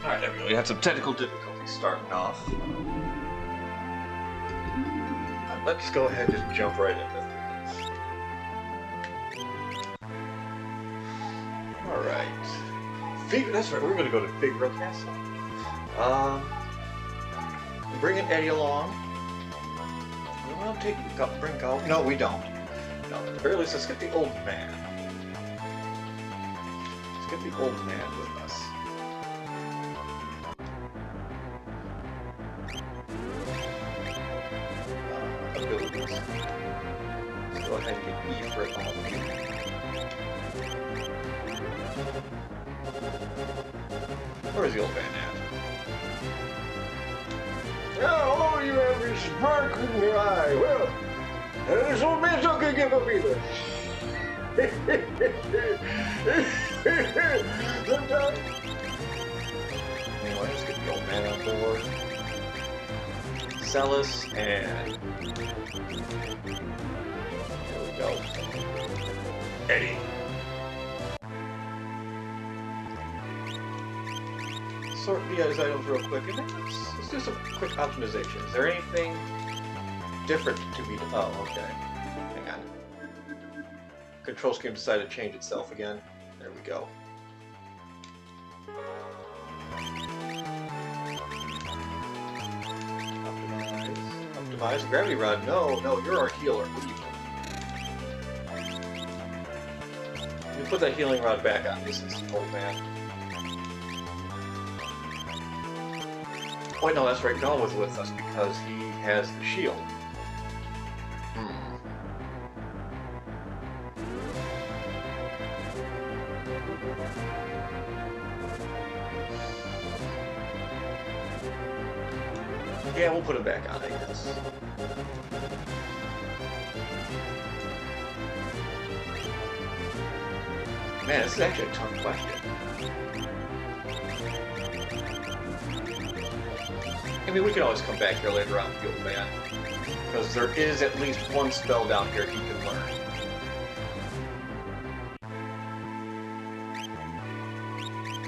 Alright, there we go. We had some technical difficulties starting off. Let's go ahead and just jump right into this. Alright. That's right, we're going to go to Figaro Castle. Bringing Eddie along. We want to bring Gal. No, we don't. No, at the very least, let's get the old man. Let's get the old man with us. Abilities. Let's go ahead and get E for all of you. Where's the old man at? Oh, you have a spark in your eye. Well, this old man's not gonna give up either. Anyway, let's get the old man on board. Celis and there we go. Eddie. Sort these items real quick, and then let's do some quick optimization. Is there anything different to be done? Oh, okay. Hang on. Control scheme decided to change itself again. There we go. Optimize. Gravity rod. No, you're our healer. What are you doing? Let me put that healing rod back on this old man. Wait, no, that's right. Gal was with us because he has the shield. Yeah, we'll put him back on, I guess. Man, this is actually a tough question. I mean, we can always come back here later on with the old man, because there is at least one spell down here he can learn.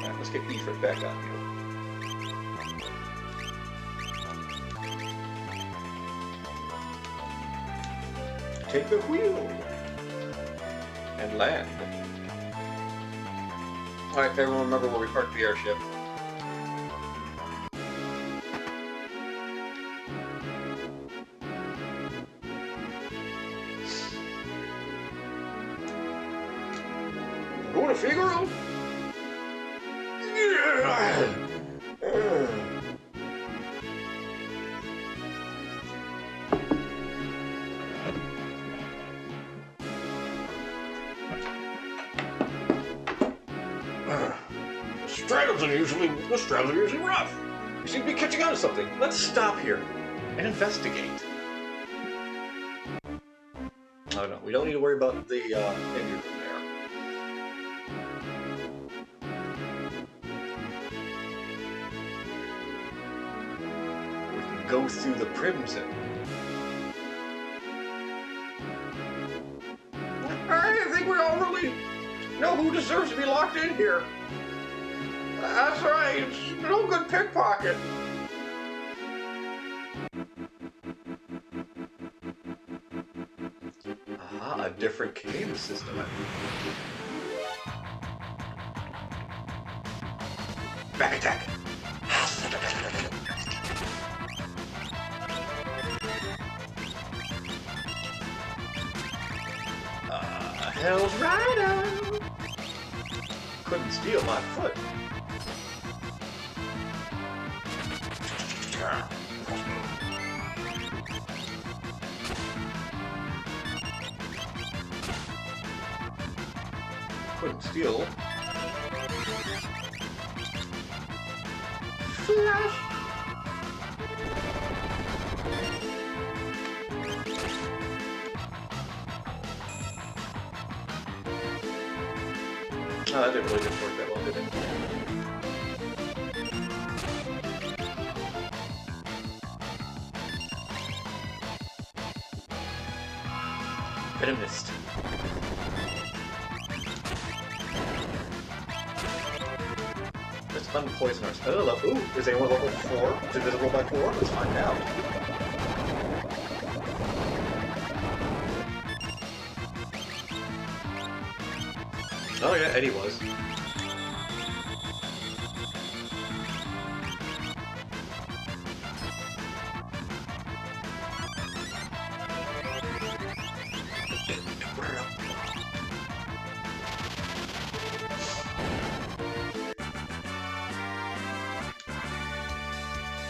Alright, let's get Ifrit back on here. Take the wheel and land. Alright, everyone remember where we parked the airship. Going to Figaro? Yeah. The straddles are usually rough. You seem to be catching on to something. Let's stop here and investigate. Oh no, we don't need to worry about the injured from there. We can go through the Crimson. I think we all really know who deserves to be locked in here. That's right, it's no good pickpocket. Aha, a different game system. Back attack! Hell's Rider! Couldn't steal my foot. Couldn't steal. Flash! Oh, that really didn't work that well, did it? Venomist. Unpoisoners. I don't know. Ooh, is anyone level 4? Is it visible by 4? Let's find out. Oh yeah, Eddie was.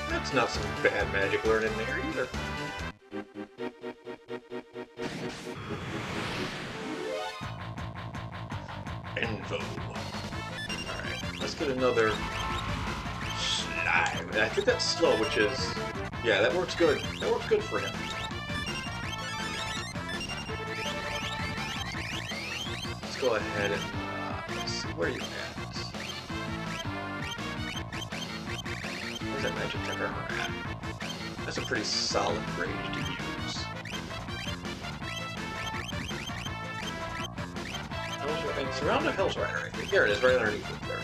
That's not some bad magic learned in there either. Info. Alright, let's get another slime. And I think that's slow, which is... yeah, that works good. That works good for him. Let's go ahead and let's see where you at. Where's that magic tech armor at? That's a pretty solid range to use. And Surround the Hills Rider, I think. There it is, right underneath it. There it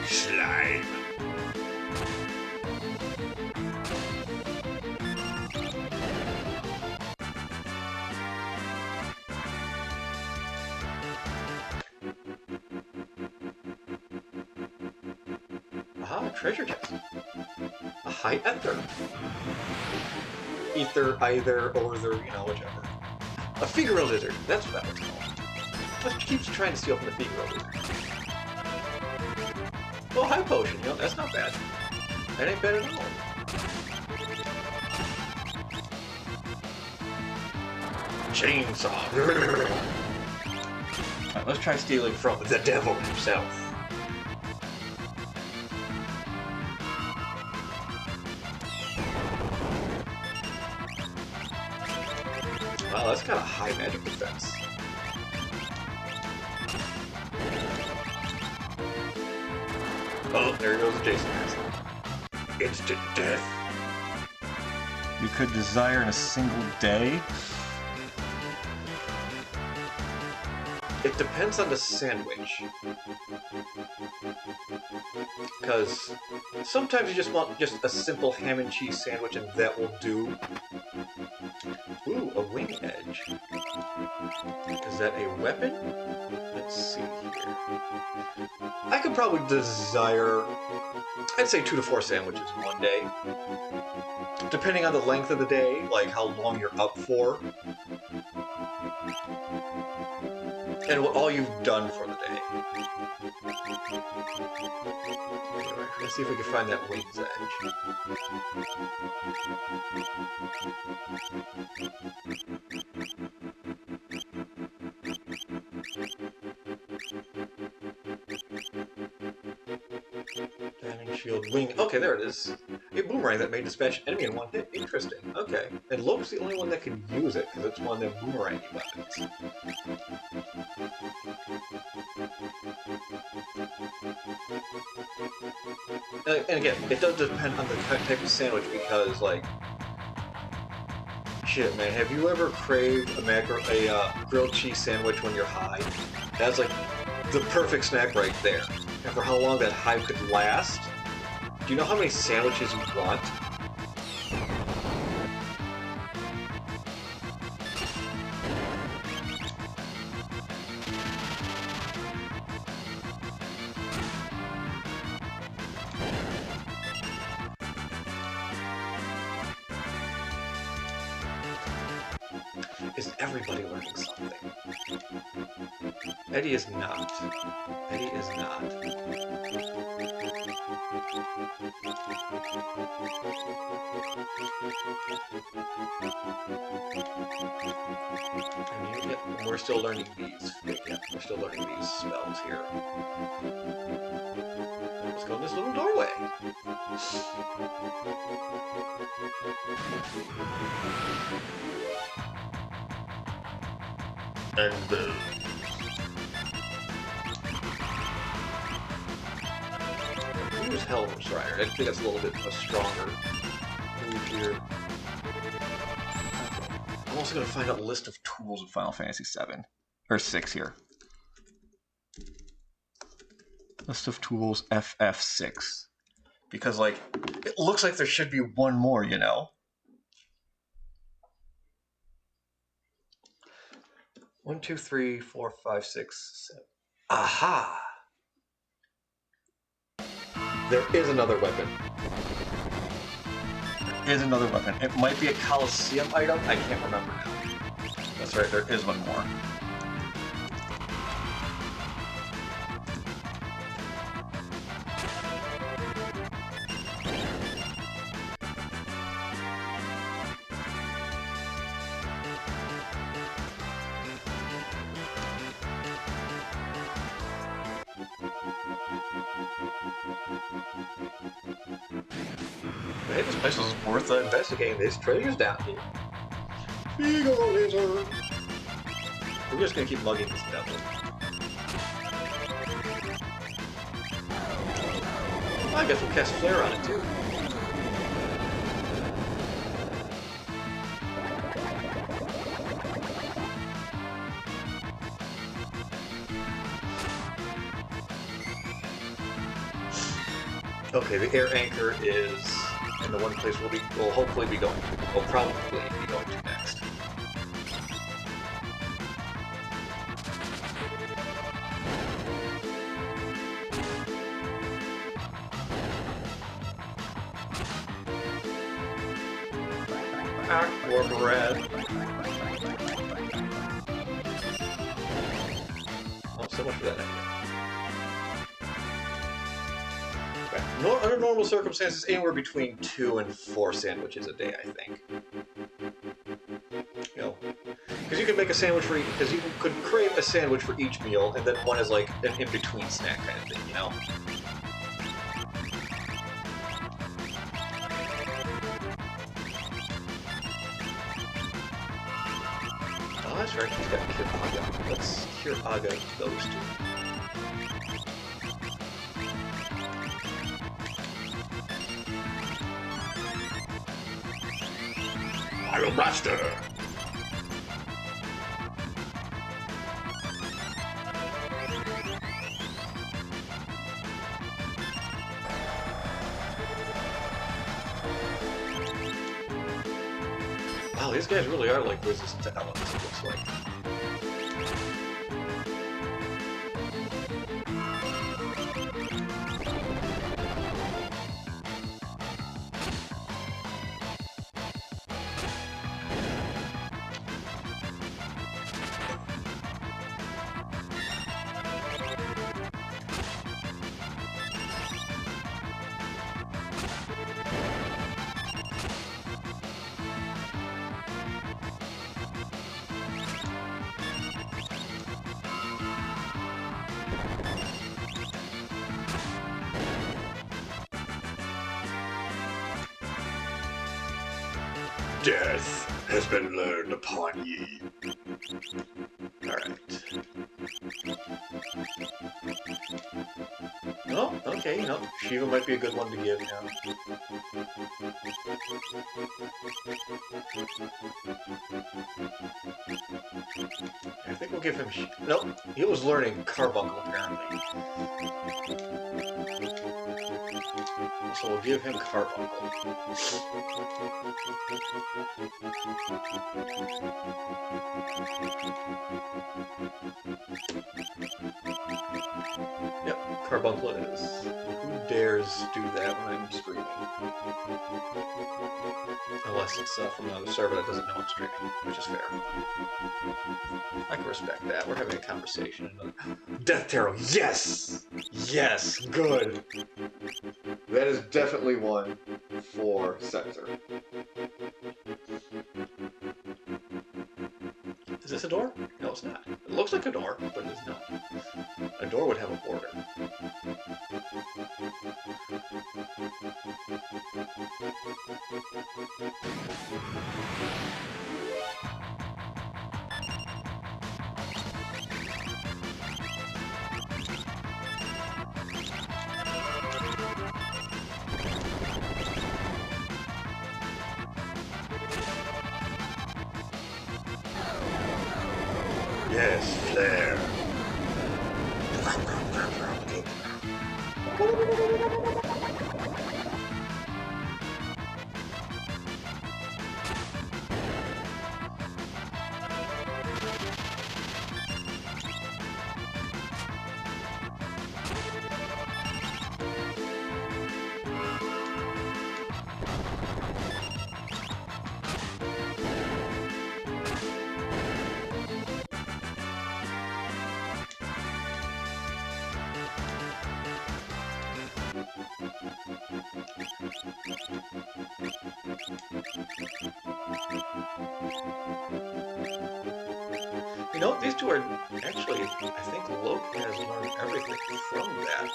is. Slime. Aha, treasure chest. A high ether. Ether, either, or the, you know, whichever. A Figaro lizard. That's what that was called. Just keeps trying to steal from the Figaro lizard. Oh, high potion. You know, that's not bad. That ain't bad at all. Chainsaw. Alright, let's try stealing from the devil himself. Wow, that's kind of high magic defense. Oh, there goes the Jason mask. Instant death. You could desire in a single day? It depends on the sandwich. Because sometimes you just want just a simple ham and cheese sandwich and that will do. Ooh, a wing edge. Is that a weapon? Let's see here. I could probably desire, I'd say 2 to 4 sandwiches in one day. Depending on the length of the day, like how long you're up for. And what all you've done for the day. Anyway, let's see if we can find that wing's edge. Diamond shield wing. Okay, there it is. A boomerang that may dispatch enemy in one hit. Interesting. Okay. And Lope's the only one that can use it, because it's one of them boomerang weapons. And again, it does depend on the type of sandwich, because, like, shit, man, have you ever craved a grilled cheese sandwich when you're high? That's like the perfect snack right there. And for how long that high could last, do you know how many sandwiches you want? Is everybody learning something? Eddie is not. Eddie is not. And yet, we're still learning these. Yeah, we're still learning these spells here. Let's go in this little doorway. And boom. Use Helmer's Rider. I think that's a little bit of a stronger move here. I'm also going to find out a list of tools of Final Fantasy 7 or 6 here. List of tools FF6. Because, like, it looks like there should be one more, you know? 1, 2, 3, 4, 5, 6, 7. Aha! There is another weapon. There is another weapon. It might be a Colosseum item. I can't remember now. That's right, there is one more. Hey, this place is worth investigating. There's treasures down here. Eagle lizard. We're just gonna keep mugging this devil. I guess we'll cast Flare on it too. Okay, the air anchor is in the one place we'll hopefully be going to. We'll probably be going to next. Aqua Red. Oh, so much for that idea. Under normal circumstances, anywhere between 2 and 4 sandwiches a day, I think. You know, because you could make a sandwich for each, because you could crave a sandwich for each meal, and then one is like an in-between snack kind of thing, you know? Oh, that's right, he's got Cure Aga. Let's Cure Aga those two. Iron Blaster! Wow, these guys really are like resistant to elements, it looks like. Death has been learned upon ye. Alright. Oh, okay, you know, Shiva might be a good one to give now. I think we'll give him... Nope, he was learning Carbuncle, apparently. So we'll give him Carbuncle. Yep, Carbuncle it is. Who dares do that when I'm streaming? Unless it's from another server that doesn't know I'm streaming, which is fair. I can respect that. We're having a conversation. Death Tarot, yes! Yes, good! That is definitely one for Scepter. Is this a door? No, it's not. It looks like a door, but it is not. A door would have a border. Yes, flair. You know, these two are actually, I think Loki has learned everything from that.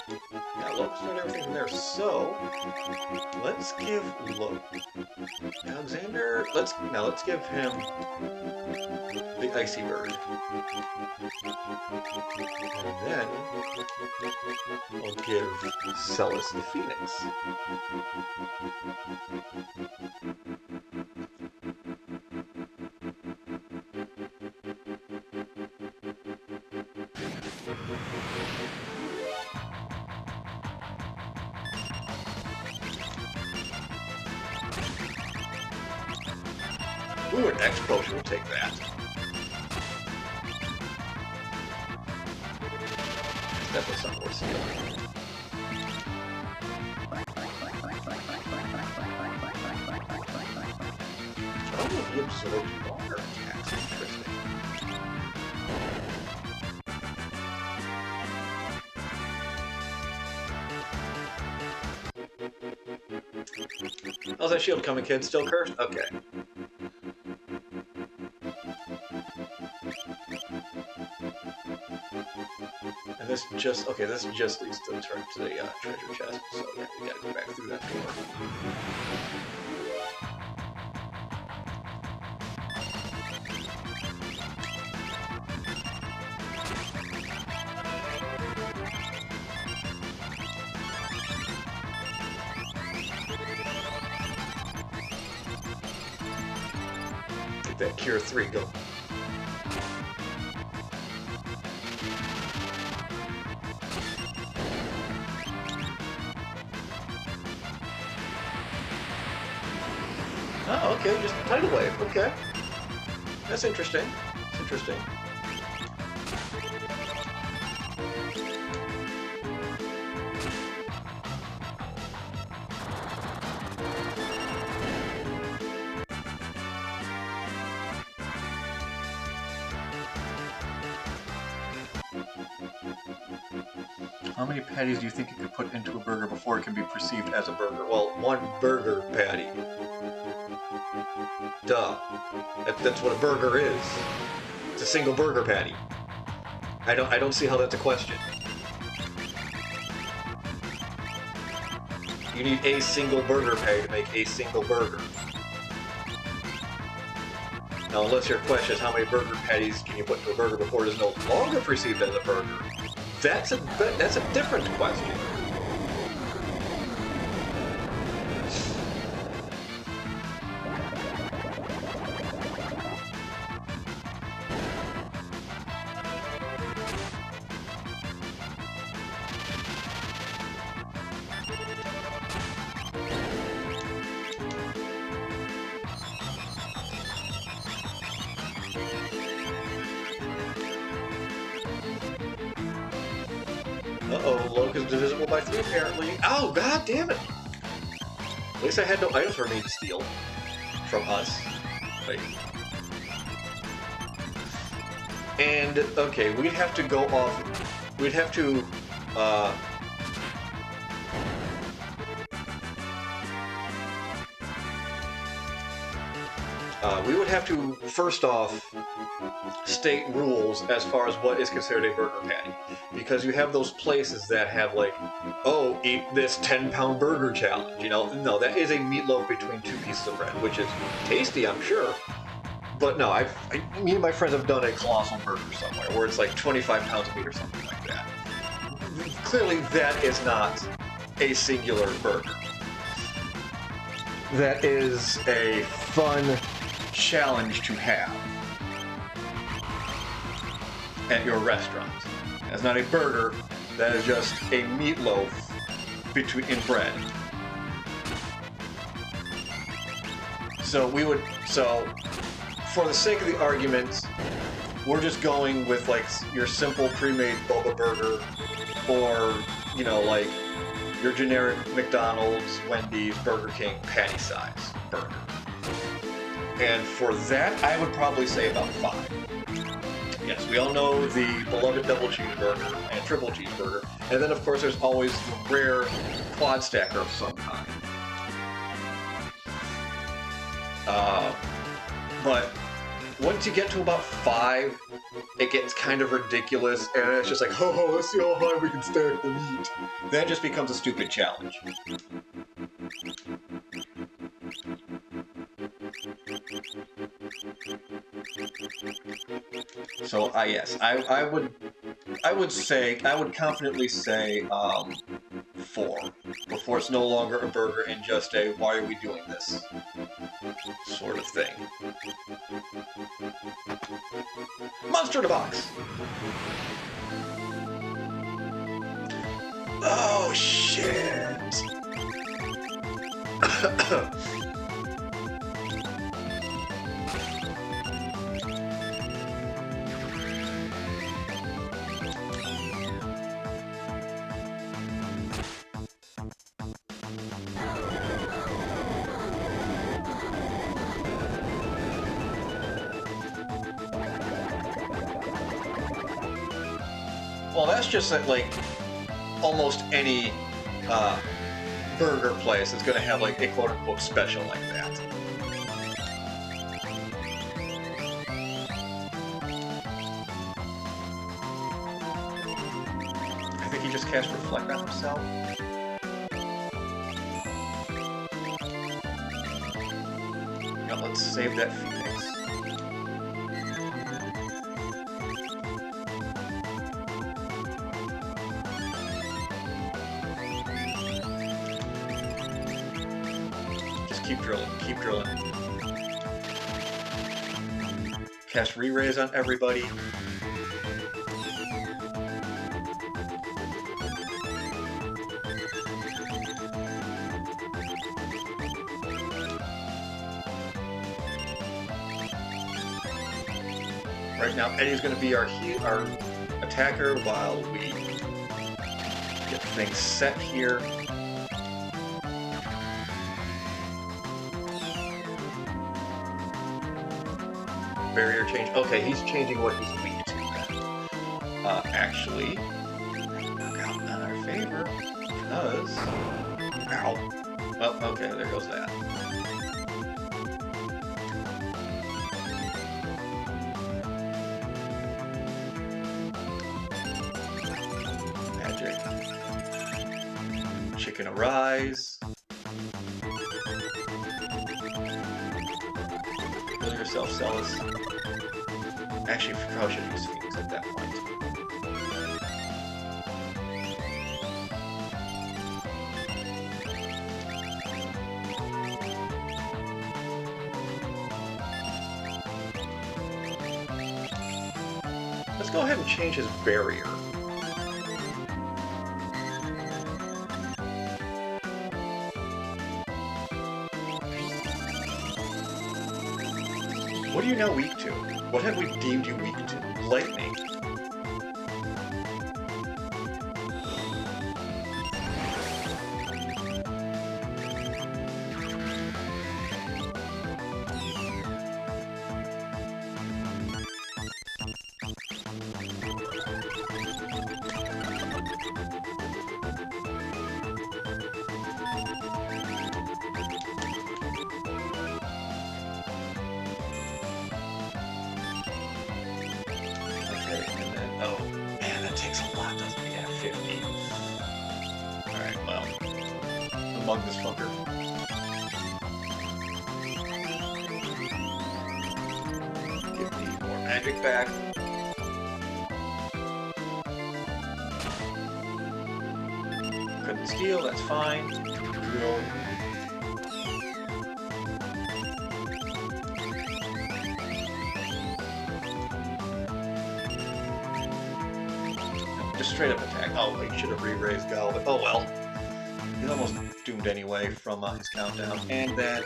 Yeah, Loki's learned everything from there. So, let's give Alexander, let's give him the Icy Bird. And then we'll give Celis the Phoenix. Ooh, an X potion, we'll take that. It's definitely something worth stealing. Oh, he absorbs water attacks. Interesting. How's that shield coming, kid? Still cursed? Okay. And this just, okay, this just leads to the treasure chest, so yeah, we gotta go back through that door. Get that Cure 3 go. Oh, okay, just tidal wave. Okay, that's interesting. That's interesting. How many patties do you think you could put into a burger before it can be perceived as a burger? Well, one burger patty. Duh. That's what a burger is. It's a single burger patty. I don't see how that's a question. You need a single burger patty to make a single burger. Now, unless your question is how many burger patties can you put into a burger before it is no longer perceived as a burger, that's a different question. Uh-oh, Loke is divisible by 3 apparently. Oh, god damn it! At least I had no items for me to steal from us. Wait. And, okay, we'd have to go off... We'd have to, we would have to, first off, state rules as far as what is considered a burger patty. Because you have those places that have like, oh, eat this 10-pound burger challenge, you know? No, that is a meatloaf between 2 pieces of bread, which is tasty, I'm sure. But no, me and my friends have done a colossal burger somewhere where it's like 25 pounds of meat or something like that. Clearly that is not a singular burger. That is a fun challenge to have. at your restaurant. That's not a burger, that is just a meatloaf in bread. So for the sake of the argument, we're just going with like your simple pre-made Bubba burger, or you know, like your generic McDonald's, Wendy's, Burger King patty size burger. And for that, I would probably say about 5. Yes, we all know the beloved double cheeseburger and triple cheeseburger, and then of course there's always the rare quad stacker of some kind. But once you get to about 5, it gets kind of ridiculous, and it's just like, oh, let's see how high we can stack the meat. Then it just becomes a stupid challenge. So yes, I would confidently say 4 before it's no longer a burger and just a why are we doing this sort of thing. Monster in a box. Oh shit. Well, that's just like almost any burger place is going to have like a quote-unquote special like that. I think he just cast Reflect on himself. Now let's save that Phoenix. Keep drilling, keep drilling. Cast Re-Raise on everybody. Right now, Eddie's going to be our attacker while we get things set here. Barrier change. Okay, he's changing what he's weak to then. Actually, work out in our favor because. Ow. Well, okay, there goes that. Magic. Chicken Arise. Heal yourself, Celis. Actually, we probably should use Phoenix at that point. Let's go ahead and change his barrier. What are you now weak to? What have we deemed you weak to? Lightning. Oh, man, that takes a lot, doesn't it? Yeah, 50. Alright, well. Among this fucker. Give me more magic back. Couldn't steal, that's fine. Drill. Just straight up attack. Oh, he should have re-raised Galvin. Oh well. He's almost doomed anyway from his countdown. And then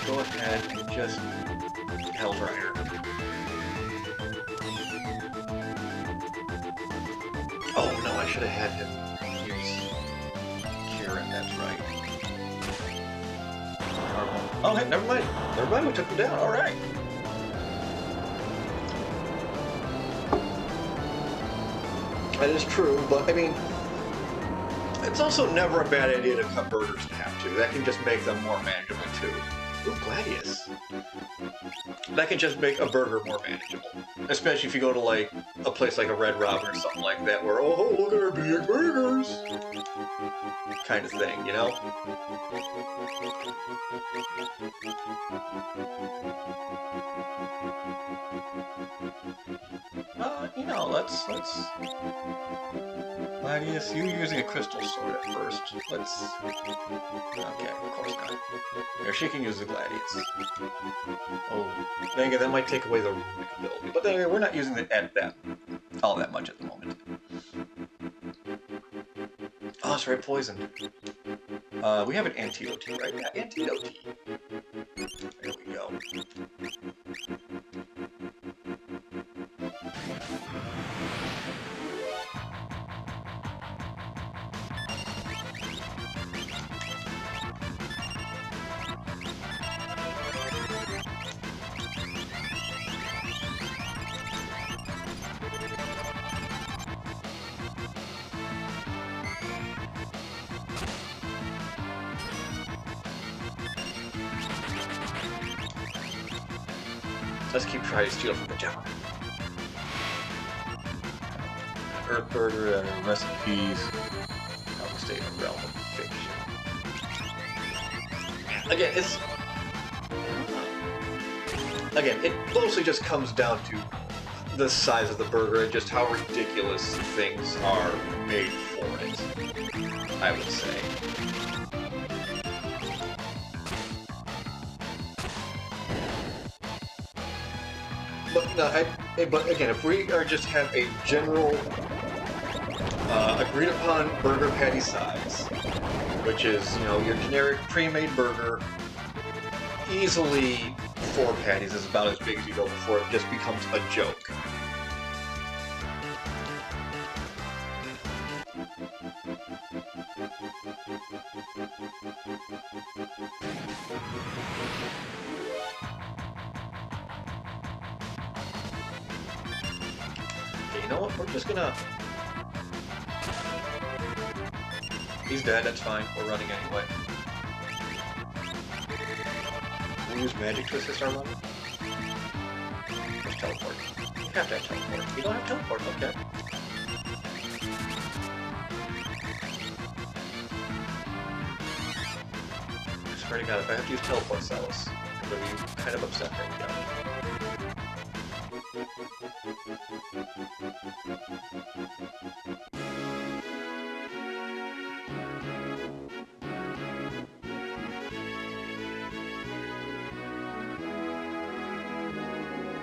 go ahead and just Hellrider. Oh no, I should have had him use Kieran, that's right. Oh hey, never mind. Never mind, we took him down. Alright. That is true, but I mean, it's also never a bad idea to cut burgers in half too. That can just make them more manageable too. Ooh, Gladius. That can just make a burger more manageable. Especially if you go to like a place like a Red Robin or something like that where, oh, look at our big burgers! Kind of thing, you know? You know, let's... Gladius, you using a crystal sword at first. Let's... Okay, of course not. Here, she can use the Gladius. Oh, dang it, that might take away the runic ability. But anyway, we're not using it at that all that much at the moment. Oh, that's right, poison. We have an antidote, right? Yeah, antidote. There we go. Let's keep trying to steal from the gentleman. Earth Burger recipes. How to stay in the realm of fiction. Again, it mostly just comes down to the size of the burger and just how ridiculous things are made for it, I would say. But again, if we are just have a general agreed upon burger patty size, which is, you know, your generic pre-made burger, easily 4 patties is about as big as you go before it just becomes a joke. You know what? We're just gonna... He's dead, that's fine. We're running anyway. We use magic to assist our running? Just teleport. You have to have teleport. You don't have teleport, okay. I swear to God, if I have to use teleport, Celis, I'm gonna be kind of upset. There we go.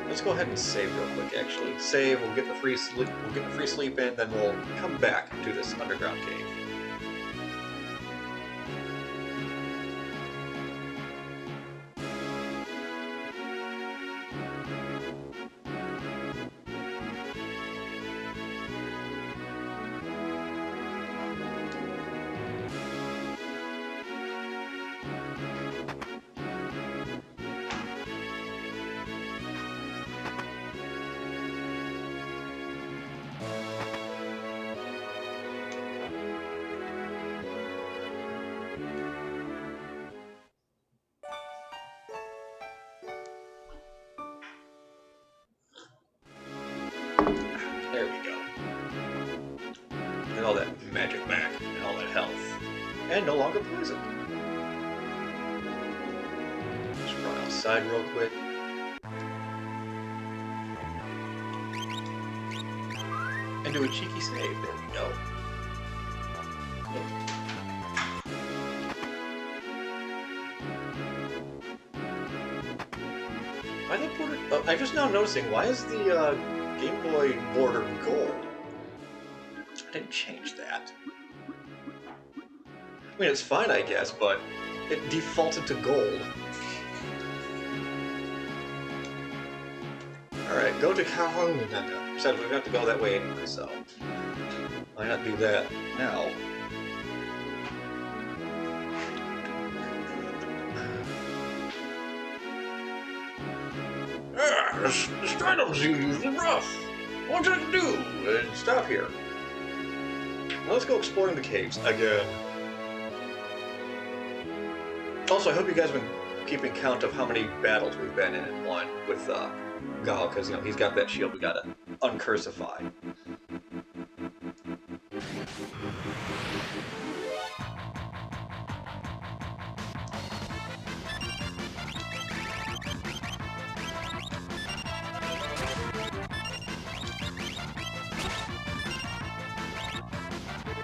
Let's go ahead and save real quick. Actually, save. We'll get the free sleep. We'll get the free sleep in, then we'll come back to this underground cave. There we go. And all that magic back, and all that health. And no longer poisoned. Just run outside real quick. And do a cheeky save. There we go. Why they put it... Oh, I'm just now noticing, why is the Game Boy border gold? didn't change that. I mean, it's fine, I guess, but it defaulted to gold. Alright, go to Calhoun, Nintendo. Besides, we're going to have to go that way anyway, so why not do that now? The straddles you use is rough. What should I do? Stop here. Now let's go exploring the caves again. Also, I hope you guys have been keeping count of how many battles we've been in at one with Gal, because you know he's got that shield we gotta uncursify.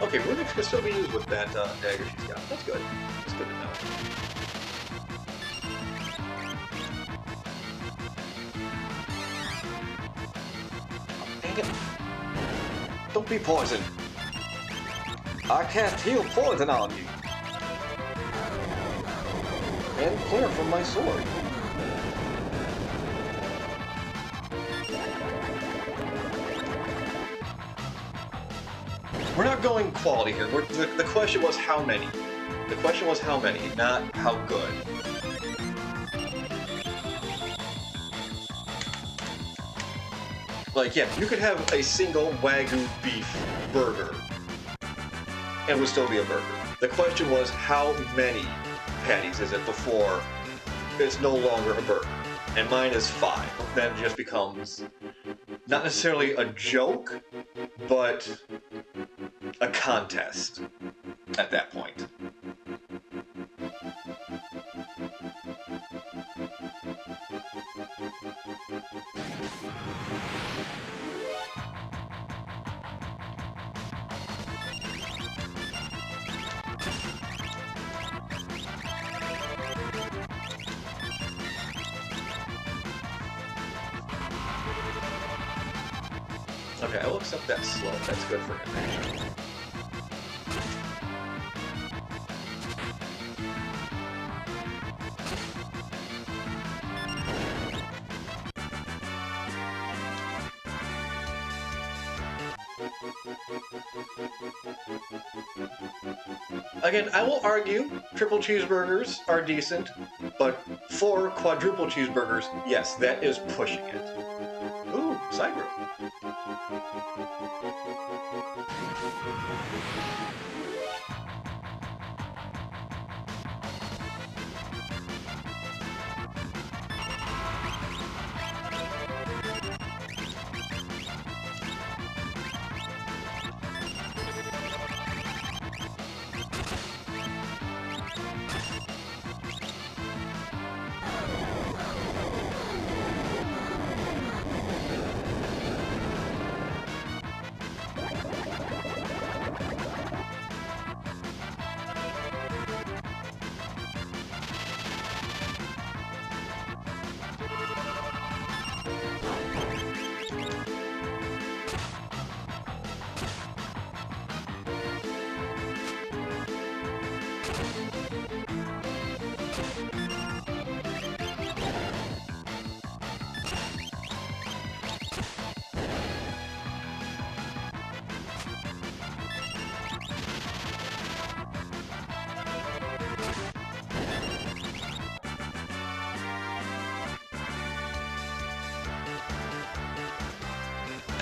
Okay, Rubik's can still be used with that dagger she's got. That's good. That's good to know. Dang it. Don't be poisoned. I cast heal poison on you. And clear from my sword. We're not going quality here. The question was how many. The question was how many, not how good. Like, yeah, you could have a single Wagyu beef burger and it would still be a burger. The question was how many patties is it before it's no longer a burger. And mine is 5. Then it just becomes not necessarily a joke, but a contest at that point. Okay, I will accept that slope. That's good for him. Again, I will argue triple cheeseburgers are decent, but 4 quadruple cheeseburgers, yes, that is pushing it. Ooh, side room.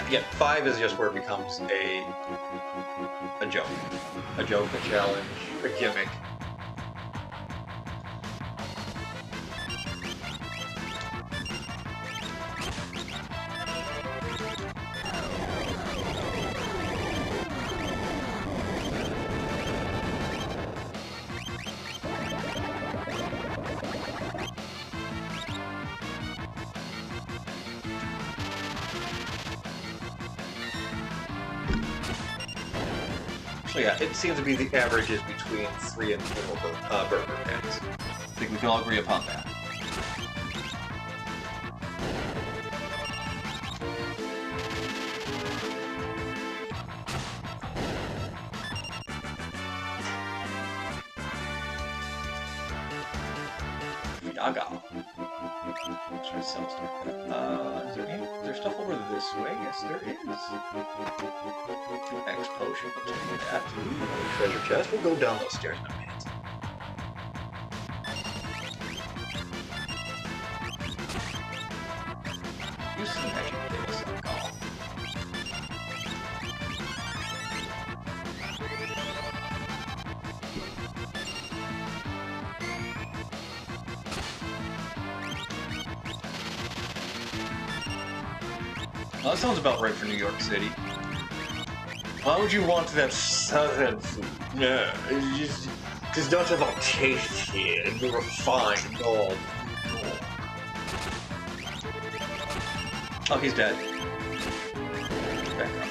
Again, 5 is just where it becomes a joke. A joke, a challenge, a gimmick. So yeah, it seems to be the average is between 3 and 4 burger patties. I think we can all agree upon that. Saga. Let's try to sell stuff. Is there stuff over this way? Yes, there is. X potion. We'll take that. Ooh, treasure chest. We'll go down those stairs in a minute. You see magic this alcohol. Well, that sounds about right for New York City. Why would you want that southern food? No, it's not about taste here and the refined all. Oh, he's dead. Back up.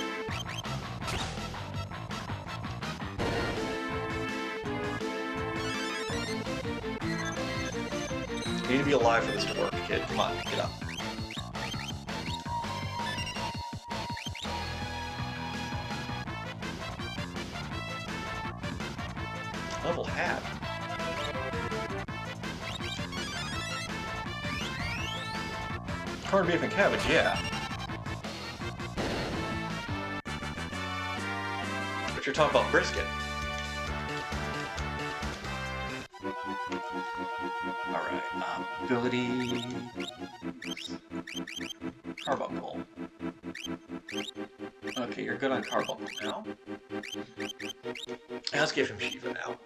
You need to be alive for this to work, kid. Come on, get up. Level hat. Corned beef and cabbage, yeah. But you're talking about brisket. Alright, ability... Carbuncle. Okay, you're good on Carbuncle now. Let's give him Shiva now.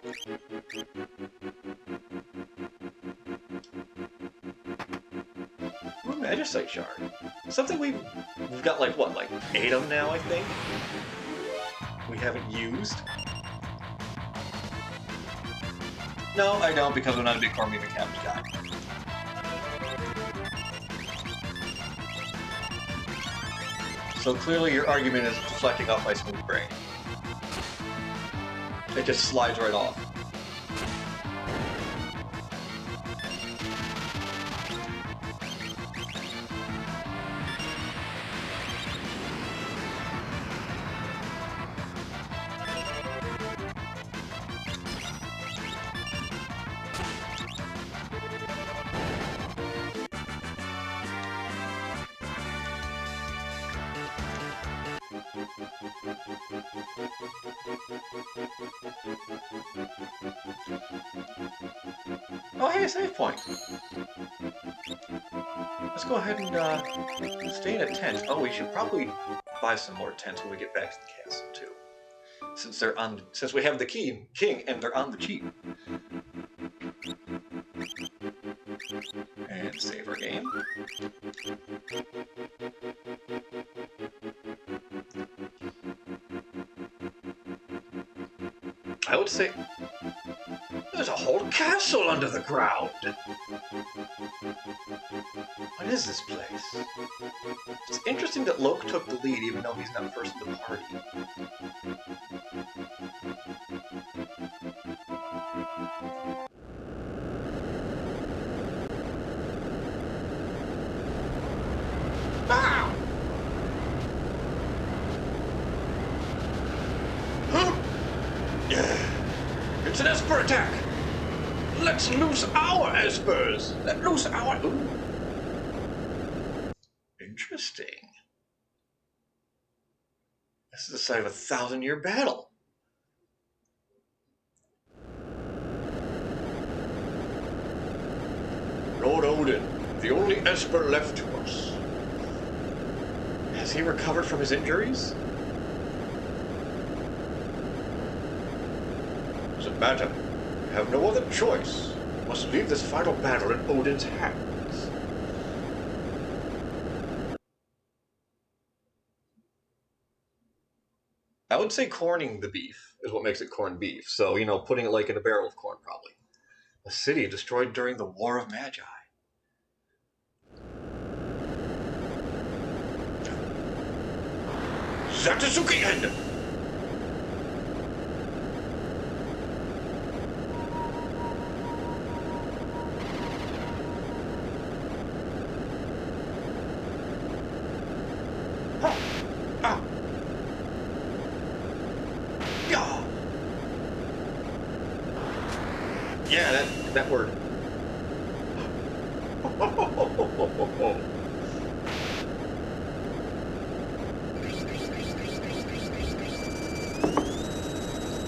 Ooh, Magicite Shard. Something we've got like, what, like 8 of them now, I think? We haven't used? No, I don't, because I'm not a big corned beef and cabbage guy. So clearly your argument is deflecting off my smooth brain. It just slides right off. Oh, hey, a save point. Let's go ahead and stay in a tent. Oh, we should probably buy some more tents when we get back to the castle too, since we have the king and they're on the cheap. And save our game. I would say there's a whole castle under the ground. What is this place? It's interesting that Loke took the lead even though he's not first in the party. Ah! Huh? It's an Esper attack! Let's loose our Espers! Let loose our... Ooh. Interesting. This is the site of a 1,000-year battle. Lord Odin, the only Esper left to us. Has he recovered from his injuries? Doesn't matter. We have no other choice. We must leave this final battle in Odin's hands. I would say corning the beef is what makes it corned beef. So, you know, putting it like in a barrel of corn, probably. A city destroyed during the War of Magi. Satsuki End! Yeah, that word.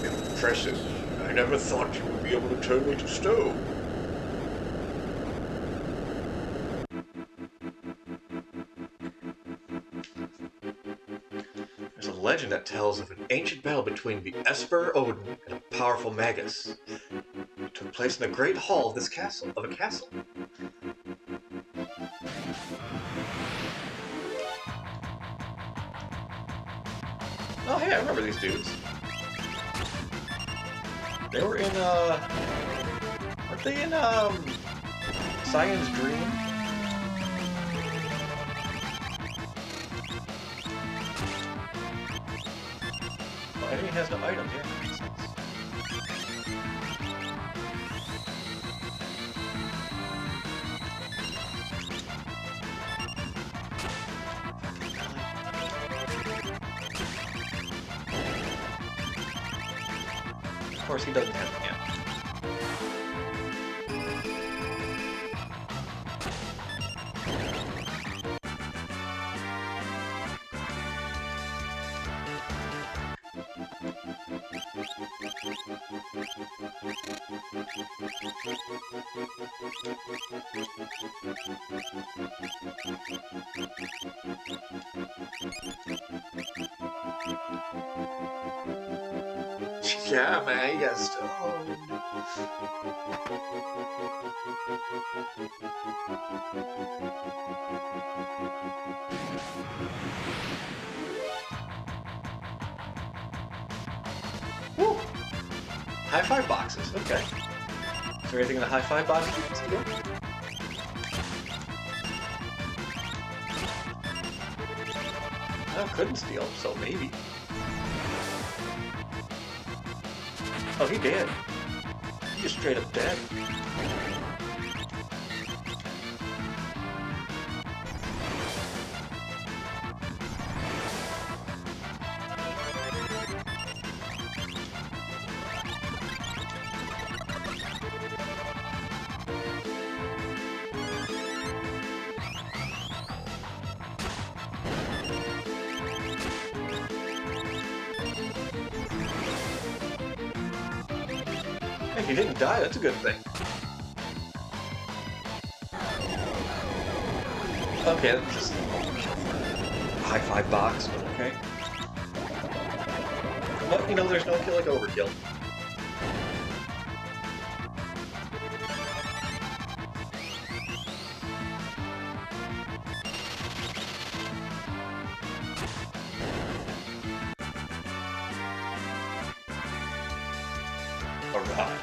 Impressive. I never thought you would be able to turn me to stone. There's a legend that tells of an ancient battle between the Esper Odin and a powerful Magus. It took place in the great hall of this castle. Oh, hey, I remember these dudes. They were in, weren't they in, Cyan's Dream? Oh, enemy has no items, yeah, that makes sense. Of course, he doesn't have them yet. Yeah, man, you got stoned. Woo! High five boxes, okay. Is there anything in the high five boxes you can steal? I couldn't steal, so maybe. Oh, he dead. He just straight up dead. Hey, he didn't die, that's a good thing. Okay, that's just a high five box, but okay. But, you know, there's no kill like overkill. Alright.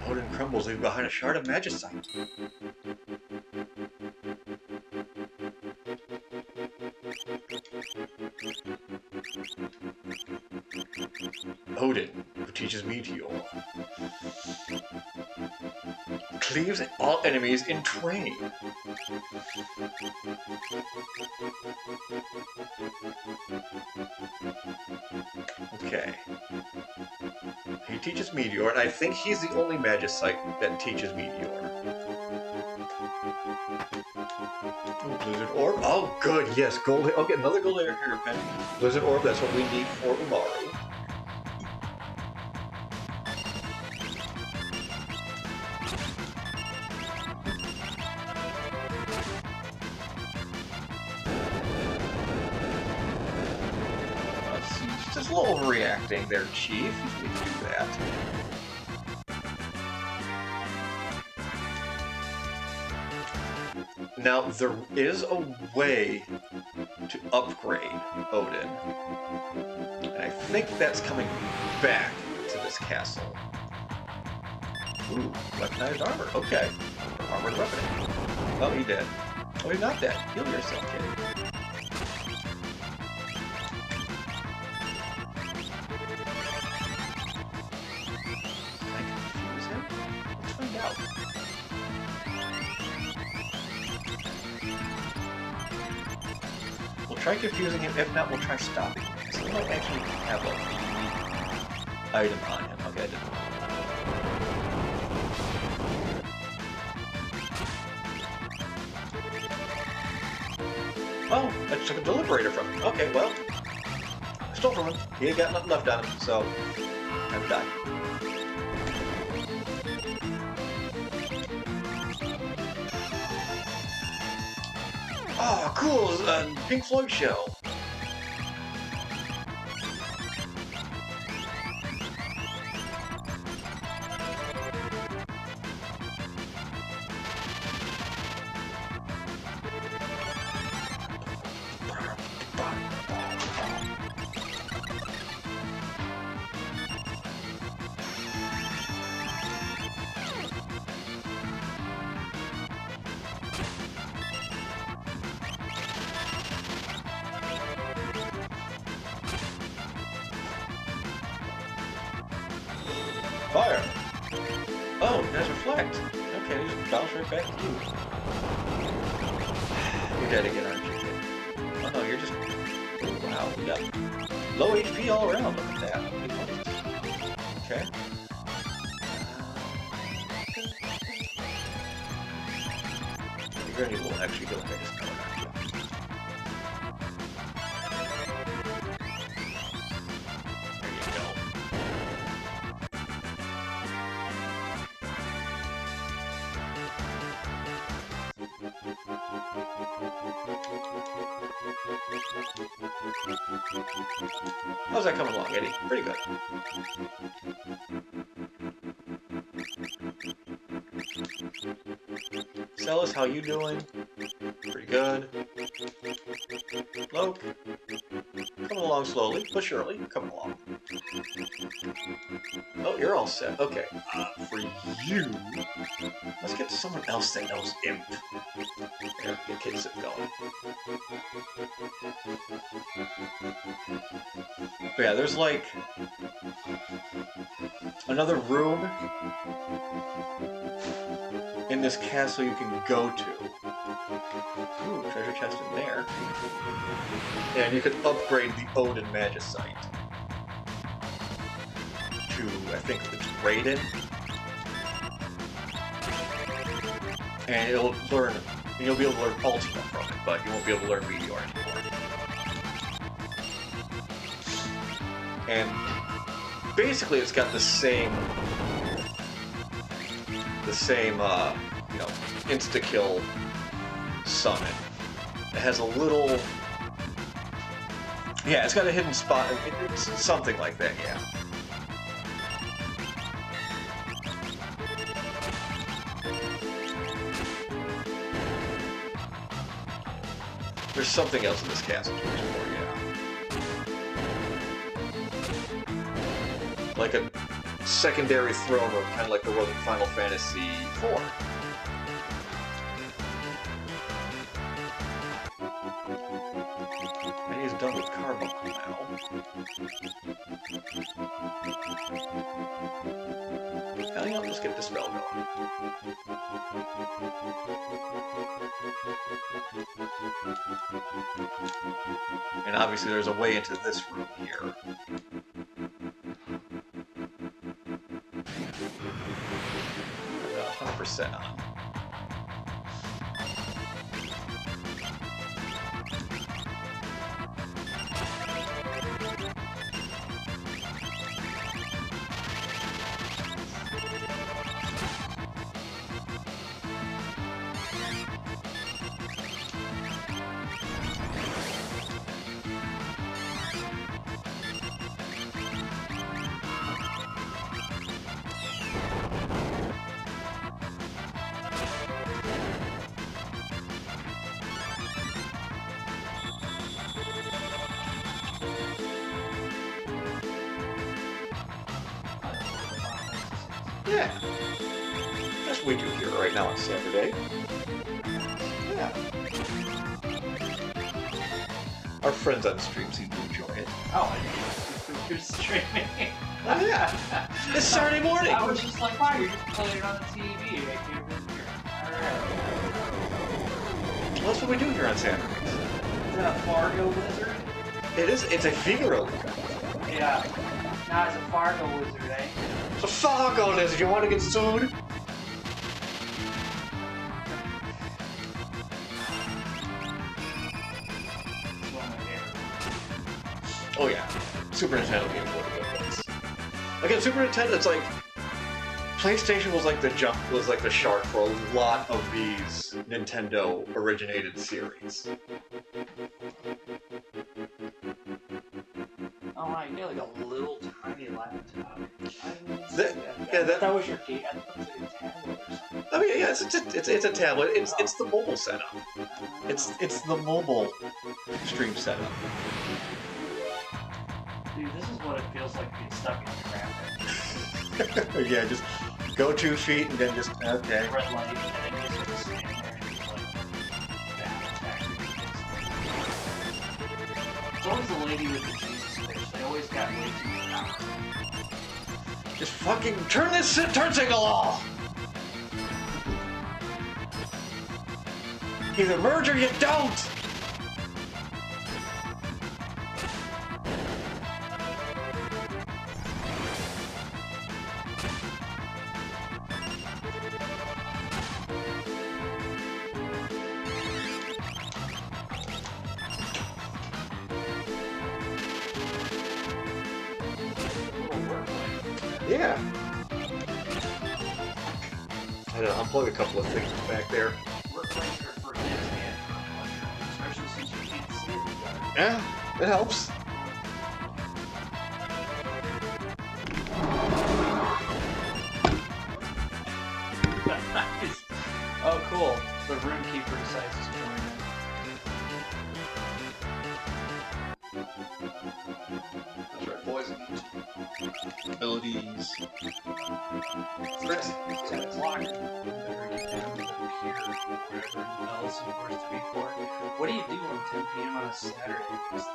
Odin crumbles, leaving behind a shard of magicite. Odin, who teaches Meteor, cleaves all enemies in twain. Okay. He teaches Meteor, and I think he's the only magicite that teaches Meteor. Oh, Blizzard Orb? Oh, good, yes, gold. I'll get another gold hairpin. Blizzard Orb, that's what we need for Umaru. Just a little overreacting there, Chief. You need to do that. Now, there is a way to upgrade Odin. And I think that's coming back to this castle. Ooh, weaponized armor. Okay. Armored weapon. Oh, he dead. Oh, he's not dead. Heal yourself, kid. Can I confuse him? Let's find out. We'll try confusing him. If not, we'll try stopping him. So we might actually have a item on him. Okay, I didn't. Oh, I took a deliberator from him. Okay, well, I stole from him. He ain't got nothing left on him, so time to die. Oh, cool! Pink Floyd show. Fire! Oh, it does reflect. Okay, you just bounce right back to you. You're dead again, aren't you? Oh no, you're just... Oh, wow, we got low HP all around. Look at that. Okay. You're gonna need a little extra healing I just covered, aren't you? There you go. How's that coming along, Eddie? Pretty good. Celis, how you doing? Pretty good. Loke, coming along slowly, but surely, coming along. Oh, you're all set. Okay. For you, let's get to someone else that knows Imp. There, get Kid Zip going. But yeah, there's like another room in this castle you can go to. Ooh, treasure chest in there. And you could upgrade the Odin Magicite to, I think it's Raiden. And it'll learn, you'll be able to learn Ultima from it, but you won't be able to learn Meteor anymore. And basically it's got the same, you know, insta-kill summon. It has a little... Yeah, it's got a hidden spot. It's something like that, yeah. There's something else in this castle to explore, yeah. Like a secondary throne room, kind of like the one in Final Fantasy IV. And he's done with Carbuncle now. Hell yeah, let's get this spell going. And obviously there's a way into this room here. 100% on. Yeah. That's what we do here right now on Saturday. Yeah. Our friends on stream seem to enjoy it. Oh, I didn't know you're streaming. Oh yeah, it's Saturday morning. I was just like, wow, you're just playing it on the TV. I came in here. Alright. Well, that's what we do here on Saturdays. Is that a Fargo lizard? It is. It's a Figaro. Yeah. Nah, it's a Fargo lizard, eh? It's a Fargo lizard. You want to get sued? It's one of my favorites. Oh yeah, Super Nintendo game was one of the good ones. Again, Super Nintendo. It's like PlayStation was like the shark for a lot of these Nintendo originated series. Oh my, you got like a little tiny laptop. That was your game. I thought it was like a tablet or something. I mean, yeah, it's a tablet. It's the mobile setup. It's the mobile stream setup. Dude, this is what it feels like being stuck in traffic. Yeah, just go 2 feet and then just okay. Red light, and then you just stand there and just like battle tactics. It's always the lady with the Jesus fish. They always got way too much power. Just fucking turn this turn signal off. Either merge or you don't. Yeah. I had to unplug a couple of things back there. Work pleasure for kids and for pleasure, especially since you can't see it together. Yeah, it helps. Nice. Oh, cool. The RuneKeeper decides to join That's right, boys. Abilities. Chris. It's at its locker. Better get down to the pier, wherever else it was to be for. What do you do on 10 p.m. on a Saturday? What's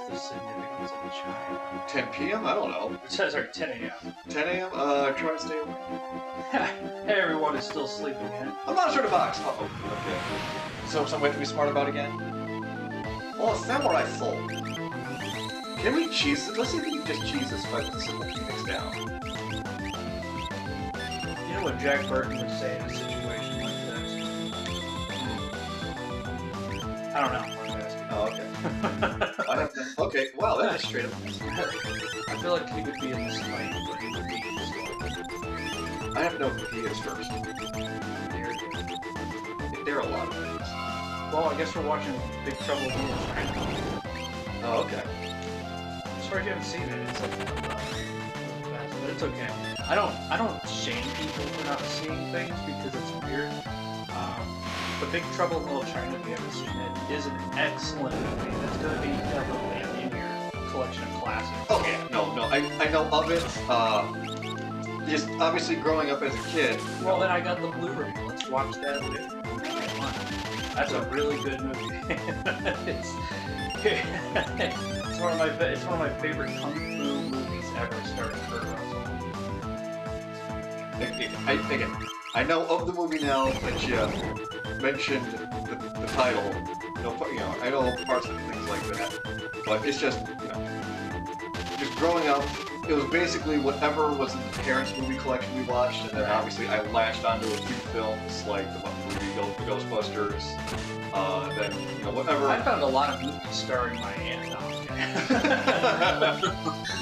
the significance of the chime? 10 p.m.? I don't know. It says, sorry, 10 a.m. 10 a.m.? Try to stay awake. Hey, everyone is still sleeping in. I'm not sure the box. Uh-oh. Okay. So, something we have to be smart about again? Well, it's not what I thought. Can we cheese it? Let's see if we can just cheese this by the simple Phoenix down. You know what Jack Burton would say in a situation like this? I don't know. I'm asking. Oh, okay. I have to, okay, wow, that is straight up. I feel like he would be in this fight, but he would be in this fight. I have to know who he is first. There are a lot of things. Well, I guess we're watching Big Trouble in Little China. Oh, okay. I'm sorry if you haven't seen it. It's like but it's okay. I don't shame people for not seeing things because it's weird. But Big Trouble in Little China, if you haven't seen it, is an excellent movie. That's going to be definitely in your collection of classics. Oh, yeah. No, I know of it. Just obviously growing up as a kid. Well, then I got the Blu-ray. Let's watch that later. That's a really good movie. it's one of my favorite kung fu movies ever, starring Kurt Russell. Again, I know of the movie now that you mentioned the title. I know parts of things like that. But it's just, just growing up, it was basically whatever was in the parents' movie collection we watched, and then obviously I latched onto a few films like the movie Ghostbusters, then whatever. I found a lot of movies starring my aunt.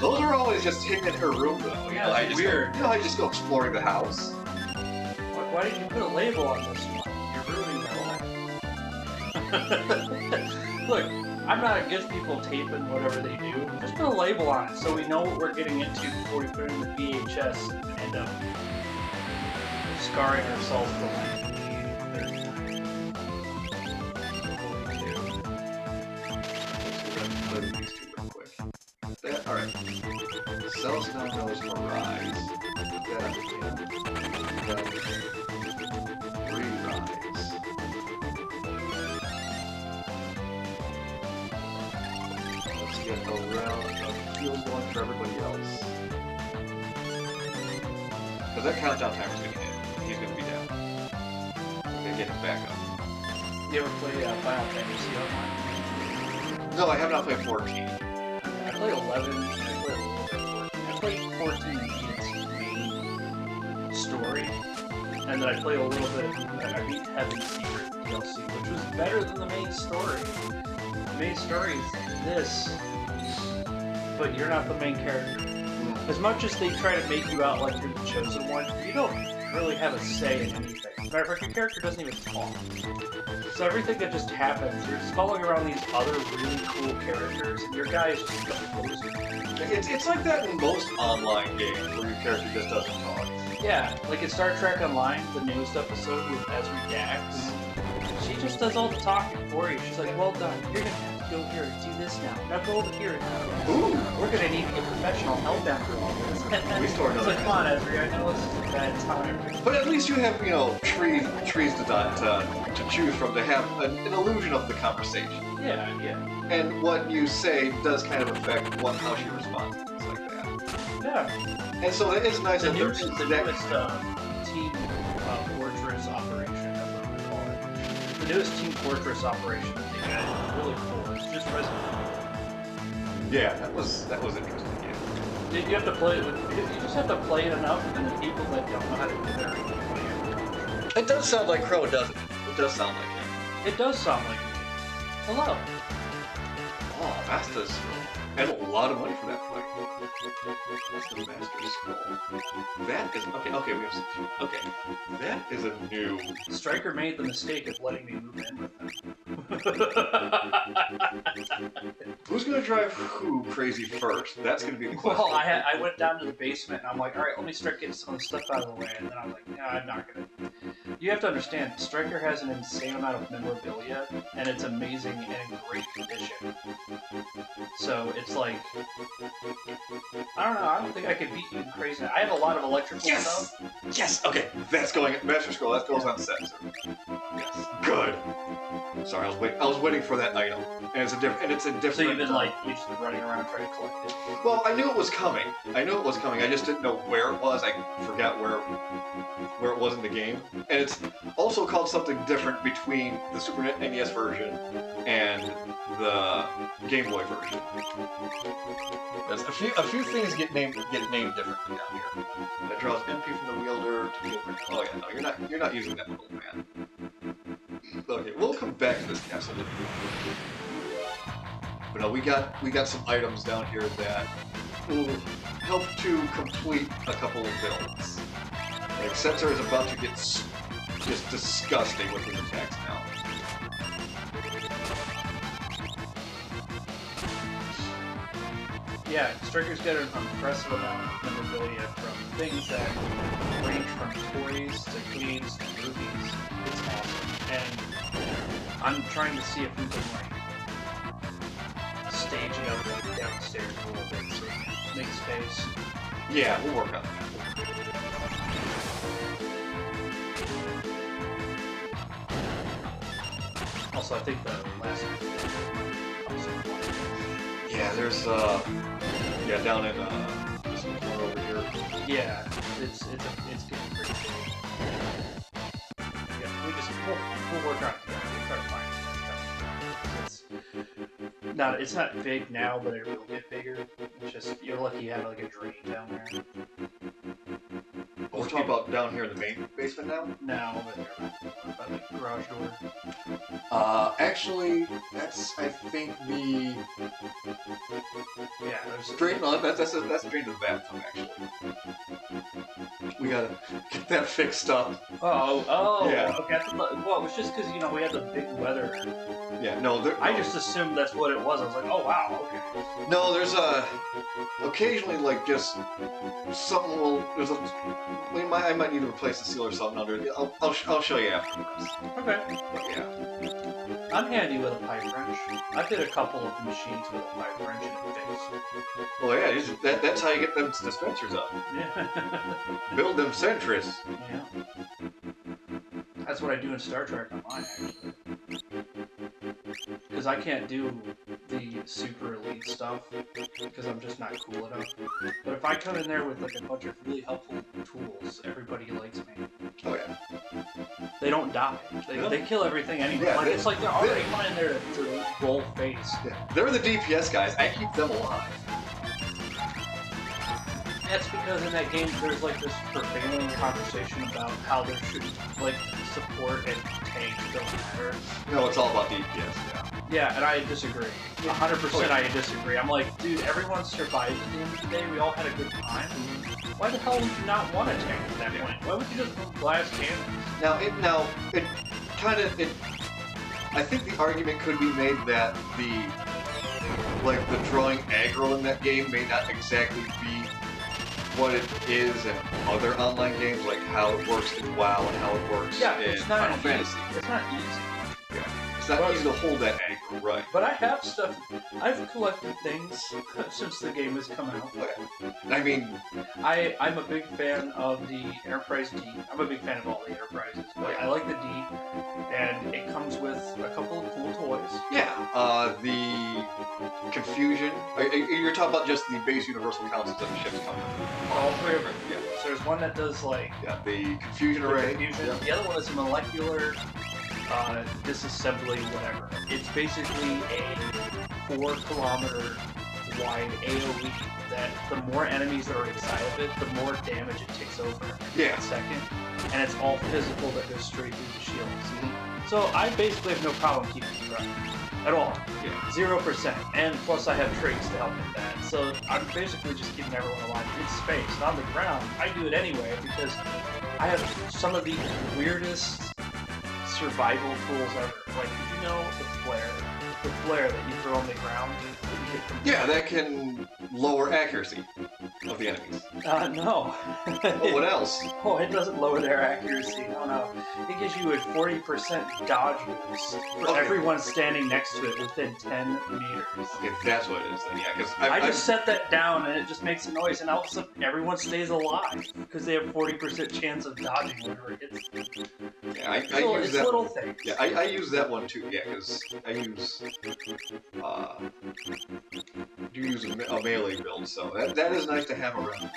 Those are always just hidden in her room, though. Yeah, it's weird. I just go exploring the house. Why did you put a label on this one? You're ruining my life. Look, I'm not against people taping whatever they do. Just put a label on it so we know what we're getting into before we put it in the VHS and end up scarring ourselves for life. Alright. Cells now knows Arise. Re-Rise. Let's get a round of field one for everybody else. Because that countdown timer's gonna hit. He's gonna be down. We're gonna get him back up. You ever play Final Fantasy Online? No, I have not played 14. I played 11, and I played a little bit of 14. I played 14 in its main story, and then I played a little bit, I beat Heaven's Secret DLC, which was better than the main story. The main story is this, but you're not the main character. As much as they try to make you out like you're the chosen one, you don't really have a say in anything. As a matter of fact, your character doesn't even talk. So everything that just happens, you're just following around these other really cool characters, and your guy is just composing. It's like that in most online games where your character just doesn't talk. Yeah, like in Star Trek Online, the newest episode with Ezri Dax, she just does all the talking for you. She's like, well done, you're gonna have to go here and do this now. Now go over here and do that. Ooh! We're gonna need to get professional help after all this. We still It's like, come on, Ezri, I know this is a bad time. But at least you have, trees to choose from to have an illusion of the conversation. Yeah. And what you say does kind of affect how she responds, things like that. Yeah. And so it is nice The that there newest, is the that. newest Team Fortress operation, that's what we call it. The newest Team Fortress operation that they had is really cool. It's just Resident Evil. Yeah, that was interesting. Yeah. You have to play it with, you just have to play it enough, and the people that don't know how to do that are going to play it. It does sound like Crow, doesn't it? It does sound like him. It does sound like me. Hello. Oh, Master's Scroll. And a lot of money for that fight. That's the Master's Scroll. That is okay. We have some. Okay, that is a new. Stryker made the mistake of letting me move in with him. Who's gonna drive who crazy first? That's gonna be the question. Well, I went down to the basement and I'm like, all right, let me start getting some of the stuff out of the way. And then I'm like, no, I'm not gonna. You have to understand, Stryker has an insane amount of memorabilia, and it's amazing and in great condition. So it's like, I don't know. I don't think I could beat you in crazy. I have a lot of electrical stuff. Yes. Okay, that's going. Master Scroll. That goes on set. Yes. Good. Sorry, I was waiting for that item, and it's a different. So you've been like, you've just been running around trying to collect it. Well, I knew it was coming. I just didn't know where it was. I forgot where it was in the game. And it's also called something different between the Super NES version and the Game Boy version. There's a few things get named differently down here. That draws MP from the wielder to feel. Oh yeah, no, you're not using that little man. Okay, we'll come back to this castle. But no, we got some items down here that will help to complete a couple of builds. Like Sensor is about to get just disgusting with his attacks now. Yeah, Stryker's got an impressive amount of memorabilia from things that range from toys to games to movies. It's awesome. And I'm trying to see if we can stage it up downstairs a little bit so we can make space. Yeah, we'll work on that. Also, I think the last Yeah, there's down in this one over here. yeah, it's getting pretty big. Yeah, we'll work on it together. We'll try to find stuff. It's not big now, but it will get bigger. It's just you're lucky you have like a drain down there. Oh, we're talking about down here in the main basement now? No, but by the garage door. Actually, that's I think the Yeah, there's drain. No, that's drain to the bathroom. Actually, we gotta get that fixed up. Oh, Yeah. Okay. Well, it was just because we had the big weather. Yeah, no, I just assumed that's what it was. I was like, oh wow, okay. no. There's occasionally like just something will. I might need to replace the seal or something under it. I'll show you afterwards. Okay. But yeah. I'm handy with a pipe wrench. I did a couple of machines with a pipe wrench and it fixed. Well, yeah, that's how you get them dispensers up. Yeah. Build them sentries. Yeah. That's what I do in Star Trek Online, actually. Because I can't do the super elite stuff because I'm just not cool enough. But if I come in there with like a bunch of really helpful tools, everybody likes me. Oh yeah. They don't die. They kill everything anyway. Yeah, it's like they're already flying there to roll face. They're the DPS guys. I keep them alive. That's because in that game there's like this prevailing conversation about how there should like support and tank don't matter. No, it's all about DPS. Yeah. Yeah, and I disagree. 100% I disagree. I'm like, dude, everyone survived at the end of the day. We all had a good time. Why the hell would you not want to tank at that point? Why would you just move glass cannons? Now it kind of I think the argument could be made that the drawing aggro in that game may not exactly be what it is in other online games, like how it works in WoW and how it works in Final Fantasy. It's not easy. Yeah. It's not easy to hold that aggro, right? But I have stuff. I've collected things since the game has come out. I mean, I'm a big fan of the Enterprise D. I'm a big fan of all the Enterprises, but I like the D, and it comes with a couple of cool toys. yeah, the Confusion. You're talking about just the base universal concepts that the ships come with. All three of them. Yeah. So there's one that does like Yeah, the Confusion the Array. confusion. Yeah. The other one is a molecular disassembly, whatever. It's basically a 4-kilometer wide AoE that the more enemies that are inside of it, the more damage it takes over in a second. And it's all physical that goes straight through the shield. So I basically have no problem keeping it running. At all. Yeah. 0%. And plus I have traits to help with that. So I'm basically just keeping everyone alive in space. And on the ground, I do it anyway because I have some of the weirdest survival tools ever. Like, did you know the flare? The flare that you throw on the ground? Yeah, that can lower accuracy of the enemies. No. Well, what else? Oh, it doesn't lower their accuracy. No. It gives you a 40% dodge boost for everyone standing next to it within 10 meters. Okay, that's what it is then, yeah, because I just set that down and it just makes a noise, and all of a sudden everyone stays alive because they have 40% chance of dodging whenever it hits them. Yeah, I So use it's that. little things. Yeah, I use that one too. Yeah, because I use a melee build, so that is nice to have around.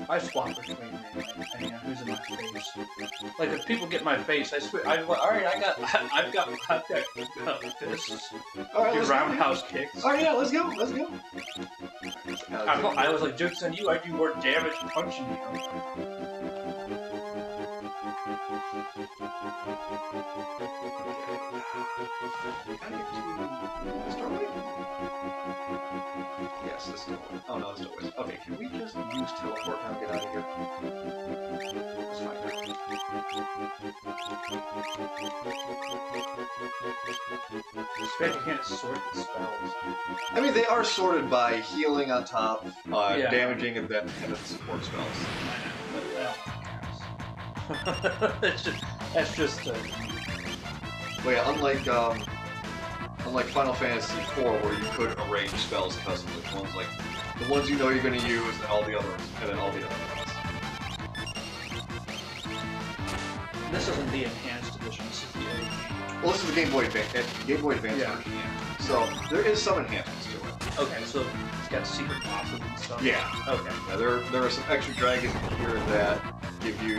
I swap between melee depending on who's in my face. Like if people get in my face, I swear, alright, I've got fists. All right, Do let's go. roundhouse kicks. Oh yeah, let's go. I was like, joke's on you, I do more damage punching you. Yes, this door. Oh no, this door. Okay, can we just use teleport now and get out of here? Let's find out. You can't sort the spells. I mean, they are sorted by healing on top, Yeah. damaging, and then support spells. That's just Well, yeah, unlike Final Fantasy IV, where you could arrange spells customly, the ones you know you're going to use, and all the others, and then all the other ones. this isn't the enhanced edition. This is the OG. Well, this is the Game Boy Advance version, yeah. So there is some enhancements to it. Okay, so it's got secret bosses and stuff. Yeah. Okay. Yeah, there are some extra dragons in here that give you.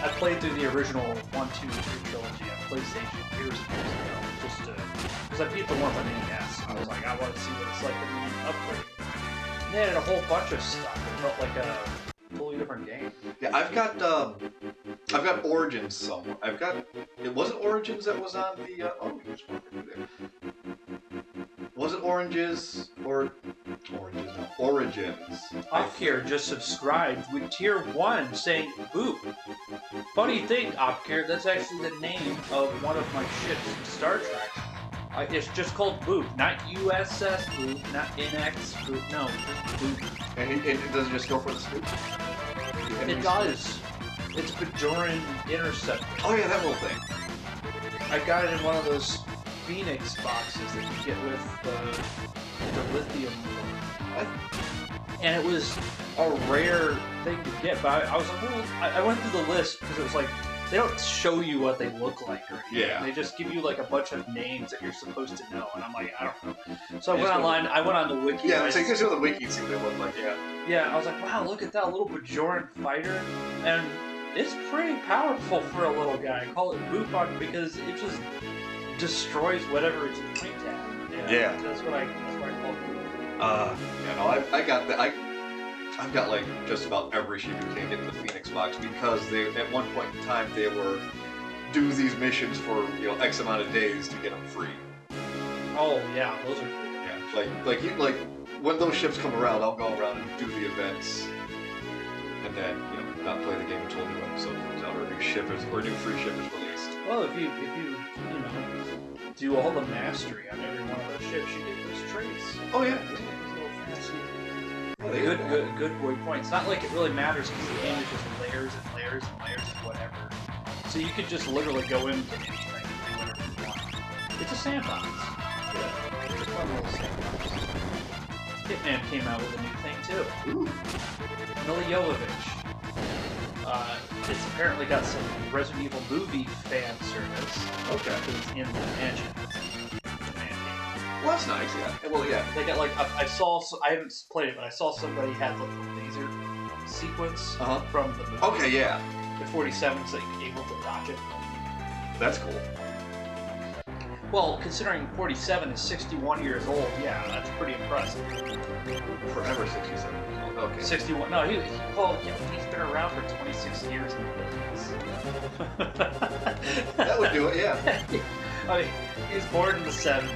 I played through the original 1, 2, and 3 trilogy on PlayStation years ago, just because I beat the one on NES. I was like, I want to see what it's like in the upgrade. And they added a whole bunch of stuff. It felt like a totally different game. Yeah, I've got Origins somewhere. It wasn't Origins that was on the. Oh, you just walked through there. Was it Oranges or Oranges? No, Origins. Opcare just subscribed with Tier 1 saying boop. Funny thing, Opcare, that's actually the name of one of my ships in Star Trek. It's just called Boop, not USS Boop, not NX Boop, no, just Boop. And it does it just go for the scoop? It does. It's Bajoran Interceptor. Oh yeah, that little thing. I got it in one of those Phoenix boxes that you get with the lithium ore. And it was a rare thing to get, but I was like, well, I went through the list because it was like they don't show you what they look like or anything. Yeah. They just give you like a bunch of names that you're supposed to know, and I'm like, I don't know. So I Yeah, went so- online. I went on the wiki. Yeah, and I so you can just- show the wiki and see what they look like. Yeah. yeah, I was like, wow, look at that little Bajoran fighter, and it's pretty powerful for a little guy. I call it Bufon because it just destroys whatever it's pointed at. Yeah. That's what I call it. Yeah, no, I got that. I've got like just about every sheep you can get in the Phoenix box because they at one point in time they were do these missions for X amount of days to get them free. Oh yeah, those are cool. Yeah, like when those ships come around, I'll go around and do the events, and then not play the game until a new episode comes out or a new ship is or a new free ship is released. Well, if you do all the mastery on every one of those ships, you get those traits. Oh yeah. Those little fancy. Yeah, they- Good boy points. Not like it really matters because the game is just layers and layers and layers of whatever. So you could just literally go into anything and do whatever you want. It's a sandbox. Yeah, it's a fun little sandbox. Hitman came out with a new thing too. Ooh. Mila Jovovich. It's apparently got some Resident Evil movie fan service. Okay. Because it's in the mansion. It's the man game. Well, that's nice. Yeah. Well, yeah. They got like I haven't played it, but I saw somebody had like the laser sequence Uh-huh. from the movie. Okay. Yeah. The 47, so you're able to dodge it. That's cool. Well, considering 47 is 61 years old, yeah, that's pretty impressive. Forever 67 years old. Okay. 61? No, he's been around for 26 years in the business. That would do it. Yeah. I mean, he was born in the 70s. Yeah.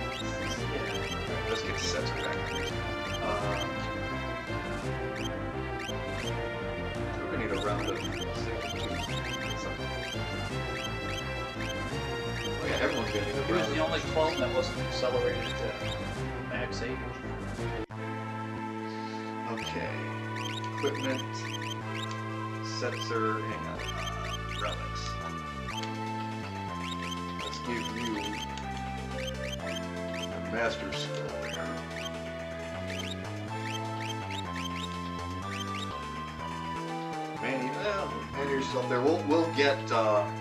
Let's get Setzer back. We're gonna need a round of oh yeah, everyone's gonna need a He was round the only clone that wasn't accelerated to max age. Okay. Equipment. Setzer. Hang on. Relics. Let's give you a master skill there. Manny's up there. We'll get cards.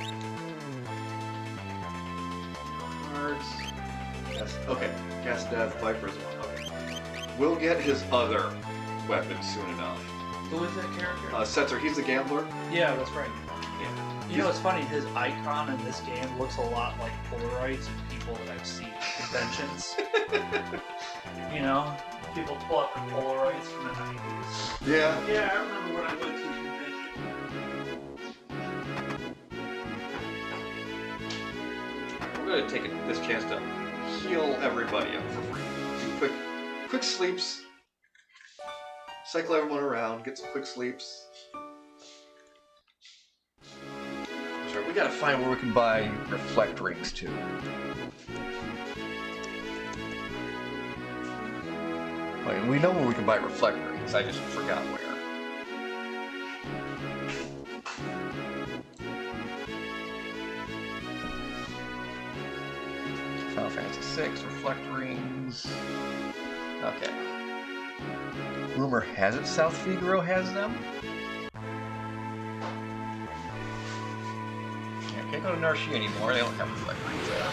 Yes. Okay. Cast Death, Viper's one. Okay. We'll get his other weapon soon enough. Who is that character? Setzer, he's the gambler. Yeah, that's right. Yeah. You know, it's funny, his icon in this game looks a lot like Polaroids of people that I've seen at conventions. You know, people pull up their Polaroids from the 90s. Yeah. Yeah, I remember when I went to a convention. We're going to take this chance to heal everybody up for free. Do quick sleeps. Cycle everyone around. Get some quick sleeps. Sorry, we got to find where we can buy reflect rings too. I mean, we know where we can buy reflect rings. I just forgot where. Final Fantasy VI, reflect rings. Okay. Rumor has it South Figaro has them? Yeah, can't go to Narshi anymore, they don't have reflect rings there.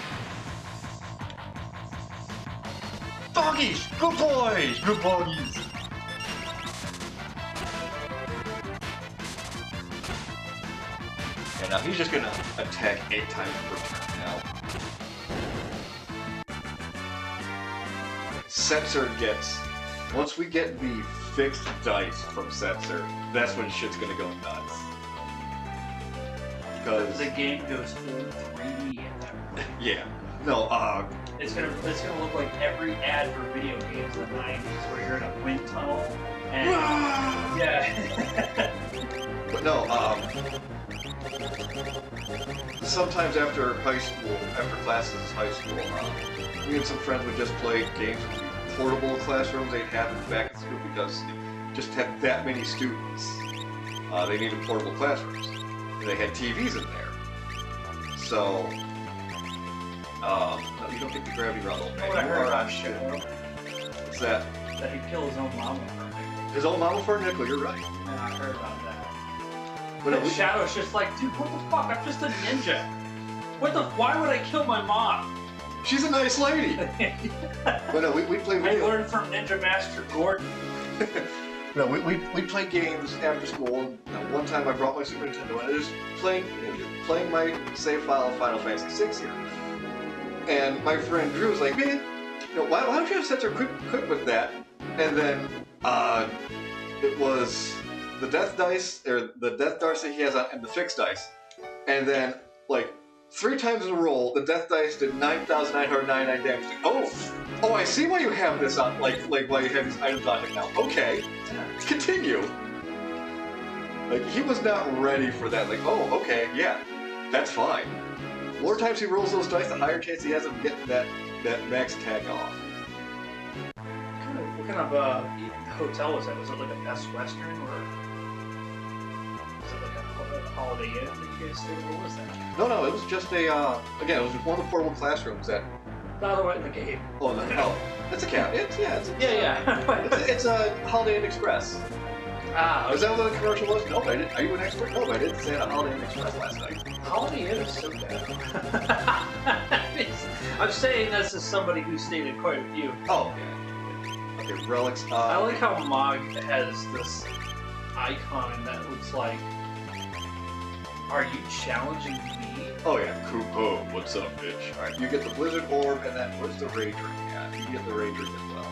Doggies! Good boys! Good doggies! And now he's just gonna attack 8 times per turn now. Setzer gets... Once we get the fixed dice from Setzer, that's when shit's gonna go nuts. Because... The game goes full 3D at that point. Yeah. No, It's gonna look like every ad for video games in the 90s where you're in a wind tunnel and... yeah. But no, sometimes after high school, after classes in high school, me and some friends would just play games in portable classrooms they'd have back at school because they just had that many students. They needed portable classrooms. And they had TVs in there. So, no, you don't get the gravity run old man. What I You heard are on on shit. show, What's that? that he'd kill his own mama for a nickel. His own mama for a nickel, you're right. Yeah, I heard about that. But no, Shadow's just like, dude, what the fuck? I'm just a ninja. Why would I kill my mom? she's a nice lady. But no, we play I video. learned from Ninja Master Gordon. No, we play games after school. One time I brought my Super Nintendo and I was playing my save file of Final Fantasy VI here. And my friend Drew was like, man, why don't you have such a quick with that? And then it was the death dice, or the death dice that he has on, and the fixed dice. And then, like, 3 times in a row, the death dice did 9,999 damage. Like, oh, I see why you have this on, like why you have these items on it now. Okay, continue. Like, he was not ready for that. Like, oh, okay, yeah, that's fine. The more times he rolls those dice, the higher chance he has of getting that max tag off. What kind of hotel was that? Was it like a Best Western, or was it like a Holiday Inn that you guys stayed? What was that? No, it was just again, it was one of the portable classrooms that. The other way in the game. Oh, it's a cab. Yeah. It's a Holiday Inn Express. Ah, Is that what the commercial was? No, I didn't. Are you an expert? No, I didn't say a Holiday Inn Express last night. Holiday Inn is so bad. I'm saying this as somebody who stayed in quite a few. Oh, yeah. Okay, relics. I like how Mog has this icon that looks like, are you challenging me? Oh yeah, Koopa, what's up, bitch? Alright, you get the Blizzard Orb, and then where's the Rage Ring? Yeah, you get the Rage Ring as well.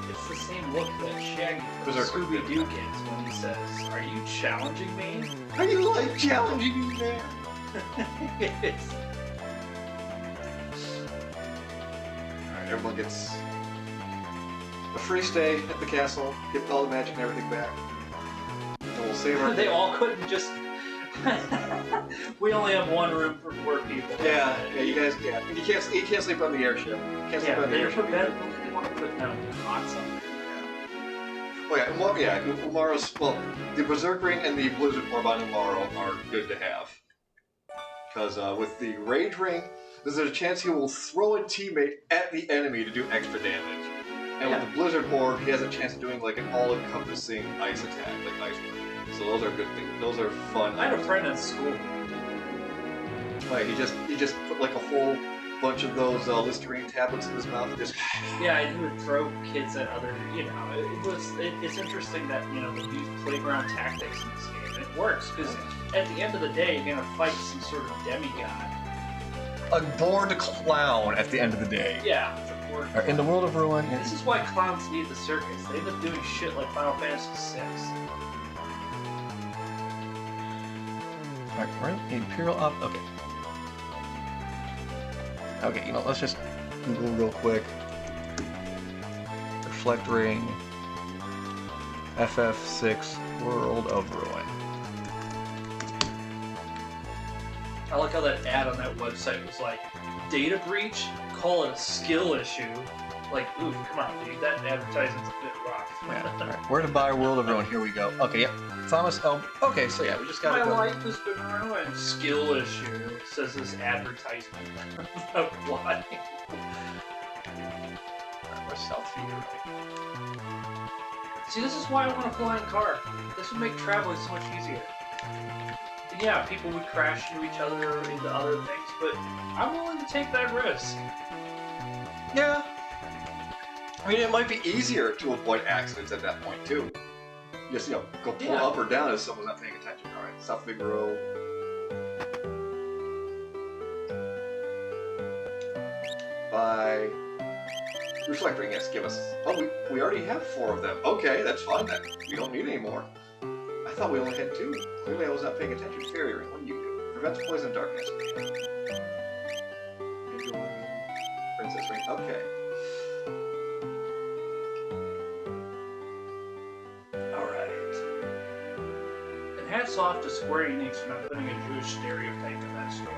It's the same look that Shaggy from Those are Scooby-Doo gets when he says, are you challenging me? Are you like challenging me there? It's... Alright, everyone gets a free stay at the castle, get all the magic and everything back. And we'll save our... They all couldn't just... We only have one room for 4 people. Yeah, you guys can't. You can't sleep on the airship. Can't sleep Yeah, on the they airship. put bed, they want to put down cots on there. Oh yeah, Umaro's, well, the Berserk Ring and the Blizzard Orb on Umaro are good to have. Because with the Rage Ring, there's a chance he will throw a teammate at the enemy to do extra damage. And with the Blizzard Orb, he has a chance of doing like an all-encompassing ice attack, like Ice Wing. So those are good things. Those are fun. I had a friend in school. Like he just put like a whole bunch of those Listerine tablets in his mouth and just... Yeah, he would throw kids at other, it's interesting that, they use playground tactics in this game, and it works, because at the end of the day, you're going to fight some sort of demigod. A bored clown at the end of the day. Yeah, it's a board. In the world of Ruin... This is why clowns need the circus. They end up doing shit like Final Fantasy VI. Alright, we're in Imperial Up. Okay. Okay, let's just Google real quick. Reflect Ring. FF6 World of Ruin. I like how that ad on that website was like, data breach? Call it a skill issue. Like, ooh, come on, dude, that advertisement's a bit rough. Yeah, alright. Where to buy World of Ruin? Here we go. Okay, yep. Thomas L. Okay, so yeah, we just gotta My go. life has been ruined. Skill issue, says this advertisement. Of what? We're Southfield. See, this is why I want a flying car. This would make traveling so much easier. Yeah, people would crash into each other or into other things, but I'm willing to take that risk. Yeah. I mean, it might be easier to avoid accidents at that point, too. Just, go pull up or down if someone's not paying attention. Alright, South Big Row. By Reflect Ring, yes, give us... Oh, we already have 4 of them. Okay, that's fine then. We don't need any more. I thought we only had 2. Clearly I was not paying attention. Fairy Ring, what do you do? Prevents poison darkness. Princess Ring, okay. Hats off to Square Enix for not putting a Jewish stereotype in that story.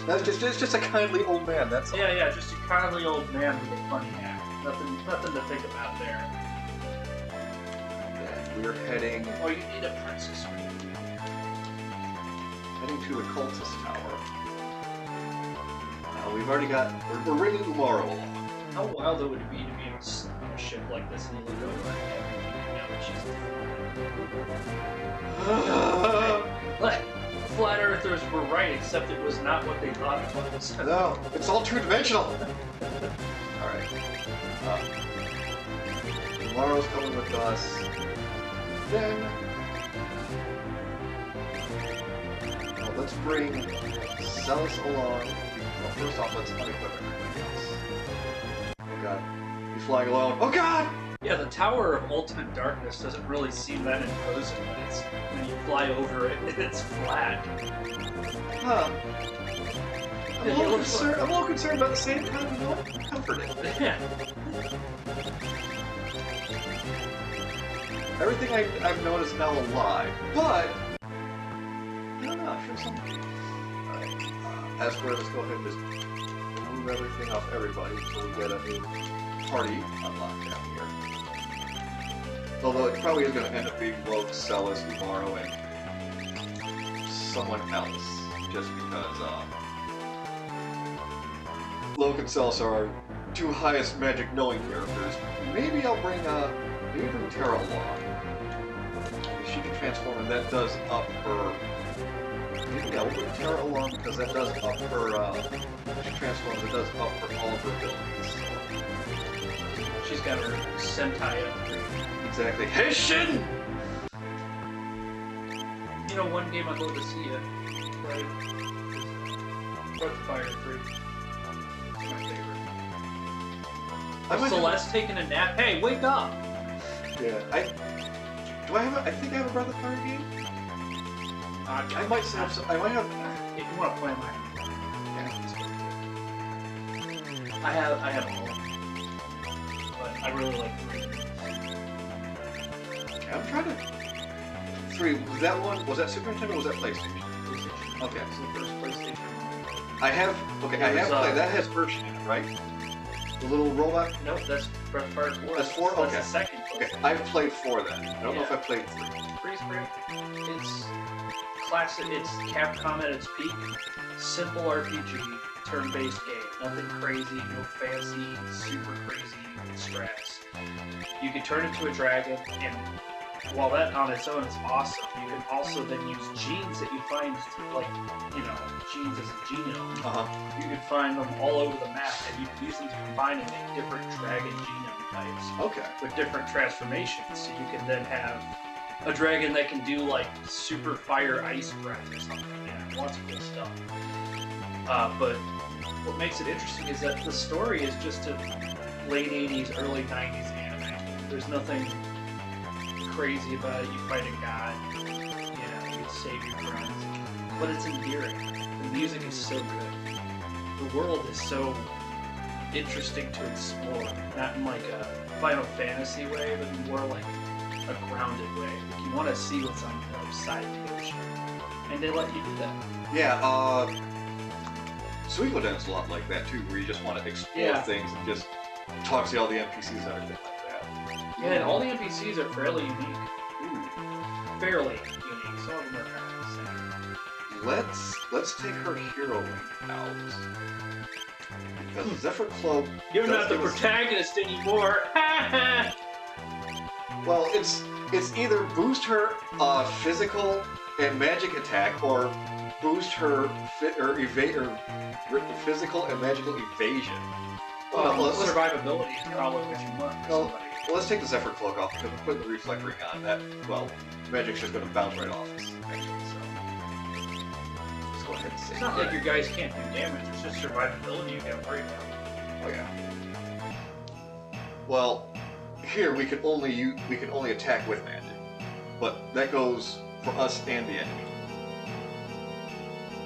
That's just a kindly old man, that's all. Yeah, just a kindly old man with a funny hat. Nothing to think about there. And we're heading Oh, you need a princess ring. to the Cultist Tower. We've already got... We're ringing Umaro along. How wild it would be to be on a ship like this and you look over and everything damage. But flat earthers were right, except it was not what they thought it was. No, it's all two-dimensional. Alright. Tomorrow's coming with us. Then... Well, let's bring Celis along. Well, first off, let's unequip everybody else. Oh god. He's flying alone. Oh god! Yeah, the Tower of Ultimate Darkness doesn't really seem that imposing, but it's when you fly over it, it's flat. Huh. I'm Yeah, a little concerned about the same time of comforted. Yeah. Everything I've known is now alive, but I don't know. Sure, something. Alright. As for let's go ahead and just remove everything off everybody until we get a new party unlocked down here. Although it probably is going to end up being Rogue, Celis, Umaro, and someone else, just because Rogue and Celis are our two highest magic knowing characters. Maybe I'll bring Terra along. She can transform, and that does up her. Yeah, we'll bring Terra along because that does up her. She transforms, it does up her all of her abilities. She's got her Sentai upgrade. Exactly. Henshin! You know, one game I'd love to see you play is Breath of Fire 3. It's my favorite. Celeste taking a nap. Hey, wake up! Yeah, I think I have a Breath of Fire game? I might have some. I might have. If you want to play mine. Yeah, I have all of them. But I really like 3. I'm trying to. 3, was that one? Was that Super Nintendo or was that PlayStation? PlayStation. Okay. It's the first PlayStation. I have. Okay, I have played. That has Urshin in it, right? The little robot? Nope, that's Breath of Fire 4. That's 4? That's Okay. the second. Okay, I've played 4 then. I don't know if I played 3. Freeze Break. It's classic. It's Capcom at its peak. Simple RPG, turn-based game. Nothing crazy, no fancy, super crazy strats. You can turn into a dragon, and while that on its own is awesome, you can also then use genes that you find, like, genes as a genome. You can find them all over the map, and you can use them to combine and make different dragon genome types Okay. with different transformations. So you can then have a dragon that can do like super fire ice breath or something. Yeah, lots of cool stuff. But what makes it interesting is that the story is just a late 80s, early 90s anime. There's nothing crazy about it. You fight a god, you save your friends. But it's endearing. The music is so good. The world is so interesting to explore. Not in like a Final Fantasy way, but more like a grounded way. Like you want to see what's on the other side of the ocean. And they let you do that. Yeah, Suikoden's a lot like that too, where you just want to explore things and just talk to all the NPCs and everything like that. Yeah, and all the NPCs are fairly unique. Fairly unique. Some of them are kind of the same. Let's take her hero ring out. Because Zephyr Club. You're not the protagonist anymore! Well, it's either boost her physical and magic attack, or boost her physical and magical evasion. Survivability is probably what you want for somebody. Well, let's take the Zephyr Cloak off because we're putting the Reflect Ring on. That, well, magic's just going to bounce right off us, actually, so. Let's go ahead and save It's not like your guys can't do damage, it's just survivability you gotta worry about. Oh yeah. Well, here we can only attack with magic, but that goes for us and the enemy.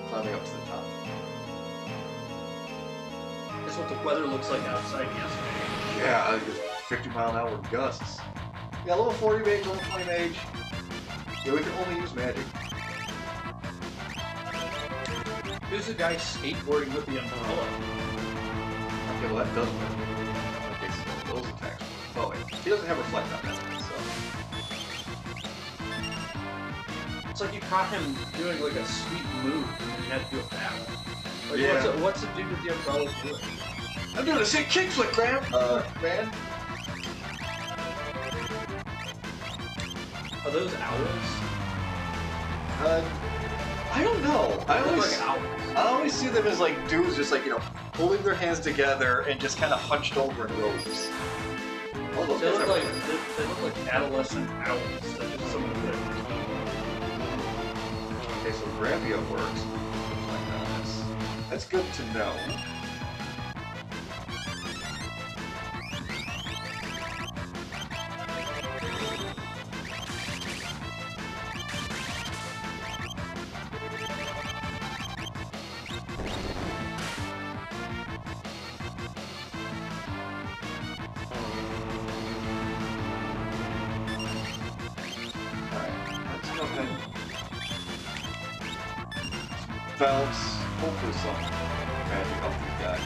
Climbing up to the top. That's what the weather looks like outside yesterday. Yeah, just 50-mile-an-hour gusts. Yeah, level 40 mage, level 20 mage. Yeah, we can only use magic. Who's the guy skateboarding with the umbrella? Okay, well that does work. Okay, so those attacks. Oh wait, he doesn't have reflect on that one, so. It's like you caught him doing like a sweet move and then you had to do a battle. Like, Yeah. what's the dude with the umbrella doing? I'm doing a sick kickflip, man. Are those owls? I don't know. I They look always, like owls. I always see them as like dudes just like, holding their hands together and just kind of hunched over in rows. Oh, those They guys look are- like they look like adolescent owls. They're just some of the. Okay, so Gravia works. Like that's good to know. Alright, let's go ahead. Bounce, hopefully some magic up these guys.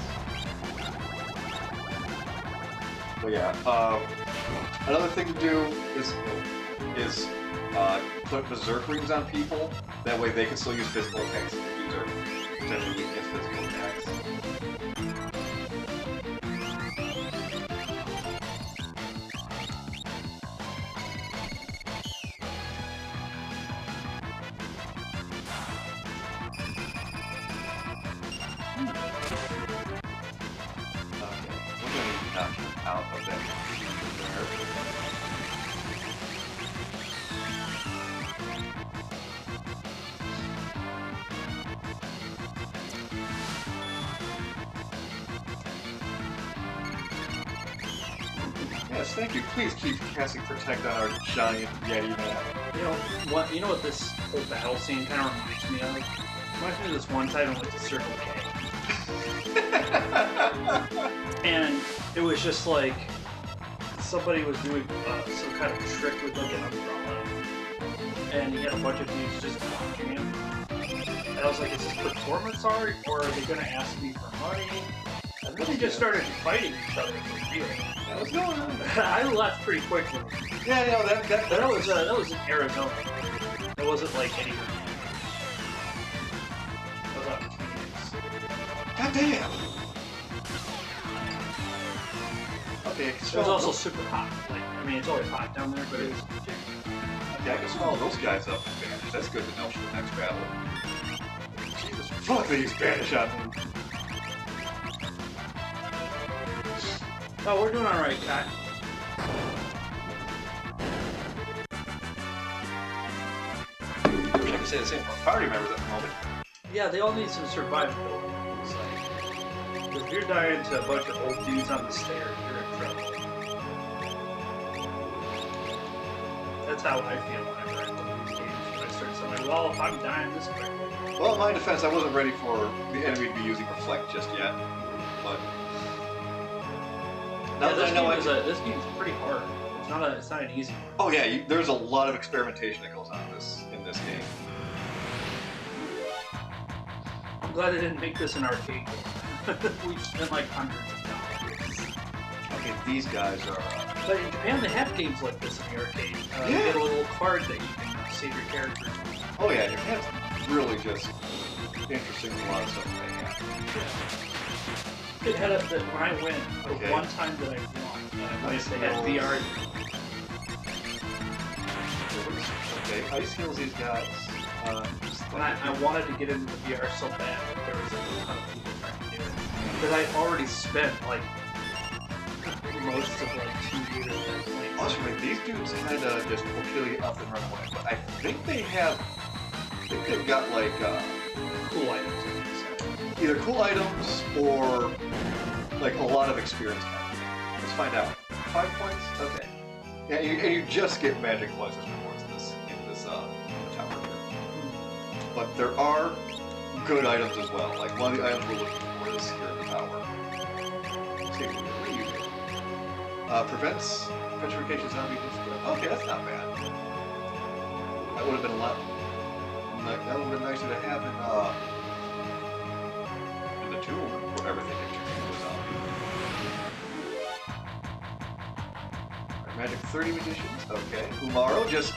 But yeah, another thing to do is put berserk rings on people. That way they can still use physical attacks if these are potentially weak against physical attacks. Okay, we're going to knock him out of that there. Yes, thank you. Please keep casting Protect on our giant Yeti man. You know what this whole battle scene kind of reminds me of? Reminds me of this one time I went to Circle K. And it was just like somebody was doing some kind of trick with like an umbrella, and he had a bunch of dudes just watching him. And I was like, is this performance art, or are they gonna ask me for money? And then they just started fighting each other for real. Yeah, what's going on? I left pretty quickly. Yeah, That was in Arizona. It wasn't like anywhere. That was out in Phoenix. God damn! Okay, It was also super hot. Like, I mean, it's always hot down there, but it was. yeah, I can swallow those guys up in Spanish. That's good to know for the next battle. Jesus, fuck, they use Spanish on me. Oh, we're doing all right, Kai. I wish I could say the same for party members at the moment. Yeah, they all need some survivability. It's like, if you're dying to a bunch of old dudes on the stairs, you're in trouble. That's how I feel whenever I play these games. When I start saying, like, well, if I'm dying this quick. Well, in my defense, I wasn't ready for the enemy to be using Reflect just yet. But now Yeah, that I know this game's pretty hard. It's not an easy one. oh yeah, there's a lot of experimentation that goes on in this game. I'm glad they didn't make this an arcade game. We spent like hundreds of dollars. Okay, these guys are. But in Japan, they have games like this in the arcade. You Yeah. get a little card that you can save your characters. Oh yeah, Japan's really just interesting with a lot of stuff that they have. It had when I went, Okay. the one time that I won, they had VR. Okay, ice heals these guys. When I wanted to get into the VR so bad, but there was a ton of people trying to do it. Because I already spent like most of like 2 years playing. Also, wait, these dudes kind of just will kill you up and run away. But I think they've got like Cool items. I think so. either cool items or like a lot of experience. Let's find out. 5 points. Okay. Yeah, and you just get magic points as rewards in this tower here. But there are good items as well. Like one of the items we're looking for is here in the tower. Let's see what do you do? Prevents petrification zombies. Okay, that's not bad. That would have been a lot. That would have been nicer to have in the tomb where everything in Japan was on. Magic 30 editions. Okay. Umaro, just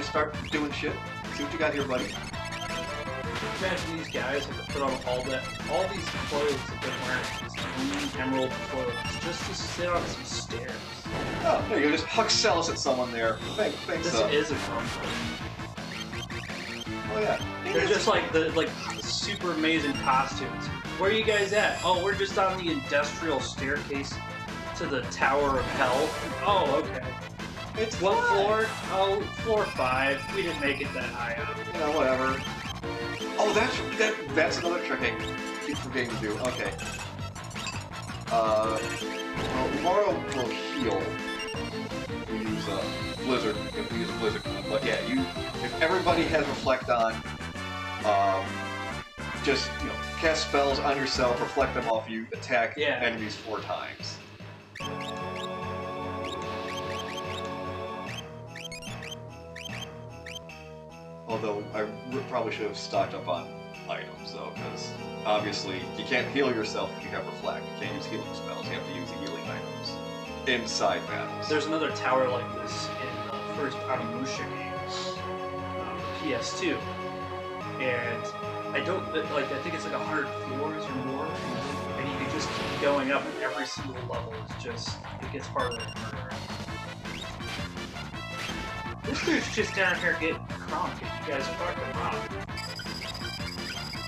start doing shit. See what you got here, buddy. imagine these guys have to put on all these clothes that they're wearing, these green emerald clothes, just to sit on some stairs. Oh, there you go. Just huck cells at someone there. Thanks. This is a comfort. Oh yeah. They're just like the super amazing costumes. Where are you guys at? Oh, we're just on the industrial staircase to the Tower of Hell. Oh, okay. It's What fine. floor? Oh, floor 5. We didn't make it that high up. You know, whatever. Oh, that's another trick I keep forgetting to do. Okay. Well, Mario will heal. We use Blizzard. If we use a Blizzard, but yeah, if everybody has Reflect on, just cast spells on yourself, reflect them off you, attack enemies 4 times. Although I probably should have stocked up on items though, because obviously you can't heal yourself if you have Reflect. You can't use healing spells. You have to use the healing items inside battles. There's another tower like this in the first Onimusha game, PS2, and I think it's like 100 floors or more, and you can just keep going up, and every single level is it gets harder and harder. This dude's just down here getting crunk, and you guys are fucking wrong.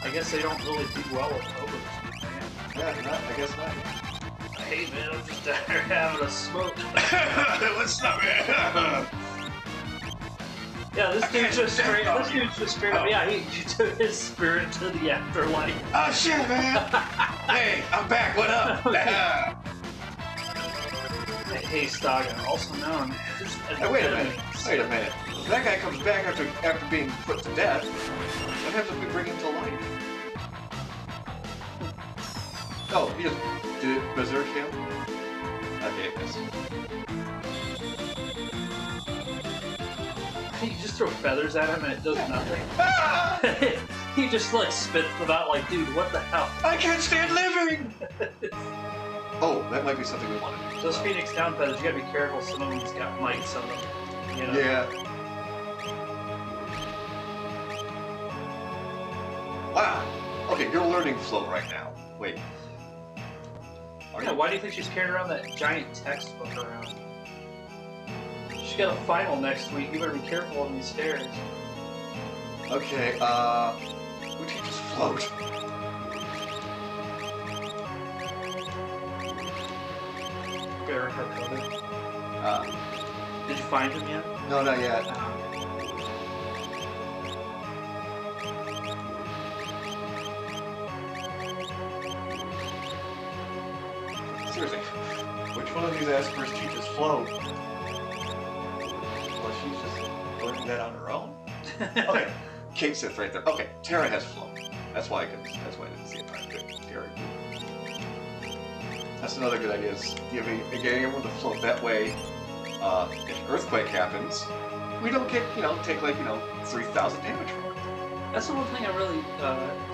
I guess they don't really do well with ogres, man. Yeah, I guess not. Hey man, I'm just down here having a smoke. What's up, man? Yeah, this dude's just straight up. Yeah, he took his spirit to the afterlife. Oh shit, man! Hey, I'm back. What up? Hey, Staga, also known as Hey, wait a minute. If that guy comes back after being put to death, what happens if we bring him to life? Oh, he just did it berserk him? Okay, miss. You just throw feathers at him and it does nothing. Ah! He just spits them out like, dude, what the hell? I can't stand living! Oh, that might be something we want to do. Those Phoenix Down feathers, you gotta be careful. Some of them's got mites on them. You know? Yeah. Wow. Okay, you're learning float right now. Wait. Yeah, why do you think she's carrying around that giant textbook around? She's got a final next week. You better be careful on these stairs. Okay, who teaches float? Baron Harkonnen. Did you find him yet? No, not yet. Seriously, which one of these Aspers teaches float? Well, she's just learning that on her own. Okay, Kate sits right there. Okay, Terra has float. That's why I didn't see it right. Good, Terra. That's another good idea. Is getting everyone to float that way. If an earthquake happens, we don't get take 3,000 damage from it. That's the one thing I really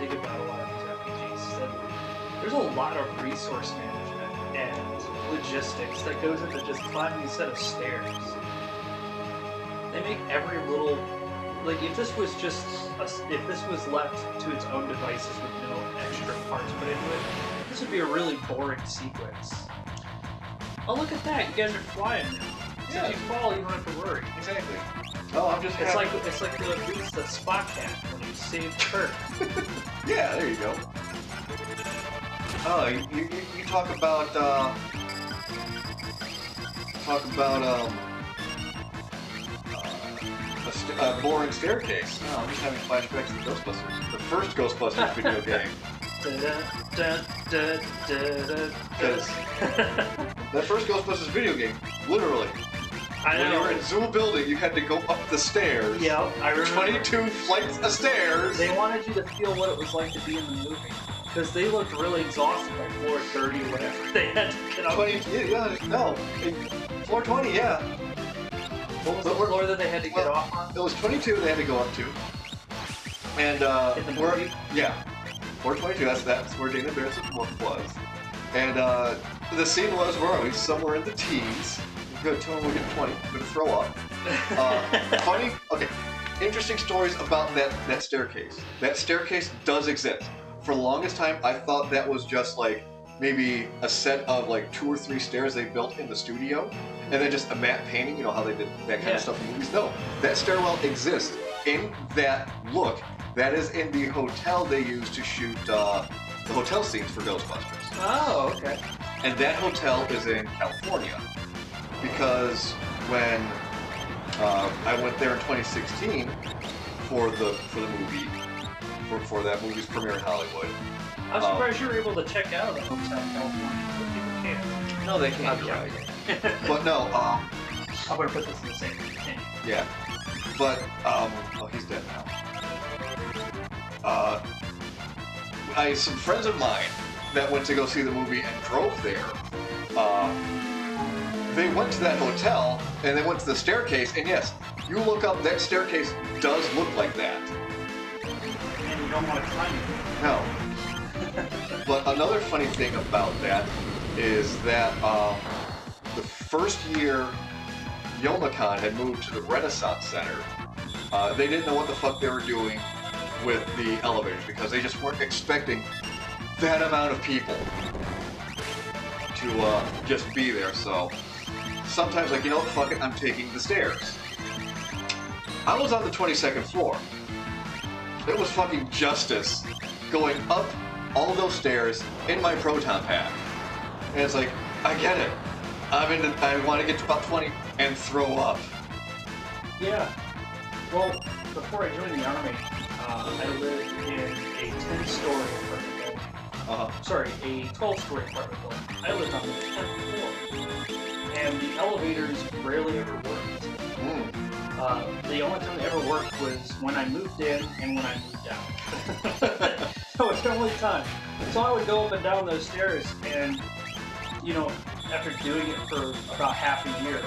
dig about a lot of these RPGs, is that there's a lot of resource management and logistics that goes into just climbing a set of stairs. They make every little, if this was left to its own devices with no extra parts put into it, this would be a really boring sequence. Oh, look at that! You guys are flying now. Yeah. If you fall, you don't have to worry. Exactly. Oh, I'm just It's like the boost that Spock had when he saved Kirk. Yeah, there you go. Oh, you talk about a boring staircase. No, I'm just having flashbacks to Ghostbusters, the first Ghostbusters video game. Because that first Ghostbusters video game, literally, I when you know. were in Zoom building, you had to go up the stairs. Yeah, I remember. 22 flights of stairs. They wanted you to feel what it was like to be in the movie. Because they looked really exhausted, like floor 30 or whatever. They had to get up. 20, floor 20, yeah. What was the floor that they had to get off on? It was 22 they had to go up to. And, In the movie? Yeah. Floor 22, that's where Dana Barrett's work was. And, the scene was, where are we? Somewhere in the teens. Good, tell him we'll get 20. I'm gonna throw up. 20, okay. interesting stories about that staircase. That staircase does exist. For the longest time, I thought that was just like maybe a set of like 2 or 3 stairs they built in the studio, and then just a matte painting. You know how they did that kind of stuff in movies. No, that stairwell exists in that look. That is in the hotel they used to shoot the hotel scenes for Ghostbusters. Oh, okay. And that hotel is in California, because when I went there in 2016 for the movie, for that movie's premiere in Hollywood. I'm surprised you were able to check out a hotel in California. Most people can't. No, they can't. You're right. But no, I'm gonna put this in the same container. yeah. But oh, he's dead now. Some friends of mine that went to go see the movie and drove there. They went to that hotel and they went to the staircase, and yes, you look up, that staircase does look like that. And you don't want to climb it. No. But another funny thing about that is that the first year Youmacon had moved to the Renaissance Center, they didn't know what the fuck they were doing with the elevators, because they just weren't expecting that amount of people to just be there. So sometimes, like, you know what, fuck it, I'm taking the stairs. I was on the 22nd floor. It was fucking justice going up all those stairs in my proton pack. And it's like, I get it. I want to get to about 20 and throw up. Yeah. Well, before I joined the Army, I lived in a 10-story apartment building. Sorry, a 12-story apartment building. I lived on the 10th floor. And the elevators rarely ever worked. The only time they ever worked was when I moved in and when I moved out. That was the only time. So I would go up and down those stairs, and, you know, after doing it for about half a year,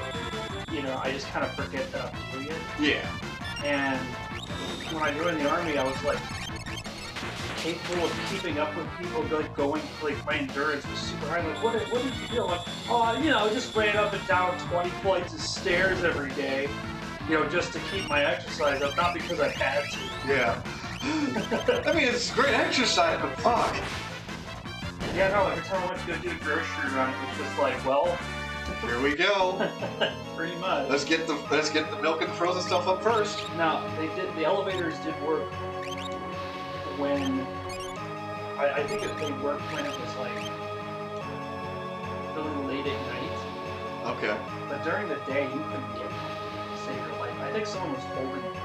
you know, I just kind of forget that I'm doing it. Yeah. And when I joined the Army, I was like capable of keeping up with people, like going, like my endurance was super high. Like, what did you do? I'm like, oh, you know, I just ran up and down 20 flights of stairs every day, you know, just to keep my exercise up, not because I had to. Yeah. I mean, it's great exercise, but fuck. Yeah, no, every time I went to go do a grocery run, it was just like, well, Here we go. pretty much. Let's get the milk and the frozen stuff up first. Now, the elevators did work when, I think they worked when it was like really late at night. Okay. But during the day, you couldn't get to save your life. I think someone was holding it.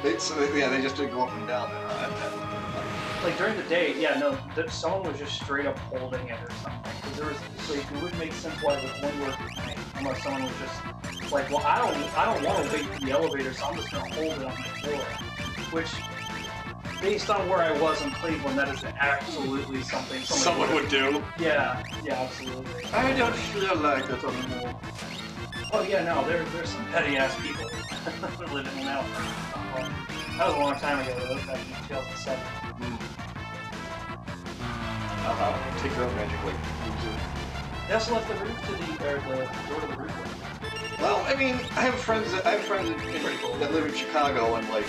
They just didn't go up and down there. Like during the day, yeah, no, someone was just straight up holding it or something. Because there was, so it wouldn't make sense why it would only work at night unless someone was just like, well, I don't want to wait for the elevator, so I'm just gonna hold it on my floor. Which, based on where I was in Cleveland, that is absolutely something Someone would do. Yeah, absolutely. I don't feel like it anymore. Oh yeah, no, there's some petty ass people living in Alabama. That was a long time ago, though. Back in 2007. Take your own magic like They also left the roof to the door to the roof. Well, I mean, I have friends that live in Chicago, and like,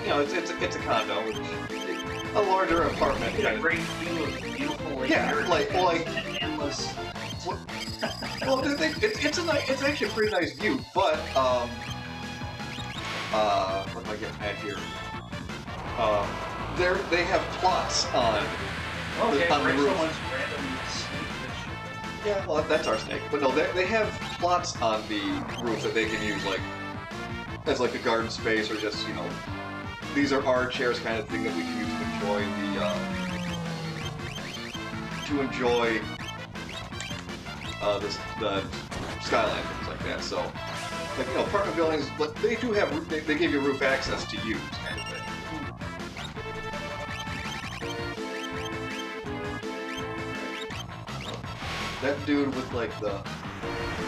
you know, it's a condo, which, a larger apartment. You get a great view of beautiful lake. Yeah, like endless. Well, it's actually a pretty nice view, but what am I getting at here? They have plots on Okay, the roof. someone's randomly snake Yeah, well, that's our snake. But no, they have plots on the roof that they can use, like, as like a garden space, or just, you know, these are our chairs kind of thing that we can use to enjoy the skyline, things like that. So, like, you know, apartment buildings, but they do have, they give you roof access to use, kind of thing. That dude with like the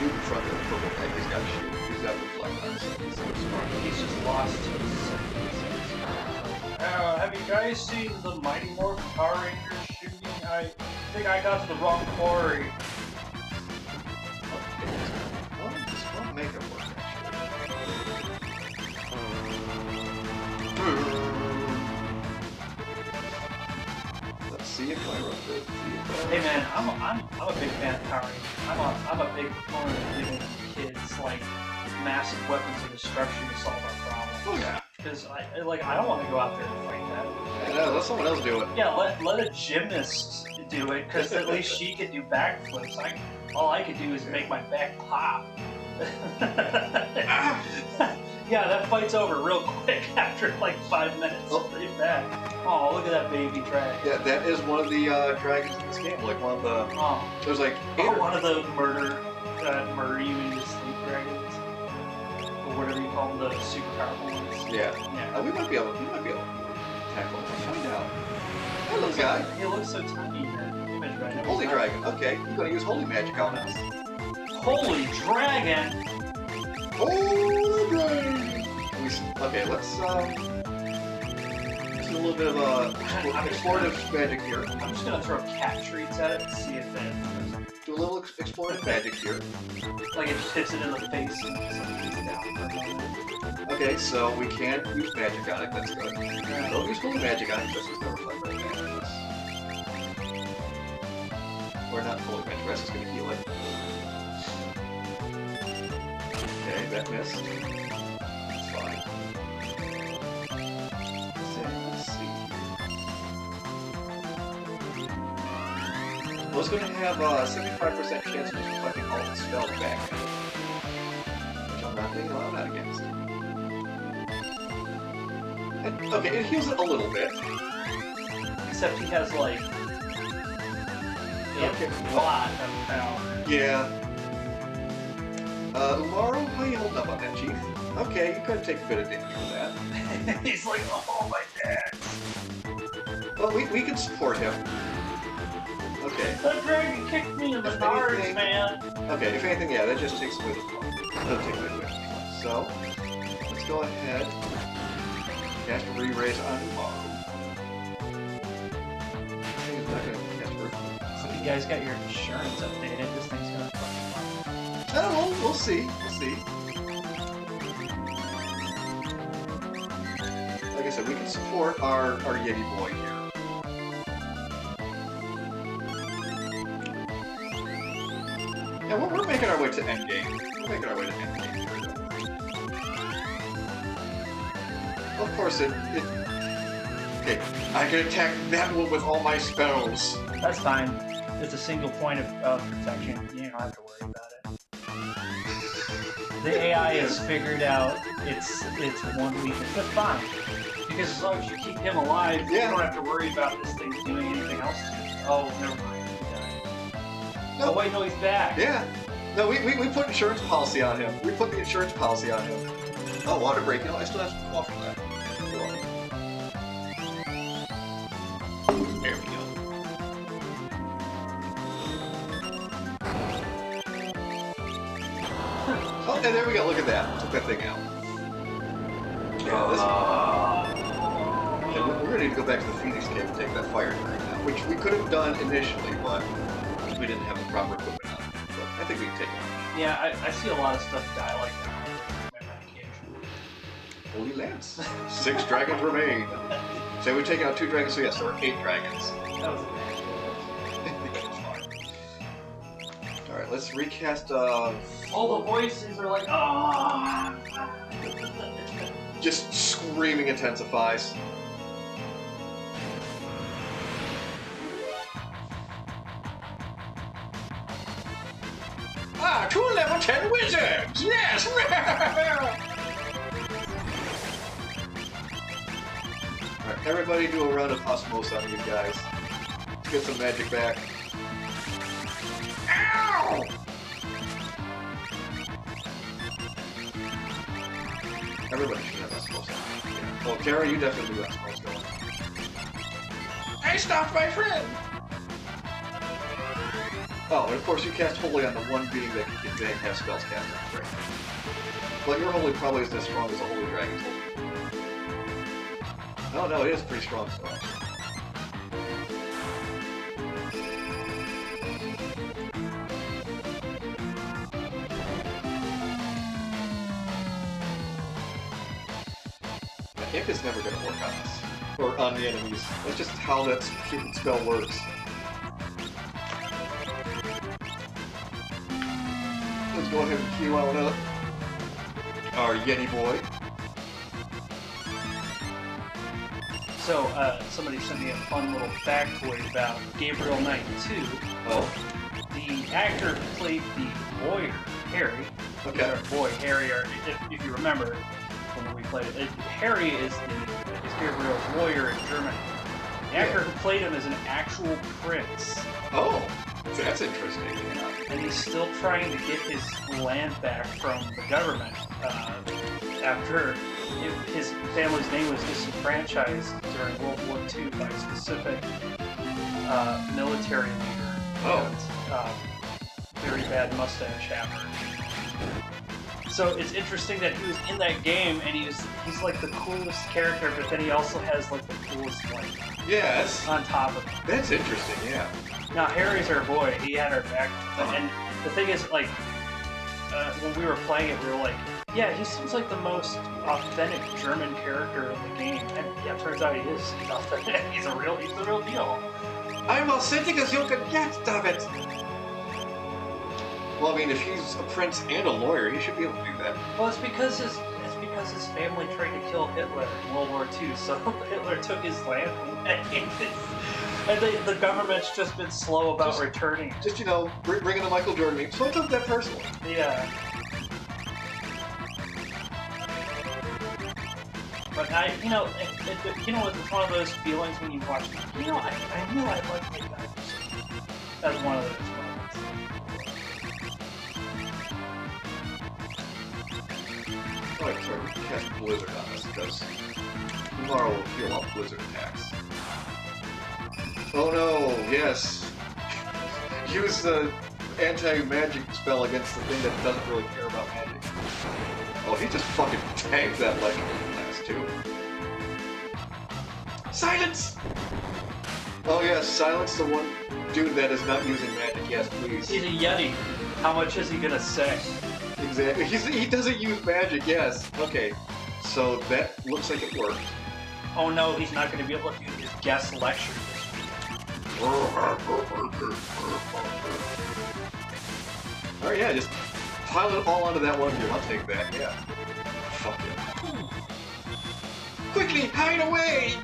dude in front of the purple tank, he's got shit. He's got reflect on something. He's just lost to his senses. Have you guys seen the Mighty Morphin Power Rangers shooting? I think I got to the wrong quarry. Well, this won't make it work, actually. See you, Cairo. See you, Cairo. Hey man, I'm a big fan of Power Rangers. I'm a big proponent of giving kids like massive weapons of destruction to solve our problems. Oh yeah. Because I don't want to go out there and fight that. Yeah, no, let someone else do it. Yeah, let a gymnast do it, because at least she could do backflips. All I could do is make my back pop. Yeah, that fight's over real quick after like 5 minutes. Oh. Pretty bad. Oh, look at that baby dragon. Yeah, that is one of the dragons in this game. Like one of the. Oh, There's like eight or one of the murder you in your sleep dragons, or whatever you call them, the super powerful ones. Yeah. Yeah. We might be able to tackle him. Find out. Hey, little guy. He looks so tiny, man. Image dragon. Holy dragon. Okay, you're gonna use holy magic on us. Holy dragon! Holy dragon. Okay, let's do a little bit of explorative magic here. I'm just gonna throw cat treats at it and see if it, Do a little explorative magic here. like, it just hits it in the face and just like hits it down for a moment. Okay, so we can use magic on it. That's good. Don't use holy magic on it. This is gonna reflect right back at us. Or not holy magic. That's just gonna heal it. Okay, that missed. That's fine. Let's see. Well, it's going to have a 75% chance of reflecting all the spells back at it. Which I'm not against. And, okay, it heals it a little bit. Except he has, like, Okay. a lot of power. Yeah. Umaru, how you holding up on that, Chief? Okay, you could take a bit of damage for that. He's like, oh, my dad. Well, we can support him. Okay. That dragon kicked me in the If nards, anything- man. Okay, if anything, yeah, that just takes away the fun. Doesn't take away the fun. So, let's go ahead. Cast a re-raise on Umaru. I think it's not gonna cast a re-raise. So if you guys got your insurance updated, this thing's gonna fucking fly. Oh, we'll see. We'll see. Like I said, we can support our Yeti boy here. Yeah, we're making our way to endgame. We're making our way to endgame here, don't worry. Of course, it... Okay, I can attack that one with all my spells. That's fine. It's a single point of protection. You don't have to worry about it. The AI has figured out it's one weakness. That's fine. Because as long as you keep him alive, Yeah. you don't have to worry about this thing doing anything else to you. Oh, never mind. He died. No. Oh, wait, no, he's back. Yeah. No, we put insurance policy on him. We put the insurance policy on him. Oh, water break. You know, I still have some coffee left. There we go. Oh, and there we go. Look at that. Took that thing out. Yeah, this. Yeah, we're gonna need to go back to the Phoenix Cave and take that fire dragon out, which we could have done initially, but we didn't have the proper equipment on it. But I think we can take it out. Yeah, I see a lot of stuff die like that on my medication. Holy Lance. 6 dragons remain. So we've taken out 2 dragons, so yes, there were 8 dragons. That was a bad Alright, let's recast, All the voices are like, oh! just screaming intensifies. Ah, 2 level 10 wizards! Yes! Alright, everybody do a round of osmosis on you guys. Let's get some magic back. Ow! Everybody should have osmosis. Well, Kara, you definitely do osmosis going. I stopped my friend! Oh, and of course you cast Holy on the one being that can have spells cast on. Great. But your Holy probably isn't as strong as the Holy Dragon's Holy. Oh no, it is pretty strong still. The Imp is never going to work on us. Or on the enemies. That's just how that stupid spell works. Let's go ahead and queue on up our Yeti boy. So, somebody sent me a fun little factoid about Gabriel Knight 2. Oh, The actor who played the lawyer, Harry, okay. or boy, Harry, or if you remember when we played it, Harry is Gabriel's lawyer in Germany. The actor who played him is an actual prince. Oh, that's interesting. And he's still trying to get his land back from the government after his family's name was disenfranchised during World War II by a specific military leader. Oh. And, very bad mustache hammer. So it's interesting that he was in that game and he's like the coolest character, but then he also has like the coolest like Yes. on top of him. That's interesting, yeah. Now Harry's our boy. He had our back, and the thing is, like, when we were playing it, we were like, yeah, he seems like the most authentic German character in the game, and yeah, it turns out he is. He's authentic. He's the real deal. I'm authentic as you can get, damn it! Well, I mean, if he's a prince and a lawyer, he should be able to do that. Well, it's because his family tried to kill Hitler in World War II, so Hitler took his land, and the government's just been slow about returning. Just, you know, bringing the Michael Jordan meme. So I took that personally. Yeah. But you know, it's one of those feelings when you watch, I knew I liked the guy. That's one of those moments. Oh, I tried to catch Blizzard on this because tomorrow will feel off Blizzard attacks. Oh no, yes. Use the anti-magic spell against the thing that doesn't really care about magic. Oh, he just fucking tanked that like last two. Silence! Oh yes, silence the one dude that is not using magic. Yes, please. He's a Yeti. How much is he gonna say? Exactly. He doesn't use magic, yes. Okay. So that looks like it worked. Oh no, he's not gonna be able to do his guest lecture. Alright, yeah, just pile it all onto that one dude. I'll take that, yeah. Fuck it. Quickly, hide away!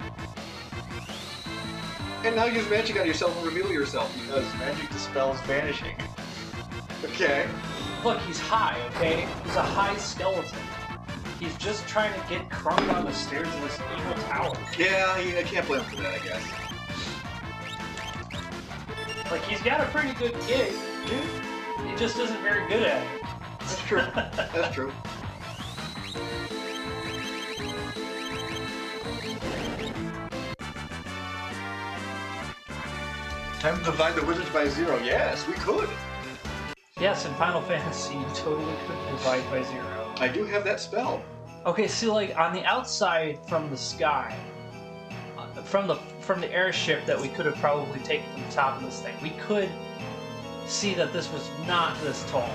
And now use magic on yourself and reveal yourself, because magic dispels vanishing. Okay. Look, he's high, okay? He's a high skeleton. He's just trying to get crunk on the stairs of this evil tower. Yeah, I can't blame him for that, I guess. Like, he's got a pretty good gig, dude. He just isn't very good at it. That's true. That's true. Time to divide the wizards by 0. Yes, we could. Yes, in Final Fantasy, you totally could divide by 0. I do have that spell. Okay, so like on the outside from the sky, from the airship that we could have probably taken from the top of this thing, we could see that this was not this tall.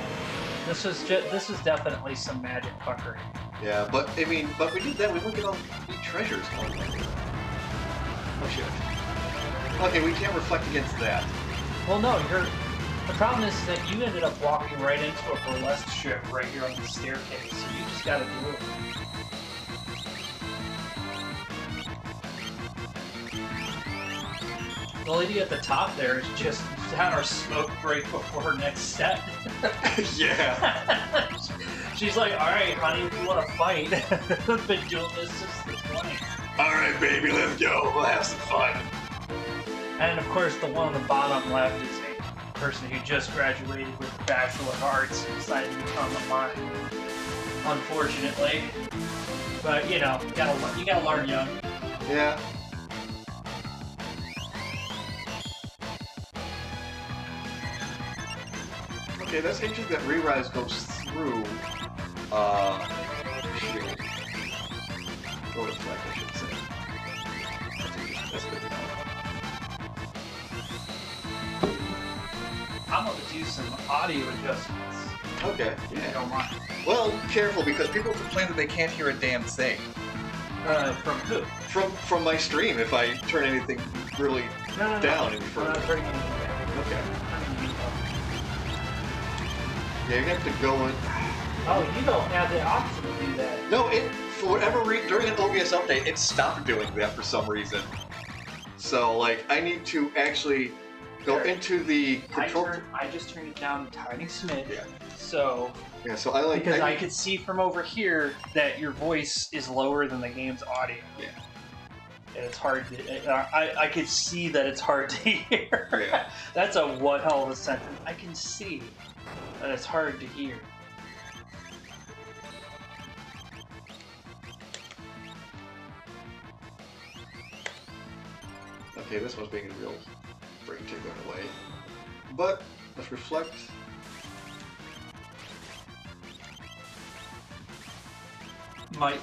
This is definitely some magic fuckery. Yeah, but I mean, but we did that. We wouldn't get all the treasures. Oh shit. Okay, we can't reflect against that. Well, no, the problem is that you ended up walking right into a burlesque ship right here on the staircase, so you just gotta do it. The lady at the top there is just had our smoke break before her next step. Yeah. She's like, alright, honey, if you want to fight, I've been doing this since the 20s. Alright, baby, let's go. We'll have some fun. And of course, the one on the bottom left is a person who just graduated with a Bachelor of Arts and decided to become a mime. Unfortunately. But, you know, you gotta learn young. Yeah. Okay, that's interesting that Re-Rise goes through, shield. Or reflect, I should say. That's good to know. I'm gonna do some audio adjustments. Okay, If you yeah. don't mind. Well, careful, because people complain that they can't hear a damn thing. From who? from my stream if I turn anything really No. down any I'm further. not turning anything down. Okay. Turning anything up. Yeah, you have to go in. Oh, you don't have the option to do that. No, it for whatever reason during an OBS update it stopped doing that for some reason. So like I need to actually go There. into the control. I just turned it down a tiny smidge. Yeah. So Yeah, so I like because I could see from over here that your voice is lower than the game's audio. Yeah. And it's hard to. I could see that it's hard to hear. Yeah. That's a one hell of a sentence. I can see that it's hard to hear. Okay, this one's being a real brain tickler in a way. But let's reflect.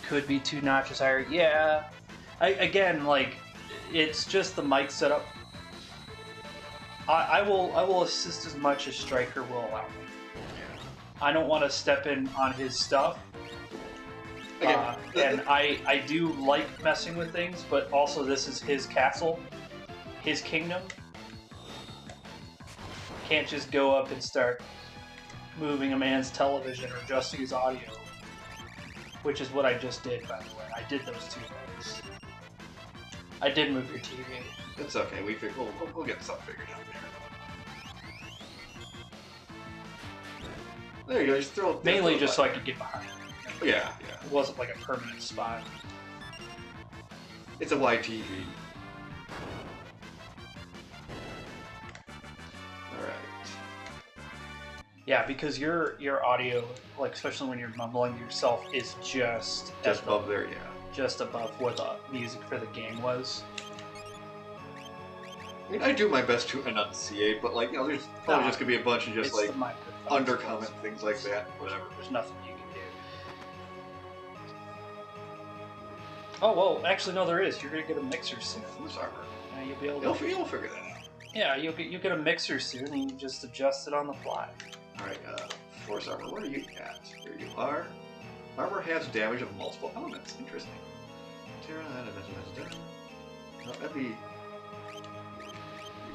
Could be 2 notches higher. Yeah. Again, like, it's just the mic setup. I will assist as much as Stryker will allow me. I don't want to step in on his stuff. Again, And I do like messing with things, but also this is his castle, his kingdom. Can't just go up and start moving a man's television or adjusting his audio, which is what I just did, by the way. I did those 2 things. I did move your TV. It's okay. We'll get something figured out there. There you go. Just throw. Mainly just so I could get behind it. Yeah. It wasn't like a permanent spot. It's a YTV. All right. Yeah, because your audio, like especially when you're mumbling yourself, is just Above there, yeah. just above where the music for the game was. I mean, I do my best to enunciate, but like, there's probably just gonna be a bunch of just It's like the microphone undercomment skills. things like that, whatever. There's nothing you can do. Oh well, actually no, there is. You're gonna get a mixer soon. Force armor. You'll be able to. You'll figure that out. Yeah, you'll get a mixer soon, and you just adjust it on the fly. All right, force armor. Where are you at? Here you are. Armor has damage of multiple elements. Interesting. Terra, no, that'd be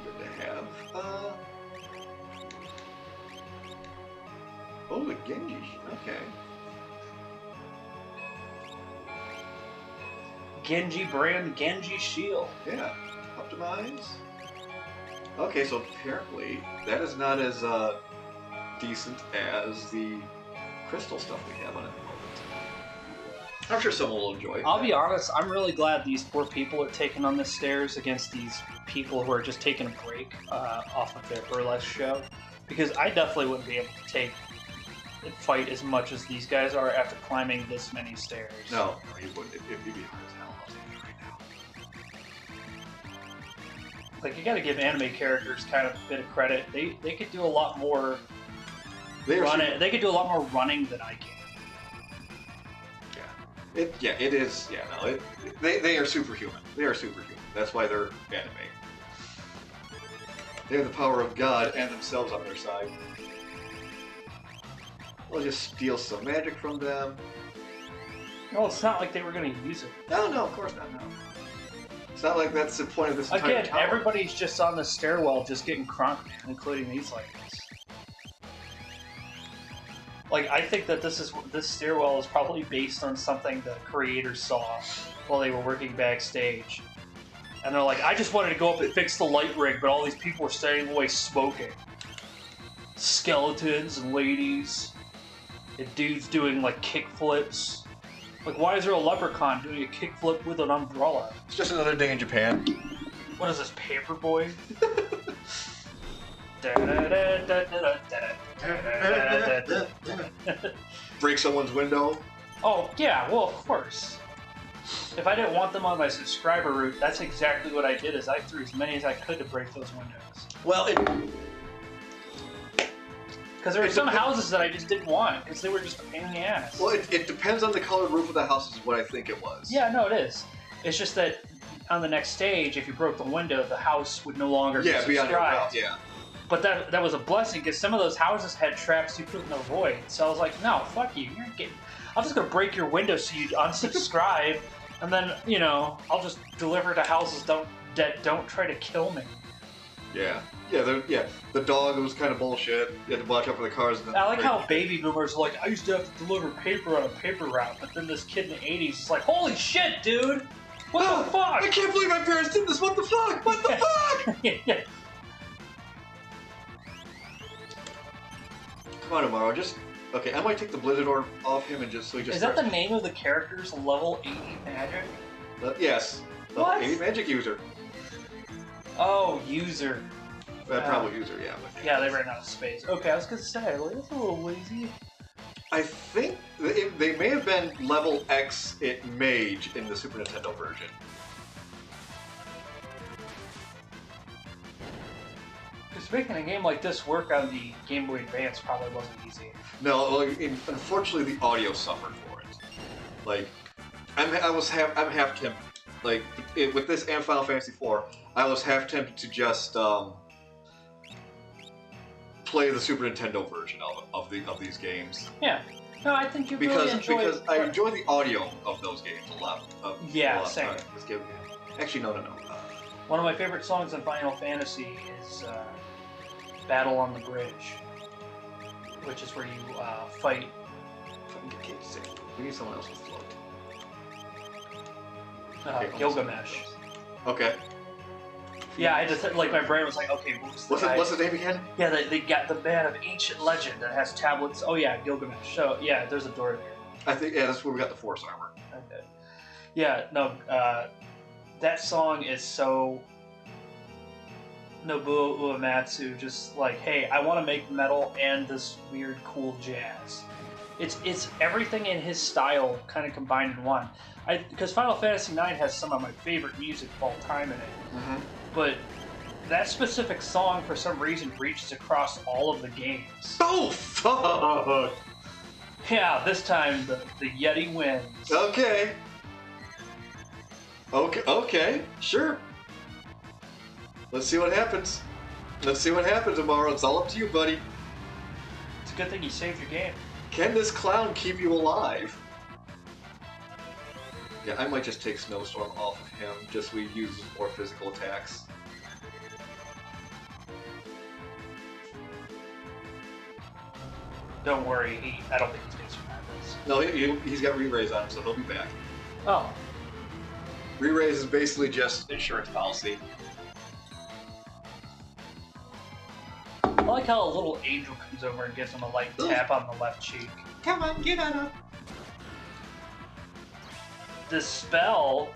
good to have. Oh, the Genji. Okay. Genji brand, Genji shield. Yeah. Optimize. Okay, so apparently that is not as decent as the crystal stuff we have on it at the moment. I'm sure someone will enjoy it. I'll be honest, I'm really glad these poor people are taking on the stairs against these people who are just taking a break off of their burlesque show, because I definitely wouldn't be able to take and fight as much as these guys are after climbing this many stairs. No, you wouldn't. It'd be hard as hell. I'll tell you that right now. Like, you gotta give anime characters kind of a bit of credit. They could do a lot more running. They could do a lot more running than I can. It is. Yeah, no. They are superhuman. They are superhuman. That's why they're anime. They have the power of God and themselves on their side. We'll just steal some magic from them. Well, it's not like they were gonna use it. No, of course not. No. It's not like that's the point of this entire Again, tower. everybody's just on the stairwell just getting crunked, including these ladies. Like, I think that this stairwell is probably based on something the creators saw while they were working backstage. And they're like, I just wanted to go up and fix the light rig, but all these people were standing away smoking. Skeletons and ladies. And dudes doing, like, kick flips. Like, why is there a leprechaun doing a kick flip with an umbrella? It's just another day in Japan. What is this, Paperboy? Break someone's window. Oh, yeah, well, of course. If I didn't want them on my subscriber route, that's exactly what I did, is I threw as many as I could to break those windows. Well, Because there were some houses that I just didn't want, because they were just a pain in the ass. well, it depends on the colored roof of the house is what I think it was. Yeah, no, it is. It's just that on the next stage, if you broke the window, the house would no longer be Yeah, beyond your subscribed. mouth, yeah. But that was a blessing, because some of those houses had traps you couldn't avoid. So I was like, no, fuck you. I'm just going to break your window so you unsubscribe, And then, I'll just deliver to houses that don't try to kill me. Yeah. Yeah, the dog was kind of bullshit. You had to watch out for the cars. I like how baby boomers are like, I used to have to deliver paper on a paper route, but then this kid in the 80s is like, holy shit, dude! What the fuck? I can't believe my parents did this! What the fuck? What the fuck? Yeah. Come on, Amaro, just... Okay, I might take the Blizzard orb off him and just... Is that the name of the character's level 80 magic? Yes. What? 80 magic user. Oh, user. Probably user, yeah. But Yeah, they ran out of space. Okay, I was gonna say, like, that's a little lazy. I think they may have been level X at Mage in the Super Nintendo version. Because making a game like this work on the Game Boy Advance probably wasn't easy. No, unfortunately, the audio suffered for it. Like, I'm half tempted. Like, with this and Final Fantasy IV, I was half tempted to just play the Super Nintendo version of these games. Yeah. No, I think you really enjoy because I enjoy the audio of those games a lot. Yeah, a lot. same. Actually, no. One of my favorite songs in Final Fantasy is Battle on the Bridge, which is where you fight. We need someone else to float. Gilgamesh. Okay. Yeah, I just like my brain was like, okay, What's the name again? Yeah, they got the man of ancient legend that has tablets. Oh yeah, Gilgamesh. So yeah, there's a door there. I think that's where we got the Force armor. Okay. Yeah, no, that song is so Nobuo Uematsu, just like, hey, I want to make metal and this weird, cool jazz. It's everything in his style kind of combined in one. Because Final Fantasy IX has some of my favorite music of all time in it. Mm-hmm. But that specific song, for some reason, reaches across all of the games. Oh, fuck! Yeah, this time the Yeti wins. Okay, sure. Let's see what happens. Tomorrow. It's all up to you, buddy. It's a good thing you saved your game. Can this clown keep you alive? Yeah, I might just take Snowstorm off of him, just so he uses more physical attacks. Don't worry, I don't think he's going to survive this. No, he's got re-raise on him, so he'll be back. Oh. Re-raise is basically just insurance policy. I like how a little angel comes over and gives him a light tap on the left cheek. Come on, get on up. The spell?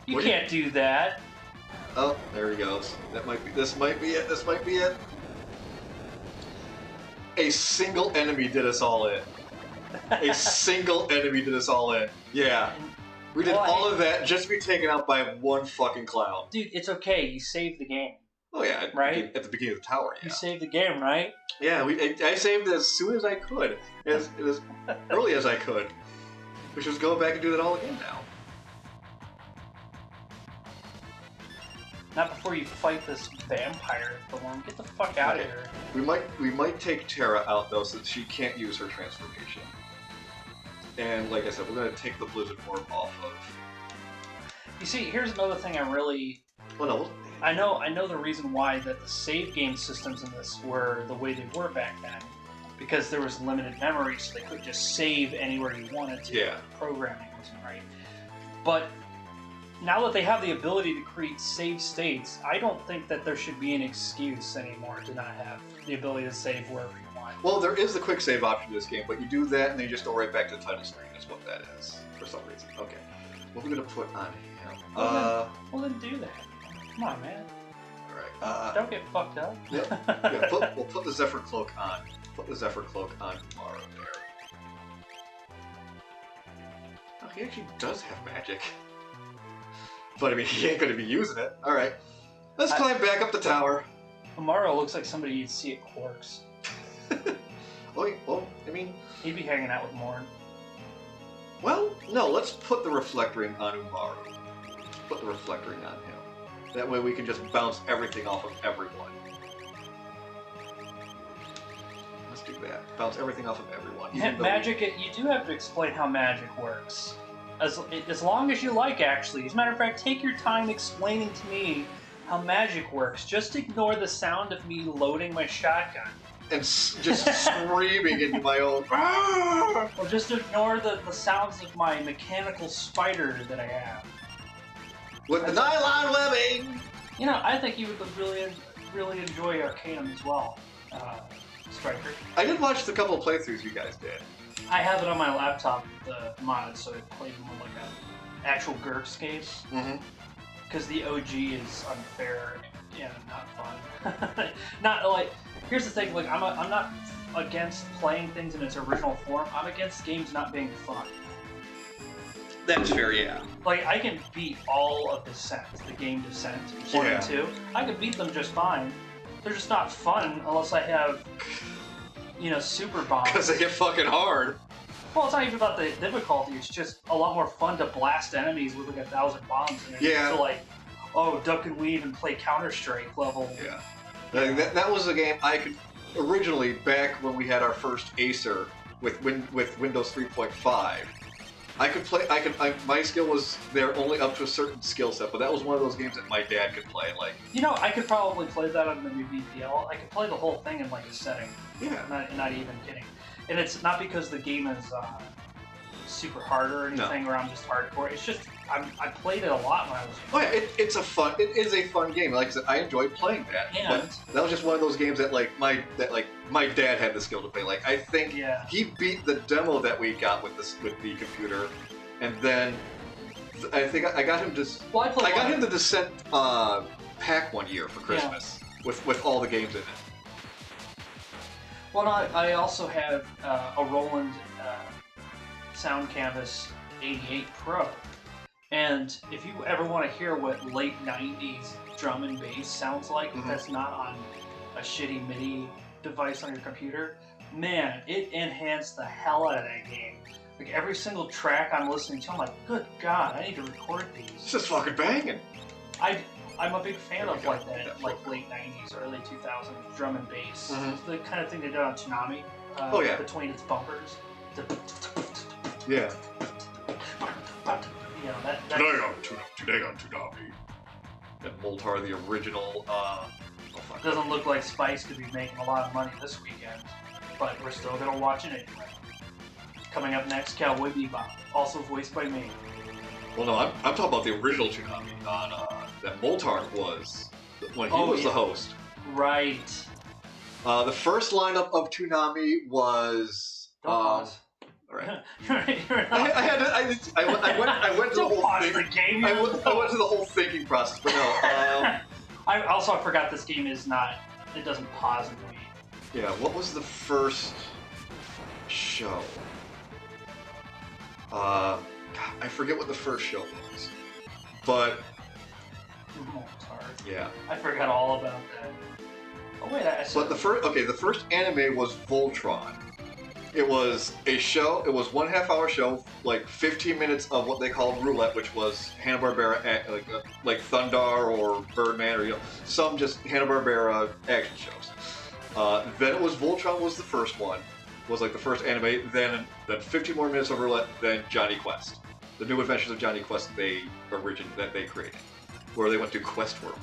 You can't do that. Oh, there he goes. This might be it. A single enemy did us all in. Yeah. We did all of that just to be taken out by one fucking clown. Dude, it's okay. You saved the game. Oh yeah, right? At the beginning of the tower, yeah. You saved the game, right? Yeah, I saved it as soon as I could. As early as I could. We should just go back and do that all again now. Not before you fight this vampire form. Get the fuck out of here. We might take Terra out though, so that she can't use her transformation. And like I said, we're gonna take the Blizzard Orb off of. You see, here's another thing I really. Well, no. I know the reason why that the save game systems in this were the way they were back then, because there was limited memory, so they couldn't just save anywhere you wanted to. Yeah. Programming wasn't right. But now that they have the ability to create save states, I don't think that there should be an excuse anymore to not have the ability to save wherever you want. Well, there is the quick save option in this game, but you do that and then you just go right back to the title screen. Is what that is for some reason. Okay, what are we gonna put on him? Well, then do that. Come on, man. All right. Don't get fucked up. Yep. Yeah, we'll put the Zephyr Cloak on. Put the Zephyr Cloak on tomorrow there. Oh, he actually does have magic. But I mean, he ain't gonna be using it. All right, let's climb back up the tower. Amaro looks like somebody you'd see at Quarks. Well, I mean, he'd be hanging out with Morn. Well, no, let's put the Reflect Ring on Umaru. Let's put the Reflect Ring on him. That way we can just bounce everything off of everyone. Let's do that. Bounce everything off of everyone. Magic, you do have to explain how magic works. as long as you like, actually. As a matter of fact, take your time explaining to me how magic works. Just ignore the sound of me loading my shotgun. And just screaming into my own. Or just ignore the sounds of my mechanical spider that I have. With the nylon webbing! You know, I think you would really enjoy Arcanum as well, Striker. I did watch the couple of playthroughs you guys did. I have it on my laptop, the mod, so it plays more like an actual GURPS game. Mm-hmm. Because the OG is unfair and not fun. Not like, here's the thing, like I'm not against playing things in its original form. I'm against games not being fun. That's fair, yeah. Like I can beat all of Descent, the game Descent 1 and 2. I can beat them just fine. They're just not fun unless I have, you know, super bombs. Because they get fucking hard. Well, it's not even about the difficulty. It's just a lot more fun to blast enemies with like 1,000 bombs in it. Yeah. To like, oh, duck and weave and play Counter-Strike level. Yeah. That was a game I could originally, back when we had our first Acer with Windows 3.5. I could play. My skill was there only up to a certain skill set, but that was one of those games that my dad could play. Like, you know, I could probably play that on the new VPL. I could play the whole thing in like a setting. yeah. Not even kidding. And it's not because the game is super hard or anything, or I'm just hardcore. It's just I played it a lot when I was. Oh yeah, it is a fun game. Like I said, I enjoyed playing that. And- But that was just one of those games that my dad had the skill to play. Like I think Yeah. he beat the demo that we got with the computer, and then I think I got him to. Well, I got him the Descent pack one year for Christmas with all the games in it. Well, I also have a Roland Sound Canvas 88 Pro. And if you ever want to hear what late 90s drum and bass sounds like, Mhm. that's not on a shitty MIDI device on your computer, man, it enhanced the hell out of that game. Like every single track I'm listening to, I'm like, good God, I need to record It's these. just fucking banging. I'm a big fan There we of go. like that, That's like right. late 90s, early 2000s drum and bass. Mhm. It's the kind of thing they did on Toonami. Oh, yeah. Between its bumpers. Yeah. You know, that Today on Toonami. And Moltar, the original. Oh fuck. doesn't look like Spice could be making a lot of money this weekend, but we're still gonna watch it anyway. Coming up next, Cowboy Bebop, also voiced by me. Well, no, I'm talking about the original Toonami on that Moltar was when he Oh, was the yeah. host. Right. The first lineup of Toonami was. Don't pause. All right. You're not- I went to the Don't whole pause thing. the game. I went to the whole thinking process, but no. I forgot this game is not. It doesn't pause and wait. Yeah, what was the first show? God, I forget what the first show was, but Sorry. yeah. I forgot all about that. Oh wait, I said But the first anime was Voltron. It was a show. It was 1.5 hour show, like 15 minutes of what they called roulette, which was Hanna-Barbera, like Thundar or Birdman or some just Hanna-Barbera action shows. Then it was Voltron was the first one, was like the first anime. Then 15 more minutes of roulette. Then Johnny Quest, the New Adventures of Johnny Quest that they created, where they went to Quest World.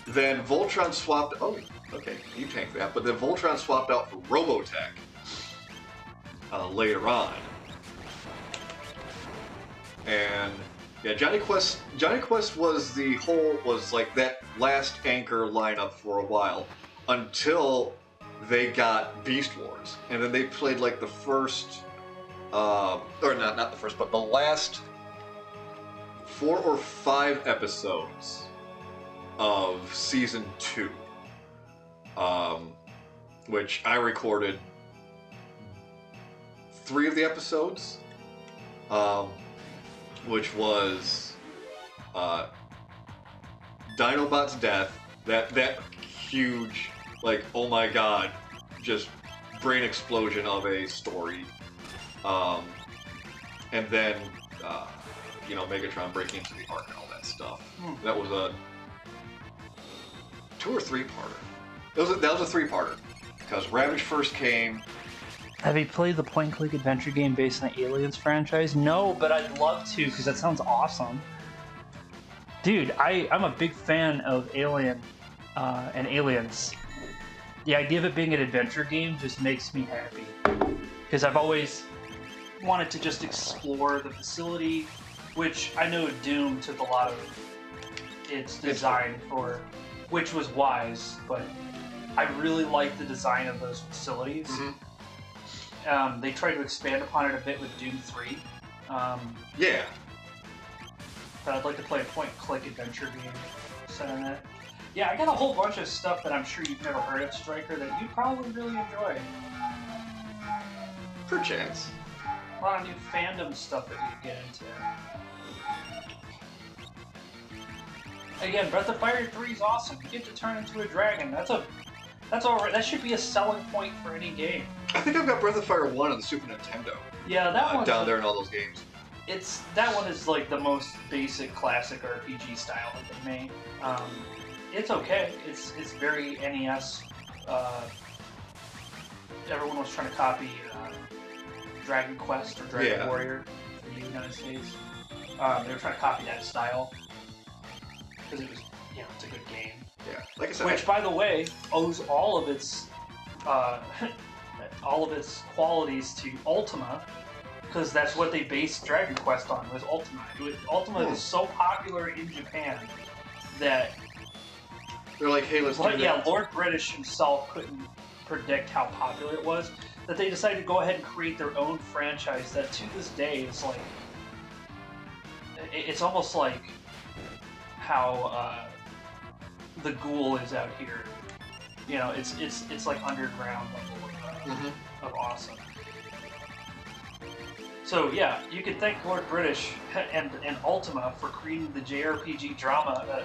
Then Voltron swapped. Oh, okay, you tank that. But then Voltron swapped out for Robotech later on. And yeah, Johnny Quest was like that last anchor lineup for a while until they got Beast Wars, and then they played like the first, or not the first, but the last 4 or 5 episodes of season 2, which I recorded 3 of the episodes, which was Dinobot's death, that huge, like, oh my god, just brain explosion of a story, and then Megatron breaking into the Ark and all that stuff. That was a 2 or 3-parter. That was a 3-parter, because Ravage first came, Have you played the point-and-click adventure game based on the Aliens franchise? No, but I'd love to because that sounds awesome. Dude, I'm a big fan of Alien and Aliens. The idea of it being an adventure game just makes me happy. Because I've always wanted to just explore the facility, which I know Doom took a lot of its design for, which was wise, but I really like the design of those facilities. They tried to expand upon it a bit with Doom 3. Yeah. But I'd like to play a point-and-click adventure game set on that. Yeah, I got a whole bunch of stuff that I'm sure you've never heard of, Striker, that you'd probably really enjoy. Perchance. A lot of new fandom stuff that we could get into. Again, Breath of Fire 3 is awesome. You get to turn into a dragon. That's all right. That should be a selling point for any game. I think I've got Breath of Fire 1 on the Super Nintendo. Yeah, that one down there in all those games. That one is like the most basic classic RPG style that they made. It's okay. It's very NES. Everyone was trying to copy Dragon Quest or Dragon Warrior in the United States. They were trying to copy that style because it was, it's a good game. Yeah, like I said. Which, by the way, owes all of its qualities to Ultima, because that's what they based Dragon Quest on, was Ultima. Ultima was so popular in Japan that they're like, hey, let's do that. Yeah, Lord British himself couldn't predict how popular it was, that they decided to go ahead and create their own franchise that to this day is like, it's almost like how the Ghoul is out here. It's like underground level of awesome. So yeah, you can thank Lord British and Ultima for creating the JRPG drama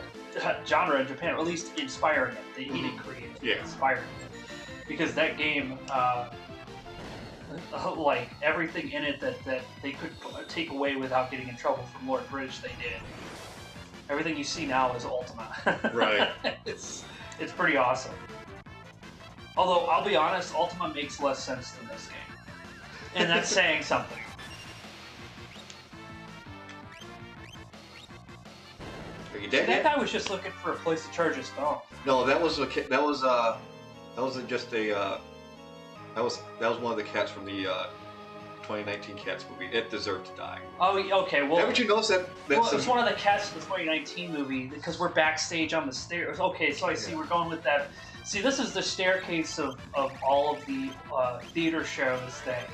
genre in Japan, or at least inspiring it. He didn't create it, he inspired it. Because that game, like everything in it that they could take away without getting in trouble from Lord British, they did. Everything you see now is Ultima. Right. It's pretty awesome. Although, I'll be honest, Ultima makes less sense than this game. And that's saying something. Are you dead That yet? guy was just looking for a place to charge his phone. No, that was one of the cats from the 2019 Cats movie. It deserved to die. Oh, okay. Well, haven't you noticed that? Well, it's one of the cats of the 2019 movie because we're backstage on the stairs. Okay, so I see we're going with that. See, this is the staircase of all of the theater shows that,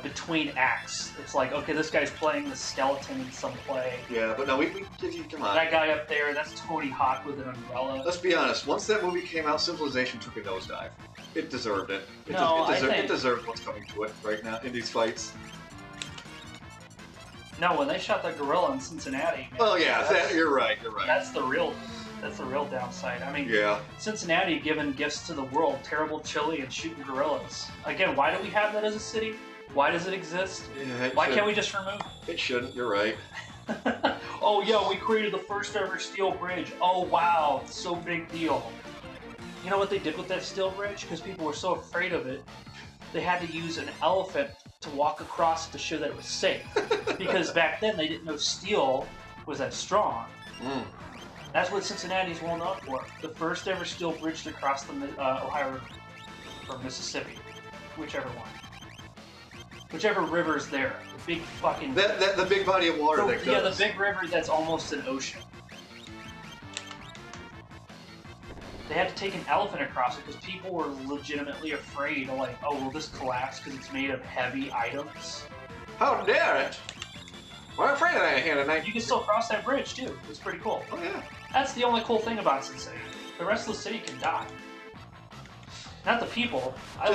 between acts. It's like, okay, this guy's playing the skeleton in some play. Yeah, but no, we come on. That guy up there, that's Tony Hawk with an umbrella. Let's be honest. Once that movie came out, Civilization took a nosedive. It deserved it. It deserved what's coming to it right now in these fights. No, when they shot that gorilla in Cincinnati. Man, oh yeah, you're right. That's the real downside. I mean, Cincinnati giving gifts to the world, terrible chili and shooting gorillas. Again, why do we have that as a city? Why does it exist? Yeah, why can't we just remove it? It shouldn't. You're right. Oh yeah, we created the first ever steel bridge. Oh wow, so big deal. You know what they did with that steel bridge? Because people were so afraid of it, they had to use an elephant to walk across to show that it was safe. Because back then they didn't know steel was that strong. That's what Cincinnati's well known for. The first ever steel bridge to cross the Ohio River, or Mississippi, whichever one. Whichever river's there. The big fucking... The big body of water that goes. Yeah, the big river that's almost an ocean. They had to take an elephant across it because people were legitimately afraid of, like, oh, will this collapse because it's made of heavy items? How dare it! We're afraid of that here tonight. You can still cross that bridge, too. It's pretty cool. Oh, yeah. That's the only cool thing about Cincinnati. The rest of the city can die. Not the people. I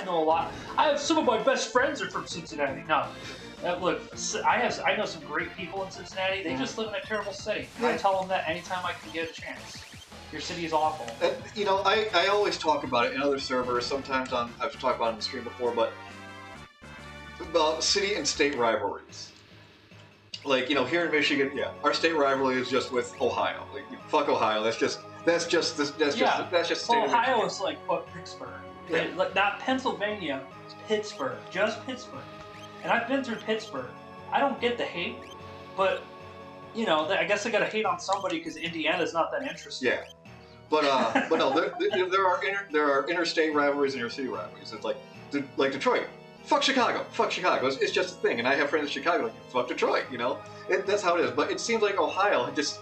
know a lot. I have some of my best friends are from Cincinnati. No. Look, I know some great people in Cincinnati. They just live in a terrible city. Yeah. I tell them that anytime I can get a chance. Your city is awful. And, I always talk about it in other servers. Sometimes I've talked about it on the stream before, but about city and state rivalries. Like, here in Michigan, our state rivalry is just with Ohio. Like, fuck Ohio. That's just the state of Ohio Michigan. is like, fuck Pittsburgh. Yeah. Like, not Pennsylvania, Pittsburgh, just Pittsburgh. And I've been through Pittsburgh. I don't get the hate, but you know, I guess I got to hate on somebody because Indiana's not that interesting. Yeah. But no, there are interstate rivalries and inter-city rivalries. It's like Detroit. Fuck Chicago. Fuck Chicago. It's just a thing. And I have friends in Chicago like, fuck Detroit, you know? That's how it is. But it seems like Ohio just,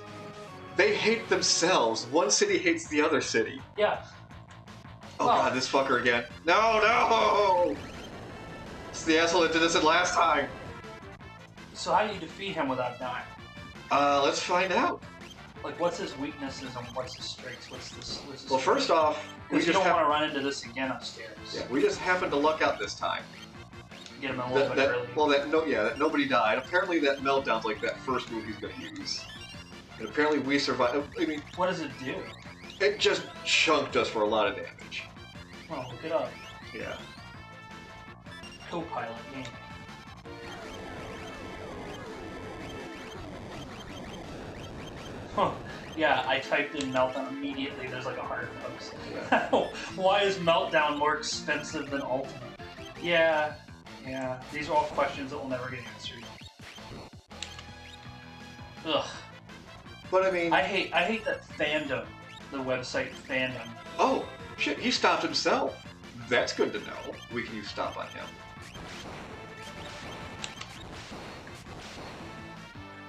they hate themselves. One city hates the other city. Yeah. Oh Well- god, this fucker again. No! It's the asshole that did this last time. So how do you defeat him without dying? Let's find out. Like, what's his weaknesses and what's his strengths? What's this? Well, first off, we because you just don't have, want to run into this again upstairs. yeah, we just happened to luck out this time. Get him a little bit early. That nobody died. Apparently that meltdown's like that first move he's gonna use. And apparently we survived. I mean, What does it do? it just chunked us for a lot of damage. Oh, look it up. Yeah. Copilot game. Huh. Yeah, I typed in Meltdown immediately. There's like 100 posts. Yeah. Why is Meltdown more expensive than Ultimate? Yeah. These are all questions that will never get answered. Ugh. But I mean, I hate that fandom. The website fandom. oh shit, he stopped himself. That's good to know. We can use stop on him.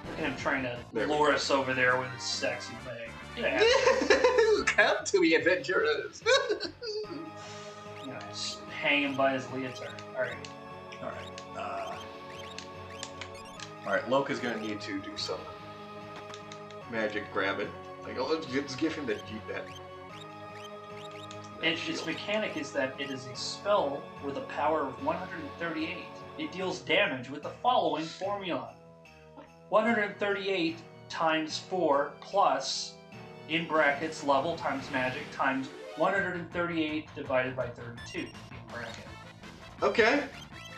Look at him trying to There we lure us over there with his sexy thing. Yeah. Come to me, adventurers. You know, just hang him by his leotard. Alright. Alright, Loka's gonna need to do some magic grab it. Like, oh, let's give him that Its shield. mechanic is that it is a spell with a power of 138. It deals damage with the following formula. 138 times 4 plus, in brackets, level times magic times 138 divided by 32, in bracket. Okay,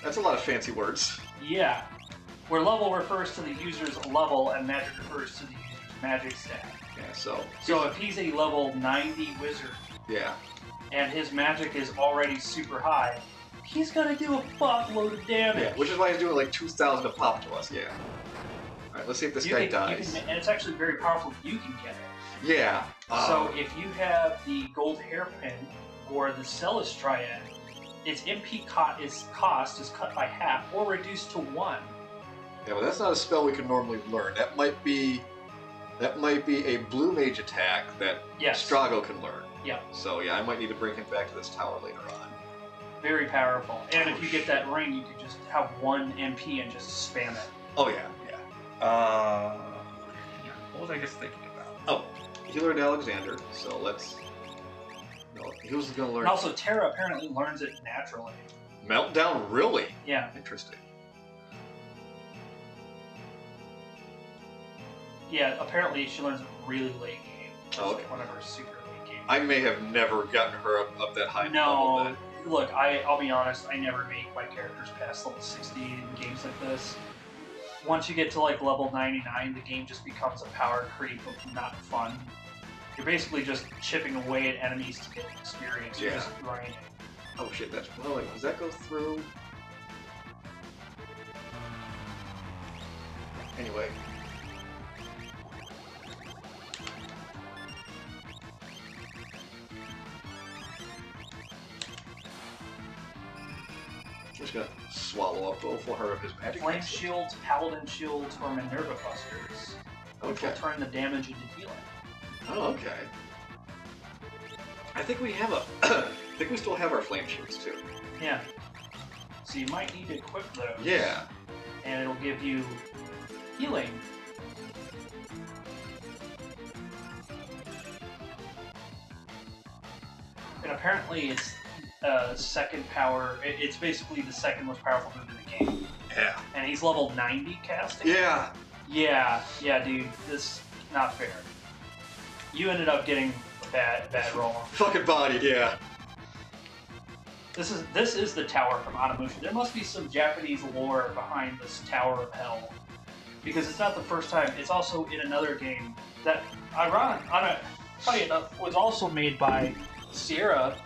that's a lot of fancy words. Yeah. Where level refers to the user's level and magic refers to the user's magic stat. Yeah, so So if he's a level 90 wizard yeah. and his magic is already super high, he's gonna do a fuckload of damage. Yeah, which is why he's doing like 2,000 a pop to us, yeah. Alright, let's see if this guy dies. and it's actually very powerful if you can get it. Yeah. So if you have the gold hairpin or the Celis Triad, its MP cost is cut by half or reduced to 1. yeah, but that's not a spell we can normally learn. That might be a blue mage attack that Yes. Strago can learn. Yeah. So yeah, I might need to bring him back to this tower later on. Very powerful. And if you get that ring, you can just have 1 MP and just spam it. Oh yeah. What was I just thinking about? Oh, Healer Alexander. So let's. No, he was gonna learn And also, Terra apparently learns it naturally. Meltdown. Really Yeah. interesting. Yeah, apparently she learns it really late game. Oh, okay. One of her super late game. I may have never gotten her up that high. level No, then. look, I'll be honest, I never make my characters past level 60 in games like this. Once you get to like level 99, the game just becomes a power creep of not fun. You're basically just chipping away at enemies to get experience. You're Yeah. just grinding. Oh shit, that's well. Wait, does that go through? Anyway. Just gonna swallow up both of his magic. Flame missile. shields, paladin shields, or Minerva busters, which will Okay. turn the damage into healing. Oh, okay. I think we have a. I think we still have our flame shields too. Yeah. So you might need to equip those. Yeah. And it'll give you healing. And apparently it's second power. It's basically the second most powerful move in the game. Yeah. And he's level 90 casting. Yeah. Yeah, dude. This not fair. You ended up getting a bad roll. Fucking body. Yeah. This is the tower from Onimusha. There must be some Japanese lore behind this Tower of Hell, because it's not the first time. It's also in another game that, funny enough, was also made by Sierra.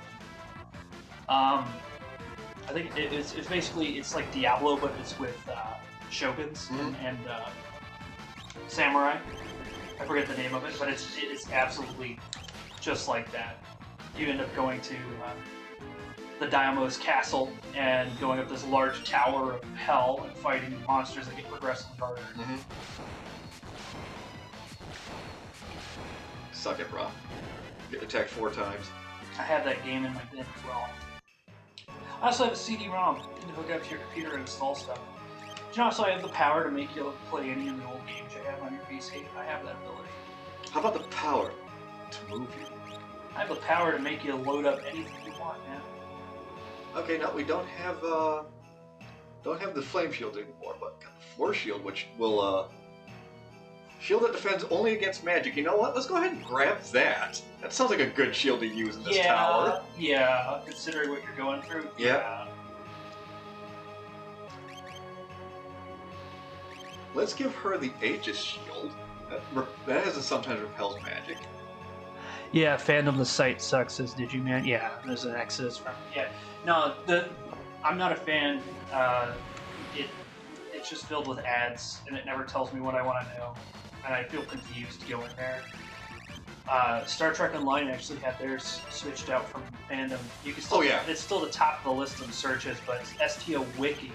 I think it's basically it's like Diablo, but it's with shoguns Mhm. and samurai. I forget the name of it, but it's absolutely just like that. You end up going to the Daimo's castle and going up this large tower of hell and fighting monsters that get progressively harder. Mm-hmm. Suck it, bro. Get attacked 4 times. I have that game in my bin as well. I also have a CD-ROM to hook up to your computer and install stuff. Do you know also I have the power to make you play any of the old games you have on your PC? I have that ability. How about the power to move you? I have the power to make you load up anything you want, man. Okay, now we don't have the flame shield anymore, but got the force shield, which will shield that defends only against magic. You know what? Let's go ahead and grab that. That sounds like a good shield to use in this tower. Yeah, considering what you're going through. Yeah. Let's give her the Aegis shield. That has sometimes repels magic. Yeah, fandom the site sucks, says Digiman. Yeah, there's an Exodus from yeah. No, I'm not a fan. It's just filled with ads, and it never tells me what I want to know, and I feel confused going there. Star Trek Online actually had theirs switched out from fandom. You can still, it's still the top of the list of searches, but STO Wiki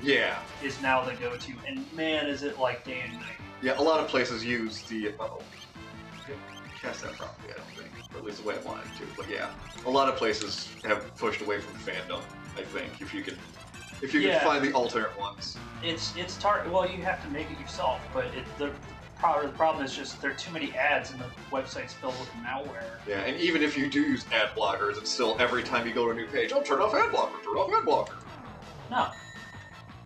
is now the go-to, and man, is it like day and night. Yeah, a lot of places use the. Cast that properly, I don't think. Or at least the way I wanted to. But yeah, a lot of places have pushed away from fandom. I think if you can find the alternate ones. It's well, you have to make it yourself, but the problem is just there are too many ads and the website's filled with malware. Yeah, and even if you do use ad blockers, it's still every time you go to a new page, turn off ad blocker, turn off ad blocker. No.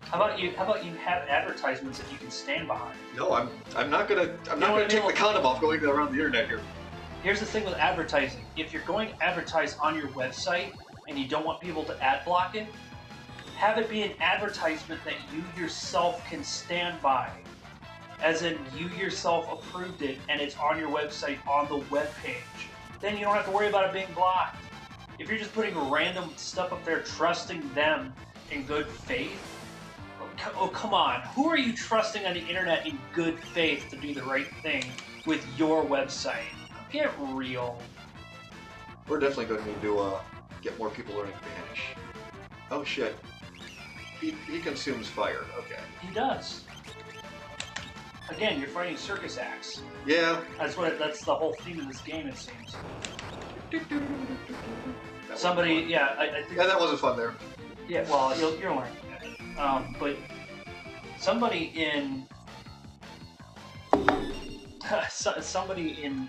How about you have advertisements that you can stand behind? No, I'm not gonna take the condom off going around the internet here. Here's the thing with advertising. If you're going to advertise on your website and you don't want people to ad block it, have it be an advertisement that you yourself can stand by. As in, you yourself approved it and it's on your website on the web page. Then you don't have to worry about it being blocked. If you're just putting random stuff up there, trusting them in good faith, oh, come on. Who are you trusting on the internet in good faith to do the right thing with your website? Get real. We're definitely going to need to get more people learning Spanish. Oh shit. He consumes fire. Okay. He does. Again, you're fighting circus acts. Yeah. That's the whole theme of this game, it seems. That Somebody, yeah, I think. Yeah, that wasn't fun there. Yeah, well, you're learning it. But somebody in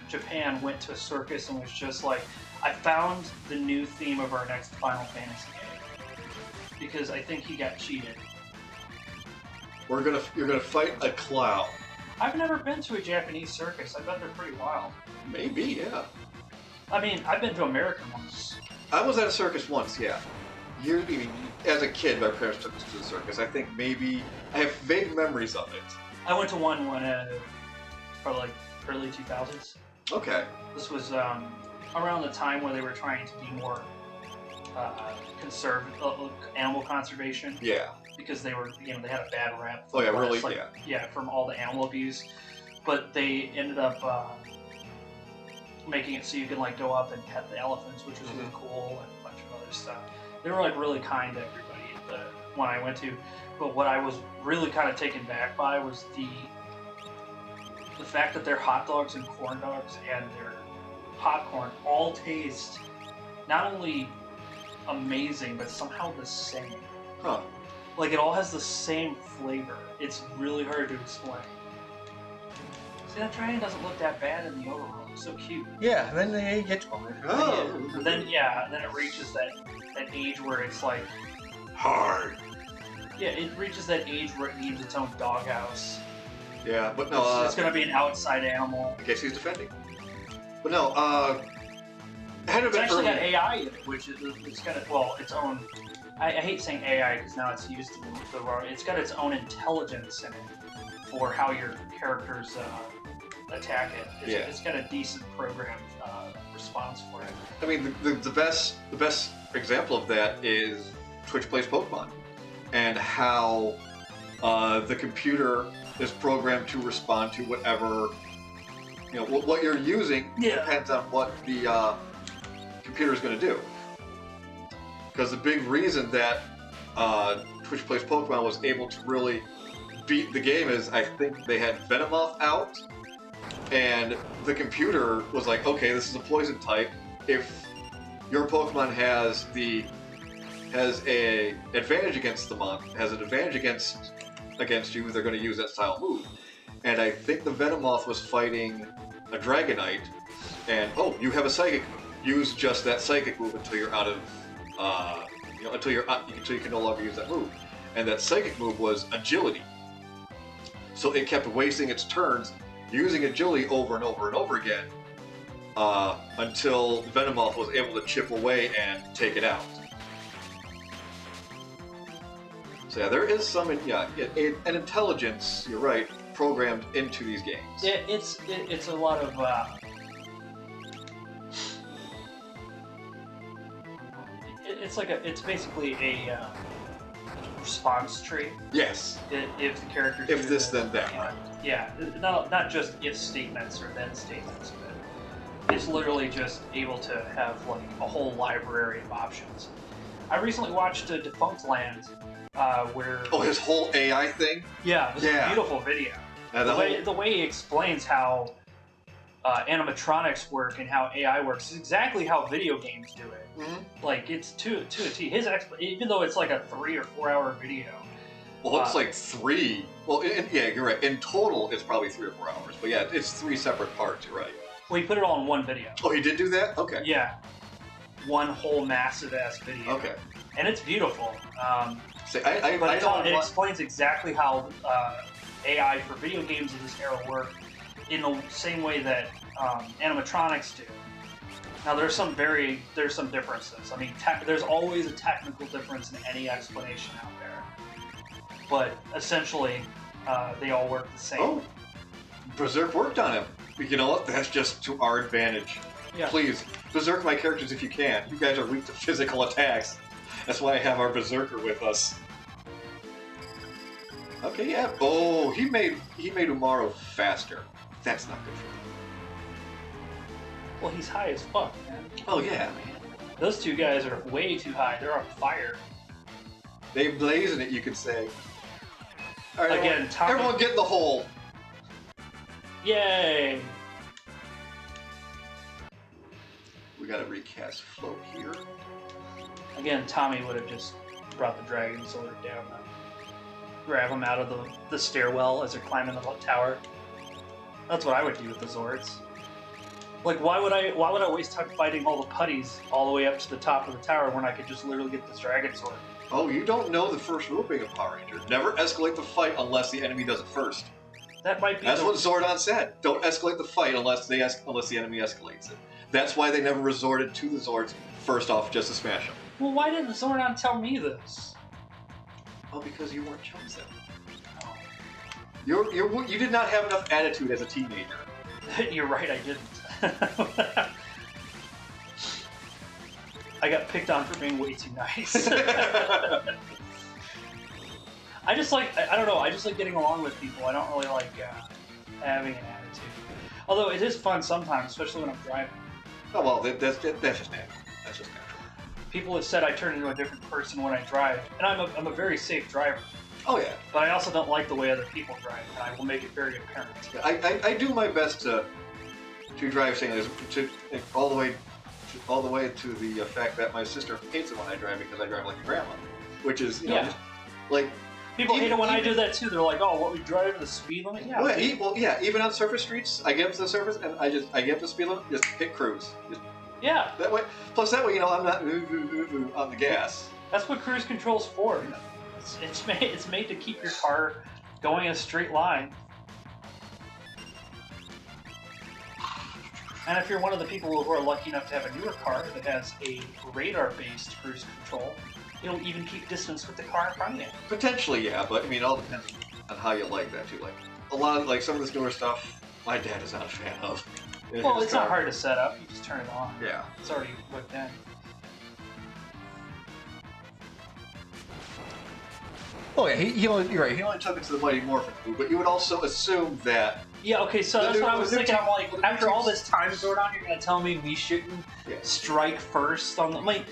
Japan went to a circus and was just like, I found the new theme of our next Final Fantasy game. Because I think he got cheated. You're gonna fight a clown. I've never been to a Japanese circus. I bet they're pretty wild. Maybe, yeah. I mean, I've been to American ones. I was at a circus once, yeah. As a kid, my parents took us to the circus. I think maybe I have vague memories of it. I went to one probably like early 2000s. Okay. This was around the time where they were trying to be more animal conservation. Yeah. Because they were, they had a bad rap. Oh yeah, really? Yeah, from all the animal abuse. But they ended up making it so you can go up and pet the elephants, which was really cool, and a bunch of other stuff. They were really kind to everybody at the one I went to. But what I was really kind of taken back by was the fact that their hot dogs and corn dogs and their popcorn all taste not only amazing, but somehow the same. Huh. It all has the same flavor. It's really hard to explain. See, that dragon doesn't look that bad in the overworld. It's so cute. Yeah, then they get older. Oh. And then it reaches that age where it's hard. Yeah, it reaches that age where it needs its own doghouse. Yeah, but no. It's gonna be an outside animal. I guess he's defending. But no, it's actually got AI in it, which it's got its own. I hate saying AI because now it's used in the wrong. It's got its own intelligence in it for how your characters attack it. It's got a decent programmed response for it. I mean, the best example of that is Twitch Plays Pokemon, and how the computer is programmed to respond to whatever, you know, what you're using depends on what the computer is going to do. Because the big reason that Twitch Plays Pokemon was able to really beat the game is I think they had Venomoth out, and the computer was like, okay, this is a poison type. If your Pokemon has a advantage against the month, has an advantage against you, they're going to use that style move. And I think the Venomoth was fighting a Dragonite, and you have a Psychic move. Use just that Psychic move until you're out of, until you can no longer use that move. And that Psychic move was Agility. So it kept wasting its turns using Agility over and over and over again until Venomoth was able to chip away and take it out. So yeah, there is some an intelligence, you're right, programmed into these games. Yeah, it's a lot of it's basically a response tree. Yes. If the characters If do this, then that, yeah. right? Yeah, not just if statements or then statements, but it's literally just able to have like a whole library of options. I recently watched a Defunct Land where His whole AI thing. yeah, it was a beautiful video. The way he explains how animatronics work and how AI works is exactly how video games do it. Mm-hmm. Like it's to a T. His even though it's like a 3 or 4 hour video. Well, it's like 3. Well, yeah, you're right. In total, it's probably 3 or 4 hours. But yeah, it's 3 separate parts. You're right. Well, he put it all in one video. Oh, he did do that? Okay. Yeah, one whole massive ass video. Okay. And it's beautiful. See, But it explains exactly how AI for video games of this era work in the same way that animatronics do. Now there's some differences. I mean, there's always a technical difference in any explanation out there, but essentially they all work the same. Oh, Berserk worked on him. You know what? That's just to our advantage. Yeah. Please, Berserk my characters if you can. You guys are weak to physical attacks. That's why I have our Berserker with us. Okay, yeah. Oh, he made Umaru faster. That's not good for him. Well, he's high as fuck, man. Oh yeah, man. Those two guys are way too high. They're on fire. They blazing it, you could say. All right, Again, everyone get in the hole. Yay! We gotta recast Float here. Again, Tommy would have just brought the Dragon Sword down, grab them out of the stairwell as they're climbing the tower. That's what I would do with the Zords. Like, why would I waste time fighting all the putties all the way up to the top of the tower when I could just literally get this Dragon Sword? Oh, you don't know the first rule being a Power Ranger. Never escalate the fight unless the enemy does it first. That might be. That's what Zordon said. Don't escalate the fight unless the enemy escalates it. That's why they never resorted to the Zords first off just to smash them. Well, why didn't Zordon tell me this? Oh, because you weren't chosen. You did not have enough attitude as a teenager. You're right, I didn't. I got picked on for being way too nice. I just like, I don't know, I just like getting along with people. I don't really like having an attitude. Although it is fun sometimes, especially when I'm driving. Oh, well, that's just natural. That's just natural. People have said I turn into a different person when I drive, and I'm a very safe driver. Oh, yeah. But I also don't like the way other people drive, and I will make it very apparent. I do my best to drive all the way to the fact that my sister hates it when I drive because I drive like a grandma, which is just, like people hate it when I do that too. They're like, "Oh, what we drive the speed limit?" Yeah. Well, even on surface streets, I get up to the surface and I get up to the speed limit, just hit cruise. Yeah. That way, plus that way, I'm not on the gas. That's what cruise control's for. It's made to keep your car going in a straight line. And if you're one of the people who are lucky enough to have a newer car that has a radar-based cruise control, it'll even keep distance with the car in front of you. Potentially, yeah, but I mean, it all depends on how you like that too. Like a lot of some of this newer stuff, my dad is not a fan of. Well, it's not hard to set up. You just turn it on. Yeah. It's already whipped in. Oh yeah, you're right. He only took it to the Mighty Morphin Group, but you would also assume that. Yeah, okay, so The that's new- what I was the new thinking. I'm teams- like, the new after all teams- this time, Zordon, you're gonna tell me we shouldn't Yeah. strike first on the like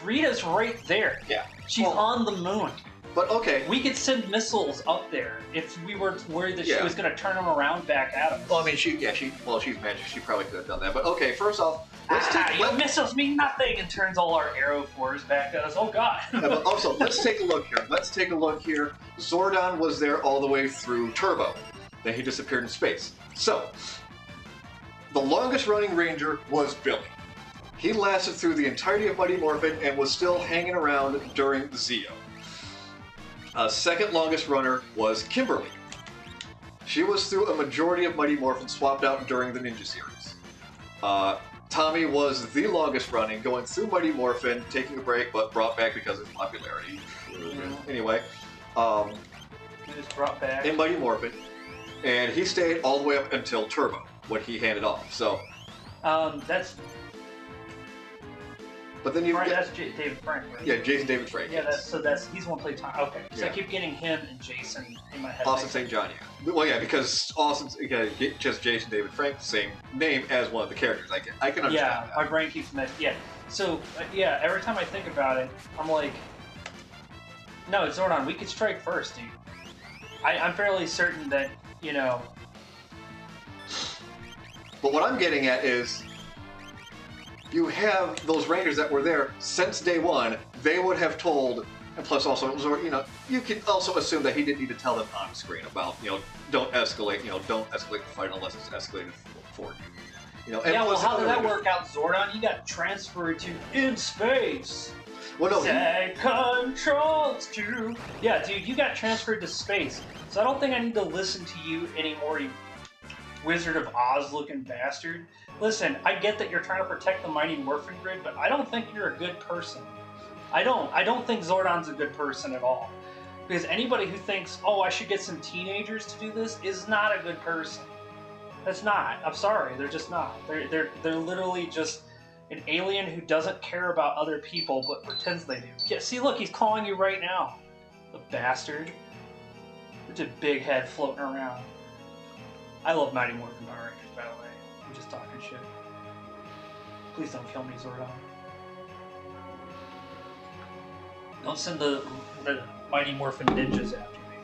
Rita's right there. Yeah. She's Well- on the moon. But okay. We could send missiles up there if we were worried that she Yeah. was gonna turn them around back at us. Well, I mean, she's magic. She probably could have done that. But okay, first off, let's Your missiles mean nothing, and turns all our arrow fours back at us. Oh god. but also, let's take a look here. Zordon was there all the way through Turbo. Then he disappeared in space. So, the longest running Ranger was Billy. He lasted through the entirety of Mighty Morphin and was still hanging around during Zeo. Second longest runner was Kimberly. She was through a majority of Mighty Morphin, swapped out during the Ninja series. Tommy was the longest running, going through Mighty Morphin, taking a break, but brought back because of popularity. Anyway, We just brought back. in Mighty Morphin, and he stayed all the way up until Turbo, when he handed off. So, That's but then you Frank, get, that's David Frank, right? yeah, Jason David Frank. Yeah, he's one play time. Okay, so I Yeah. keep getting him and Jason in my head. Austin St. John, yeah. Well, yeah, because Austin's just Jason David Frank, same name as one of the characters. I can understand Yeah, that. my brain keeps messing. Yeah, so yeah, every time I think about it, I'm like, no, Zordon, we could strike first, dude. I'm fairly certain that But what I'm getting at is, you have those Rangers that were there since day one. They would have told, and plus also, you can also assume that he didn't need to tell them on screen about, don't escalate, don't escalate the fight unless it's escalated for you. And yeah. Well, plus how did that another- work out, Zordon? You got transferred to in space. Well, no, Set controls to. Yeah, dude, you got transferred to space. So I don't think I need to listen to you anymore, you Wizard of Oz looking bastard. Listen, I get that you're trying to protect the Mighty Morphin Grid, but I don't think you're a good person. I don't think Zordon's a good person at all. Because anybody who thinks, oh, I should get some teenagers to do this is not a good person. That's not. I'm sorry, they're just not. They're literally just an alien who doesn't care about other people but pretends they do. Yeah, see, look, he's calling you right now. The bastard. Such a big head floating around. I love Mighty Morphin Power Rangers, by the way. I'm just talking shit. Please don't kill me, Zordon. Don't send the Mighty Morphin ninjas after me.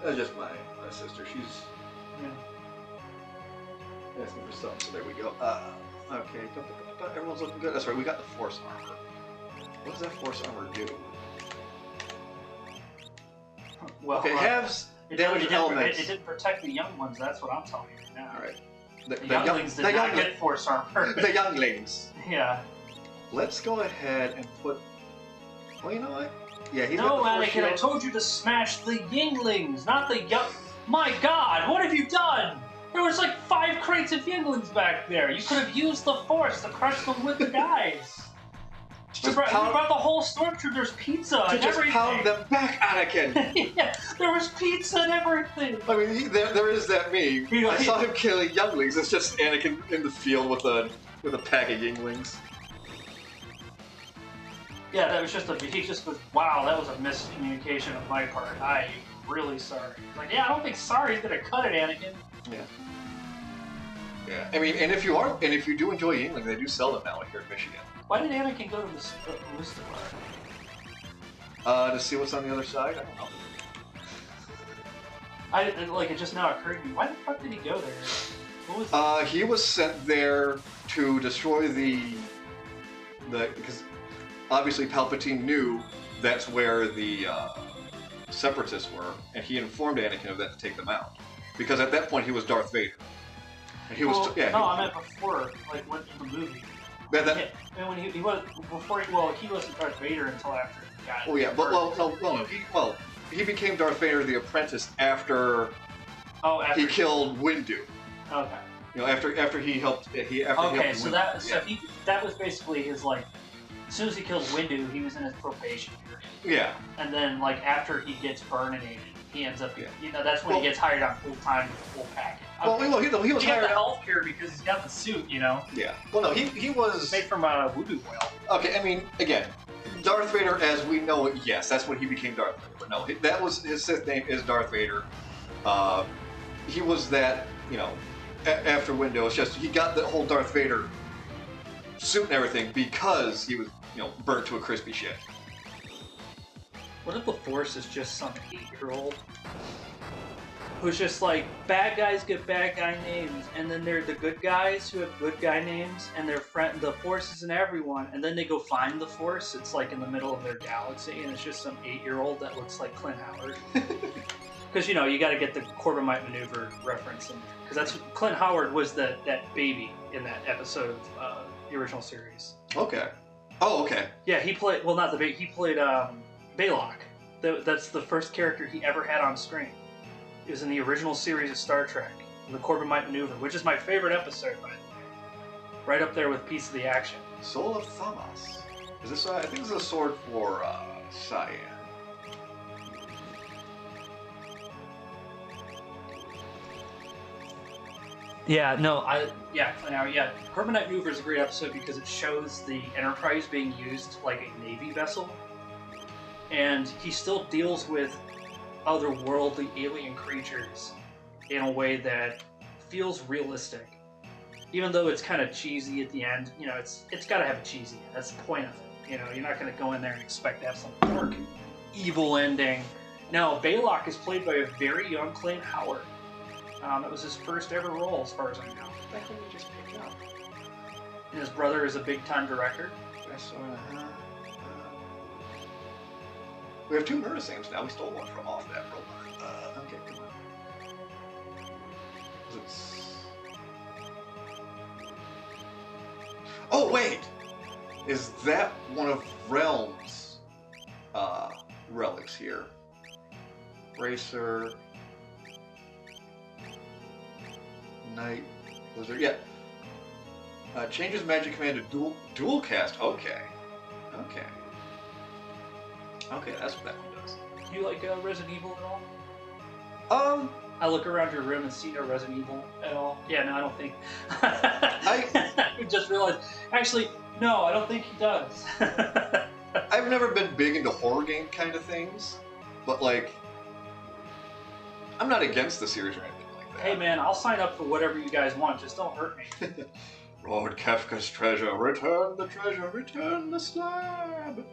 That's just my sister. She's Yeah. asking for something, so there we go. Okay, everyone's looking good. That's right, we got the Force Armor. What does that Force Armor do? Well, Okay, it has damage elements. It didn't protect the young ones, that's what I'm telling you right now. Alright. The younglings did not get Force Armor. the younglings. Yeah. Let's go ahead and put. Well, you know what? Yeah, he's No, got the Force Anakin, I shield. told you to smash the Yinglings, not the young. My God, what have you done? There was like 5 crates of Yinglings back there. You could have used the Force to crush them with the guys. We Just brought pound, the whole Stormtroopers pizza to and just everything. pound them back, Anakin. Yeah, there was pizza and everything. I mean, there is that meme. He- I saw him killing younglings. It's just Anakin in the field with a pack of younglings. Yeah, that was he just was, wow, that was a miscommunication on my part. I'm really sorry. Like, yeah, I don't think sorry is gonna cut it, Anakin. Yeah. I mean, and if you do enjoy younglings, they do sell them now here in Michigan. Why did Anakin go to Mustafar? To see what's on the other side. I don't know. It just now occurred to me. Why the fuck did he go there? What was He was sent there to destroy because obviously Palpatine knew that's where the Separatists were, and he informed Anakin of that to take them out. Because at that point he was Darth Vader, and he was no, I meant before, like when in the movie. And when he was before, he wasn't Darth Vader until after he got. Oh yeah, but he became Darth Vader the Apprentice after after he killed Windu. Okay. After he helped. After he Okay, helped so Windu. that was basically his like. As soon as he kills Windu, he was in his probation period, Yeah. and then like after he gets burninated, he ends up. Yeah. That's when he gets hired on full time, full package. Well, he was He got hired the out. healthcare because he's got the suit, Yeah. Well, no, he was made from voodoo oil. okay. I mean, again, Darth Vader, as we know it, yes, that's when he became Darth Vader. But no, that was his Sith name is Darth Vader. He was that, you know, after Windows. Just he got the whole Darth Vader suit and everything because he was, you know, burnt to a crispy shit. What if the Force is just some 8-year-old who's just like, bad guys get bad guy names, and then they're the good guys who have good guy names, and their friend, the Force isn't everyone, and then they go find the Force. It's like in the middle of their galaxy, and it's just some 8-year-old that looks like Clint Howard. Because you know you got to get the Corbomite maneuver reference, because that's Clint Howard was that baby in that episode of the original series. Okay. Oh, okay. Yeah, he played. Well, not the baby. He played Baylock. That's the first character he ever had on screen. It was in the original series of Star Trek, the Corbomite maneuver, which is my favorite episode, by the way. Right up there with Piece of the Action. Soul of Thamas. Is this? I think this is a sword for Cyan. Yeah, no, Corbomite maneuver is a great episode because it shows the Enterprise being used like a Navy vessel, and he still deals with otherworldly alien creatures in a way that feels realistic. Even though it's kind of cheesy at the end, you know, it's got to have a cheesy end. That's the point of it. You know, you're not going to go in there and expect to have some dark, evil ending. No, Baylock is played by a very young Clint Howard. It was his first ever role, as far as I know. Back when we just picked up. And his brother is a big-time director. We have 2 murder names now. We stole one from off that robot. Okay, come on. Oh, wait! Is that one of Realm's relics here? Racer... Knight... Blizzard... Yeah. Changes magic command to dual cast. Okay. Okay. Okay, that's what that one does. You like Resident Evil at all? I look around your room and see no Resident Evil at all. Yeah, no, I don't think. I just realized. Actually, no, I don't think he does. I've never been big into horror game kind of things, but like, I'm not against the series or anything like that. Hey man, I'll sign up for whatever you guys want. Just don't hurt me. Lord Kefka's treasure, return the treasure, return the slab.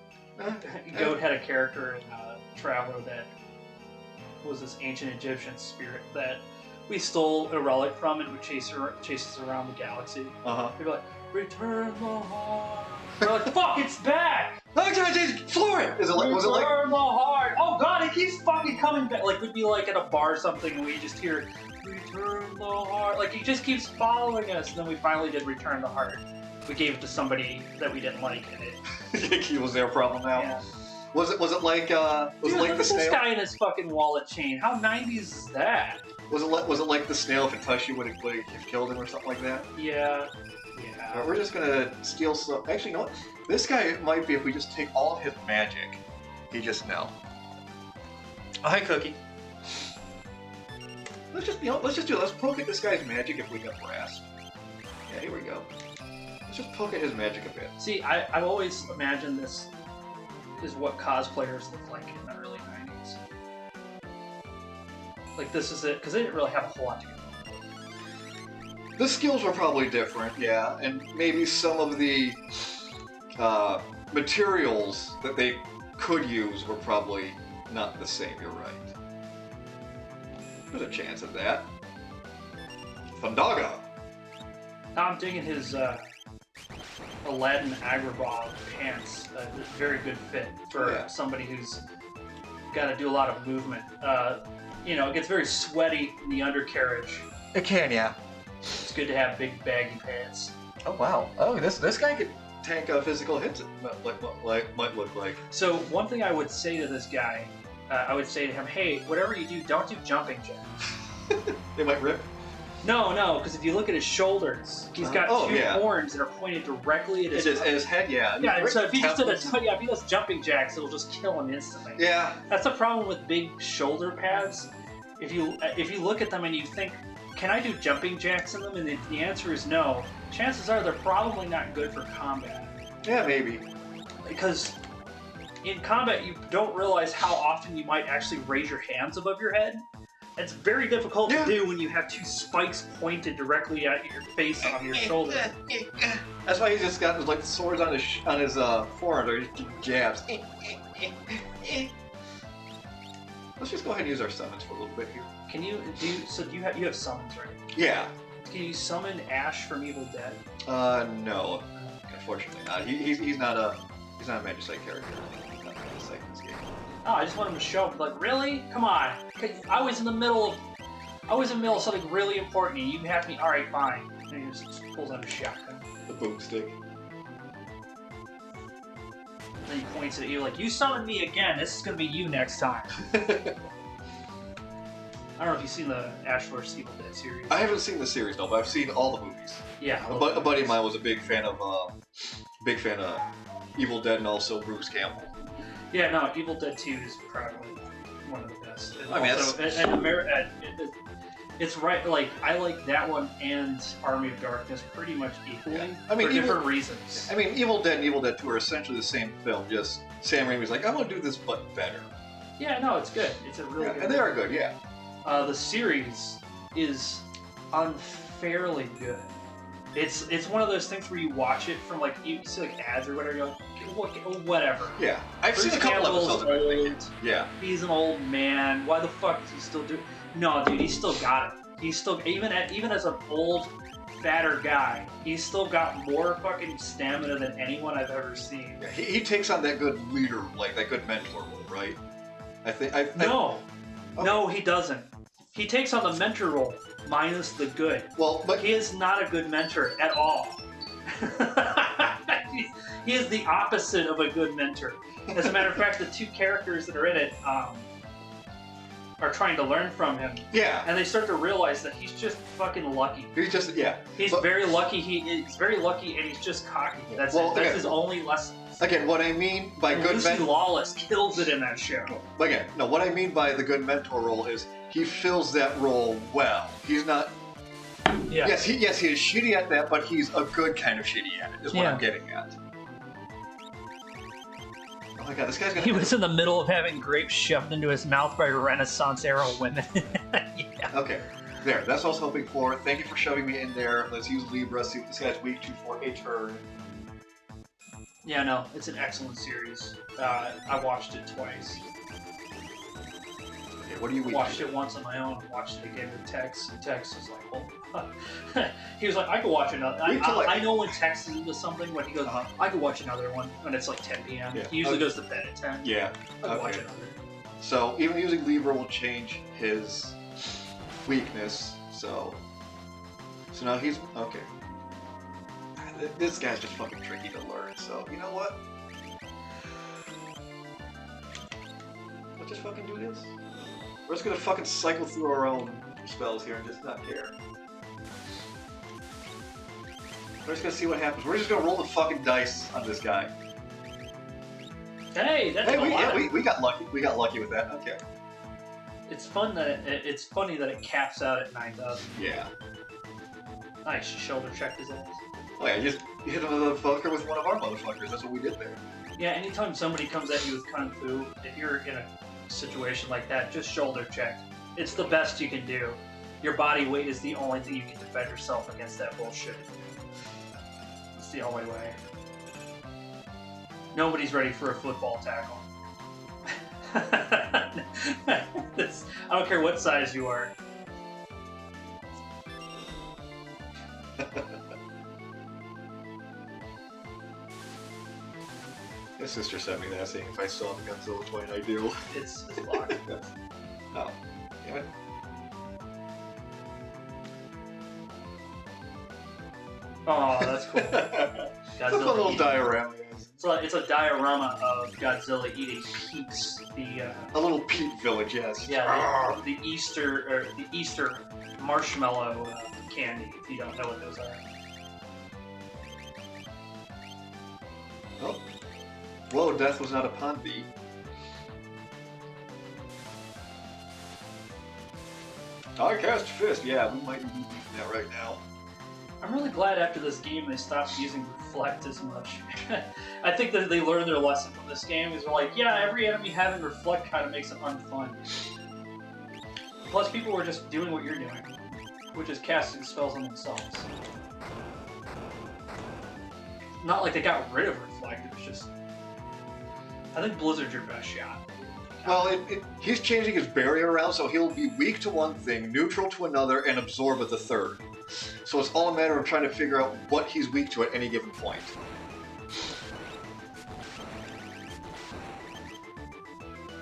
Goat had a character in Traveler that was this ancient Egyptian spirit that we stole a relic from and would chase us around the galaxy. They'd be like, return the heart. We're like, fuck, it's back! Floor! Was it like? Return the heart! Oh god, it keeps fucking coming back. Like, we'd be like at a bar or something and we just hear, return the heart. Like, he just keeps following us. And then we finally did return the heart. We gave it to somebody that we didn't like, and it was their problem now. Yeah. Was it like the snail? This guy in his fucking wallet chain. How 90s is that? Was it like the snail? If it touched you, would it have killed him or something like that? Yeah. Right, we're just gonna steal some. Actually, you know what? This guy might be if we just take all of his magic. He just know. Oh, hi, Cookie. Let's poke at this guy's magic if we can grasp. Yeah, here we go. Let's just poke at his magic a bit. See, I've always imagined this is what cosplayers look like in the early 90s. Like, this is it, because they didn't really have a whole lot to go. The skills were probably different, yeah, and maybe some of the materials that they could use were probably not the same, you're right. There's a chance of that. Thundaga! I'm digging his Aladdin Agrabah pants. Very good fit for somebody who's got to do a lot of movement. You know, it gets very sweaty in the undercarriage. It can, yeah. It's good to have big baggy pants. Oh wow. Oh, this guy could. Tank physical hits, might look like. So one thing I would say to this guy, I would say to him, hey, whatever you do, don't do jumping jacks. They might rip. No, because if you look at his shoulders, he's got two horns that are pointed directly at his head. Yeah. Yeah. So if he does jumping jacks, it'll just kill him instantly. Yeah. That's the problem with big shoulder pads. If you look at them and you think, can I do jumping jacks in them? And the answer is no. Chances are they're probably not good for combat. Yeah, maybe. Because in combat, you don't realize how often you might actually raise your hands above your head. It's very difficult Yeah. to do when you have two spikes pointed directly at your face on your shoulder. That's why he's just got like the swords on his forearms or just jabs. Let's just go ahead and use our summons for a little bit here. Can you do? So do you have summons, right? Yeah. Can you summon Ash from Evil Dead? No, unfortunately not. He's not a Magicite character. He's not a Magicite in this game. Oh, I just want him to show up. Like, really? Come on. I was in the middle of something really important, and you have me. All right, fine. And he just pulls out a shotgun. The boomstick. And then he points at you like, "You summoned me again. This is gonna be you next time." I don't know if you've seen the Ash vs. Evil Dead series. I haven't seen the series though, but I've seen all the movies. Yeah. A buddy of mine was a big fan of Evil Dead and also Bruce Campbell. Yeah, no, Evil Dead 2 is probably one of the best. And I mean, also, it's right. Like, I like that one and Army of Darkness pretty much equally. Yeah. I mean, for different reasons. I mean, Evil Dead and Evil Dead 2 are essentially the same film. Just Sam Raimi's like, I'm gonna do this, but better. Yeah, no, it's good. It's a really good. And they are good, yeah. The series is unfairly good. It's one of those things where you watch it from like you see like ads or whatever. You're like, whatever. Yeah, I've Bruce seen a couple Campbell's episodes of it. old. Yeah. He's an old man. Why the fuck is he still doing? No, dude, he's still got it. He's still even as an old, fatter guy, he's still got more fucking stamina than anyone I've ever seen. Yeah, he takes on that good leader, like that good mentor role, right? No, he doesn't. He takes on the mentor role minus the good. Well, but He is not a good mentor at all. He is the opposite of a good mentor. As a matter of fact, the two characters that are in it are trying to learn from him, yeah, and they start to realize that he's just fucking lucky. he's just He's But- very lucky. He's very lucky, and he's just cocky. That's Well, it. That's okay. his only lesson. Again, what I mean by And good Lucy mentor. Lawless kills it in that show. Again, no, what I mean by the good mentor role is he fills that role well. He's not. Yeah. Yes, he is shitty at that, but he's a good kind of shitty at it. Is what Yeah. I'm getting at. Oh my god, this guy's gonna. He was in the middle of having grapes shoved into his mouth by Renaissance era women. Yeah. Okay, there. That's what I was hoping for. Thank you for shoving me in there. Let's use Libra. See what this guy's weak to for a turn. Yeah, no, it's an excellent series. I watched it twice. Okay, what are you weak Watched to? it once on my own. Watched it again with Tex. And Tex was like, "Oh," he was like, "I could watch another." I know when Tex is into something when he goes, Uh-huh. "I could watch another one," when it's like 10 p.m. Yeah. He usually Okay. goes to bed at 10. Yeah. I could watch Okay. another. So even using Libra will change his weakness. So now he's okay. This guy's just fucking tricky to learn. So you know what? Let's just fucking do this. We're just gonna fucking cycle through our own spells here and just not care. We're just gonna see what happens. We're just gonna roll the fucking dice on this guy. Hey, that's Hey, a lot. we got lucky. We got lucky with that. Okay. It's fun that it's funny that it caps out at 9,000. Yeah. Nice, shoulder checked his ass. Oh yeah, you hit a motherfucker with one of our motherfuckers. That's what we did there. Yeah, anytime somebody comes at you with kung fu, if you're in a situation like that, just shoulder check. It's the best you can do. Your body weight is the only thing you can defend yourself against that bullshit. It's the only way. Nobody's ready for a football tackle. I don't care what size you are. My sister sent me that saying if I saw the Godzilla toy, and I do. It's locked. Oh, damn it. Oh, that's cool. That's a little eating- diorama. It's a diorama of Godzilla eating Peeps, the A little Pete village, yes. the Easter marshmallow candy. If you don't know what those are. Oh. Whoa, death was not upon thee. I cast fist. Yeah, we might be using that right now. I'm really glad after this game they stopped using reflect as much. I think that they learned their lesson from this game. Is they're like, yeah, every enemy having reflect kind of makes it unfun. Plus, people were just doing what you're doing, which is casting spells on themselves. Not like they got rid of reflect. It was just. I think Blizzard's your best shot. Well, he's changing his barrier around, so he'll be weak to one thing, neutral to another, and absorb at the third. So it's all a matter of trying to figure out what he's weak to at any given point.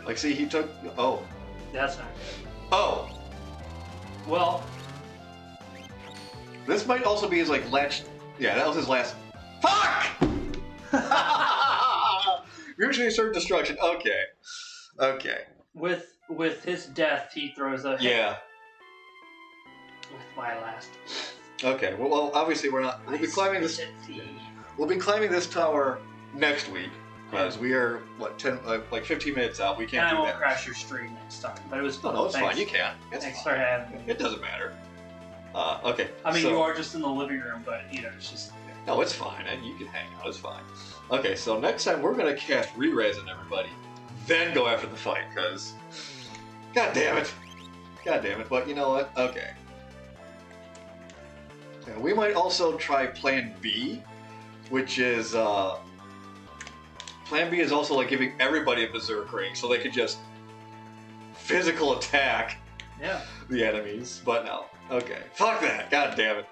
Like, see, he took... Oh. That's not good. Oh! Well, This might also be his, like, last... Yeah, that was his last... Fuck! Mutually assured destruction. Okay. Okay. with his death, he throws a Yeah. with my last. Okay. Well, obviously we're not... We'll be climbing this... We'll be climbing this tower next week. Because we are, what, 15 minutes out. We And can't I do won't that. crash your stream next time. But it was No, fun. no, it's Thanks. fine. You can. It's Thanks fine. for having me. It doesn't matter. Okay. I mean, so- you are just in the living room, but you know, it's just. No, it's fine, and you can hang out. It's fine. Okay, so next time we're gonna cast re-raise on everybody, then go after the fight, because... God damn it. God damn it, but you know what? Okay. Yeah, we might also try Plan B, which is, Plan B is also like giving everybody a Berserk ring, so they could just physical attack Yeah. the enemies, but no. Okay. Fuck that. God damn it.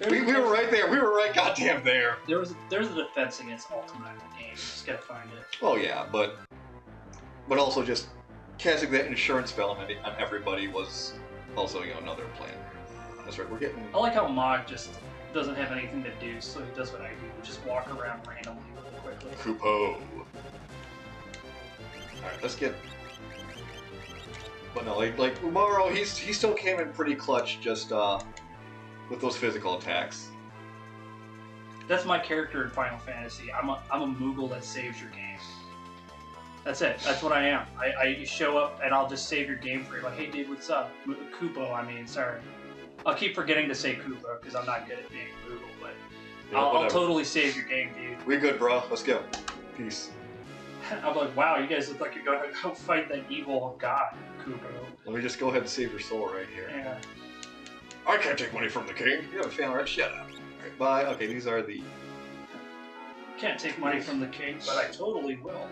We were right there. We were right goddamn there. There's a defense against Ultimate in the game. Just gotta find it. Oh yeah, but also just casting that insurance spell on everybody was also, you know, another plan. That's right. We're getting... I like how Mog just doesn't have anything to do, so he does what I do, just walk around randomly really quickly. Kupo. Alright, let's get... But no, like Umaro, he still came in pretty clutch just with those physical attacks. That's my character in Final Fantasy. I'm a Moogle that saves your game. That's it. That's what I am. I show up and I'll just save your game for you. Like, hey, dude, what's up? Kupo, I mean, sorry. I'll keep forgetting to say Kupo because I'm not good at being Moogle, but Yeah, I'll whatever. totally save your game, dude. We good, bro. Let's go. Peace. I'm like, wow, you guys look like you're going to go fight that evil god, Kupo. Let me just go ahead and save your soul right here. Yeah. I can't take money from the king. You have a family, right? Shut up. Alright, bye. Okay, these are the... Can't take money from the king, but I totally will.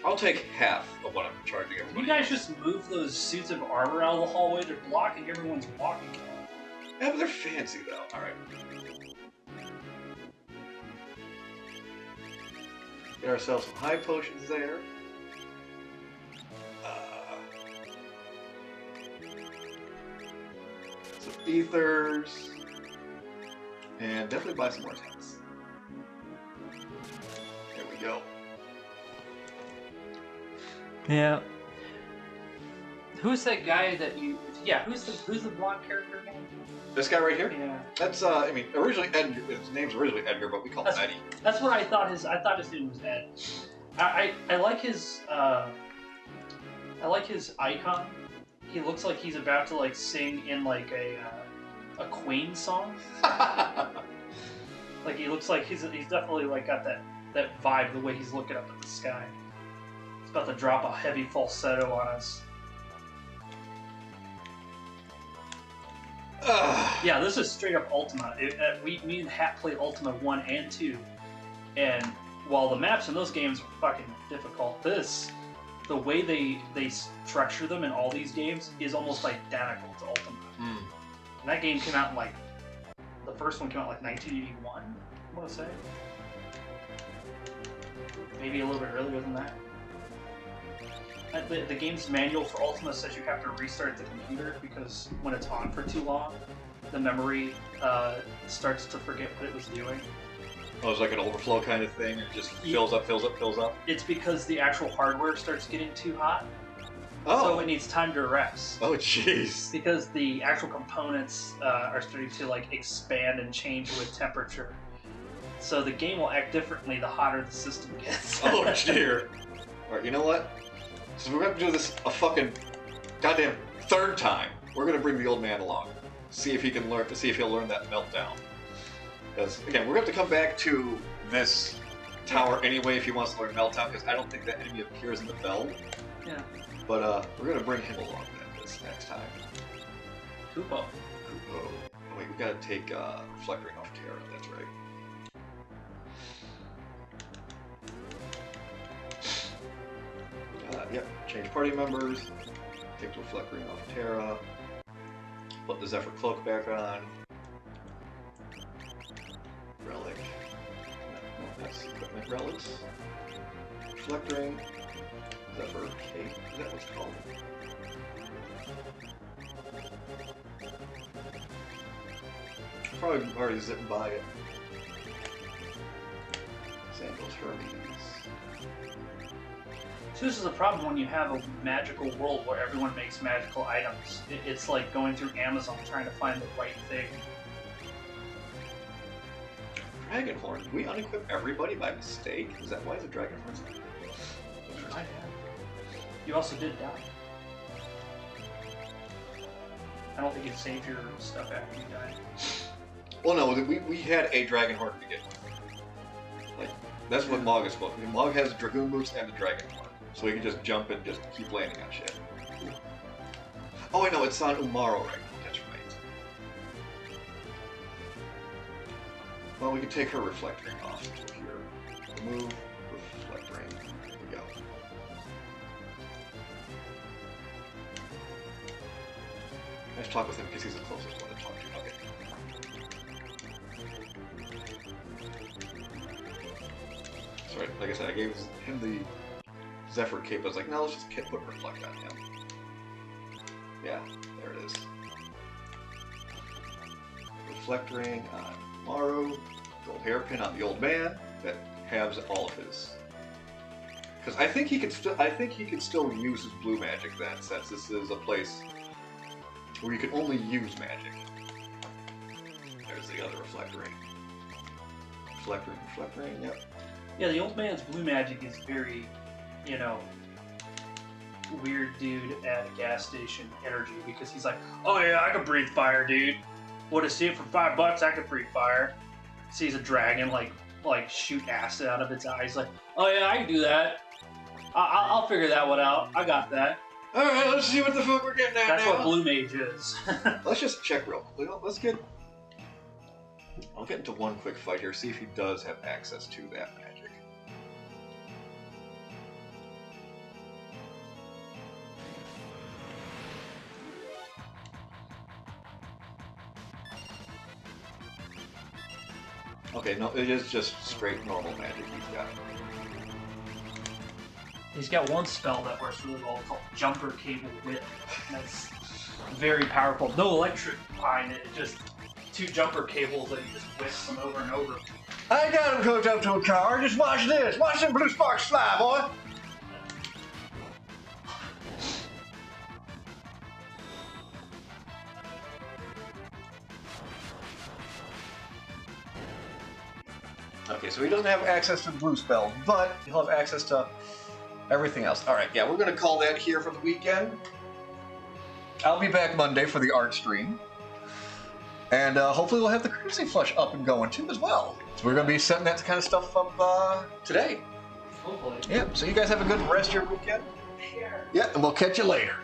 I'll take half of what I'm charging Can everybody. you guys just move those suits of armor out of the hallway? They're blocking everyone's walking. Yeah, but they're fancy though. Alright. Get ourselves some high potions there. Some ethers. And definitely buy some more tanks. There we go. Yeah. Who's that guy that you? Yeah. Who's the blonde character again? This guy right here? Yeah. That's, I mean, originally Edgar, his name's originally Edgar, but we call him Eddie. That's what I thought his name was Ed. I like his icon. He looks like he's about to like sing in like a Queen song. Like he looks like he's definitely like got that vibe the way he's looking up at the sky. He's about to drop a heavy falsetto on us. Yeah, this is straight up Ultima. Me and Hat played Ultima 1 and 2, and while the maps in those games are fucking difficult, the way they structure them in all these games is almost identical to Ultima. Mm. And that game came out in like, the first one came out in like 1981, I want to say. Maybe a little bit earlier than that. The game's manual for Ultima says you have to restart the computer because when it's on for too long, the memory starts to forget what it was doing. Oh, it's like an overflow kind of thing. It just fills up, fills up, fills up. It's because the actual hardware starts getting too hot, Oh. so it needs time to rest. Oh, jeez. Because the actual components are starting to like expand and change with temperature. So the game will act differently the hotter the system gets. Oh, dear. Alright, you know what? So we're going to do this a fucking goddamn third time. We're going to bring the old man along. See if he can learn, see if he'll learn that meltdown. Because, again, we're going to have to come back to this tower anyway if he wants to learn Meltdown, because I don't think that enemy appears in the bell. Yeah. But we're going to bring him along then this next time. Koopa. Kupo. Oh, wait, we got to take Reflect Ring off Terra, that's right. Yep, change party members. Take the Reflect Ring off Terra. Put the Zephyr Cloak back on. Relic. No, that's equipment relics. Reflect Ring. Zephyr Cape. Is that what it's called? Probably already zipping by it. Sandals Hermes. So this is a problem when you have a magical world where everyone makes magical items. It's like going through Amazon trying to find the right thing. Dragonhorn. Did we unequip everybody by mistake? Is that why the Dragonhorn's You also did die. I don't think it saved your stuff after you died. Well, no, we had a Dragonhorn to begin with. Like, that's what Mog is supposed to be. Mog has Dragoon Boots and the Dragonhorn. So we can just jump and just keep landing on shit. Oh, wait, no, it's on Umaro right now. That's right. Well, we can take her Reflect Ring off here. Remove Reflect Ring. There we go. Let's talk with him because he's the closest one to talk to. Okay. Sorry, like I said, I gave him the Zephyr Cape. I was like, no, let's just put Reflect on him. Yeah, there it is. Reflect Ring on Maru. Gold Hairpin on the old man. That halves all of his. Because I think he could still use his blue magic then, since this is a place where you can only use magic. There's the other Reflect Ring. Reflect Ring, yep. Yeah, the old man's blue magic is very, you know, weird dude at a gas station energy, because he's like, oh yeah, I can breathe fire, dude. What to see it for $5? I can breathe fire. Sees a dragon like shoot acid out of its eyes, like, oh yeah, I can do that. I'll figure that one out. I got that. All right, let's see what the fuck we're getting at That's now. what blue mage is. Let's just check real quick. Let's get. I'll get into one quick fight here. See if he does have access to that magic. Okay, no, it is just straight normal magic he's got. He's got one spell that works really well called Jumper Cable Whip. That's very powerful. No electric behind it. It's just two jumper cables that he just whips them over and over. I got him hooked up to a car. Just watch this. Watch them blue sparks fly, boy. Okay, so he doesn't have access to blue spells, but he'll have access to everything else. All right, yeah, we're going to call that here for the weekend. I'll be back Monday for the art stream. And hopefully we'll have the Courtesy Flush up and going too as well. So we're going to be setting that kind of stuff up today. Hopefully. Yeah, so you guys have a good rest of your weekend. Yeah, and we'll catch you later.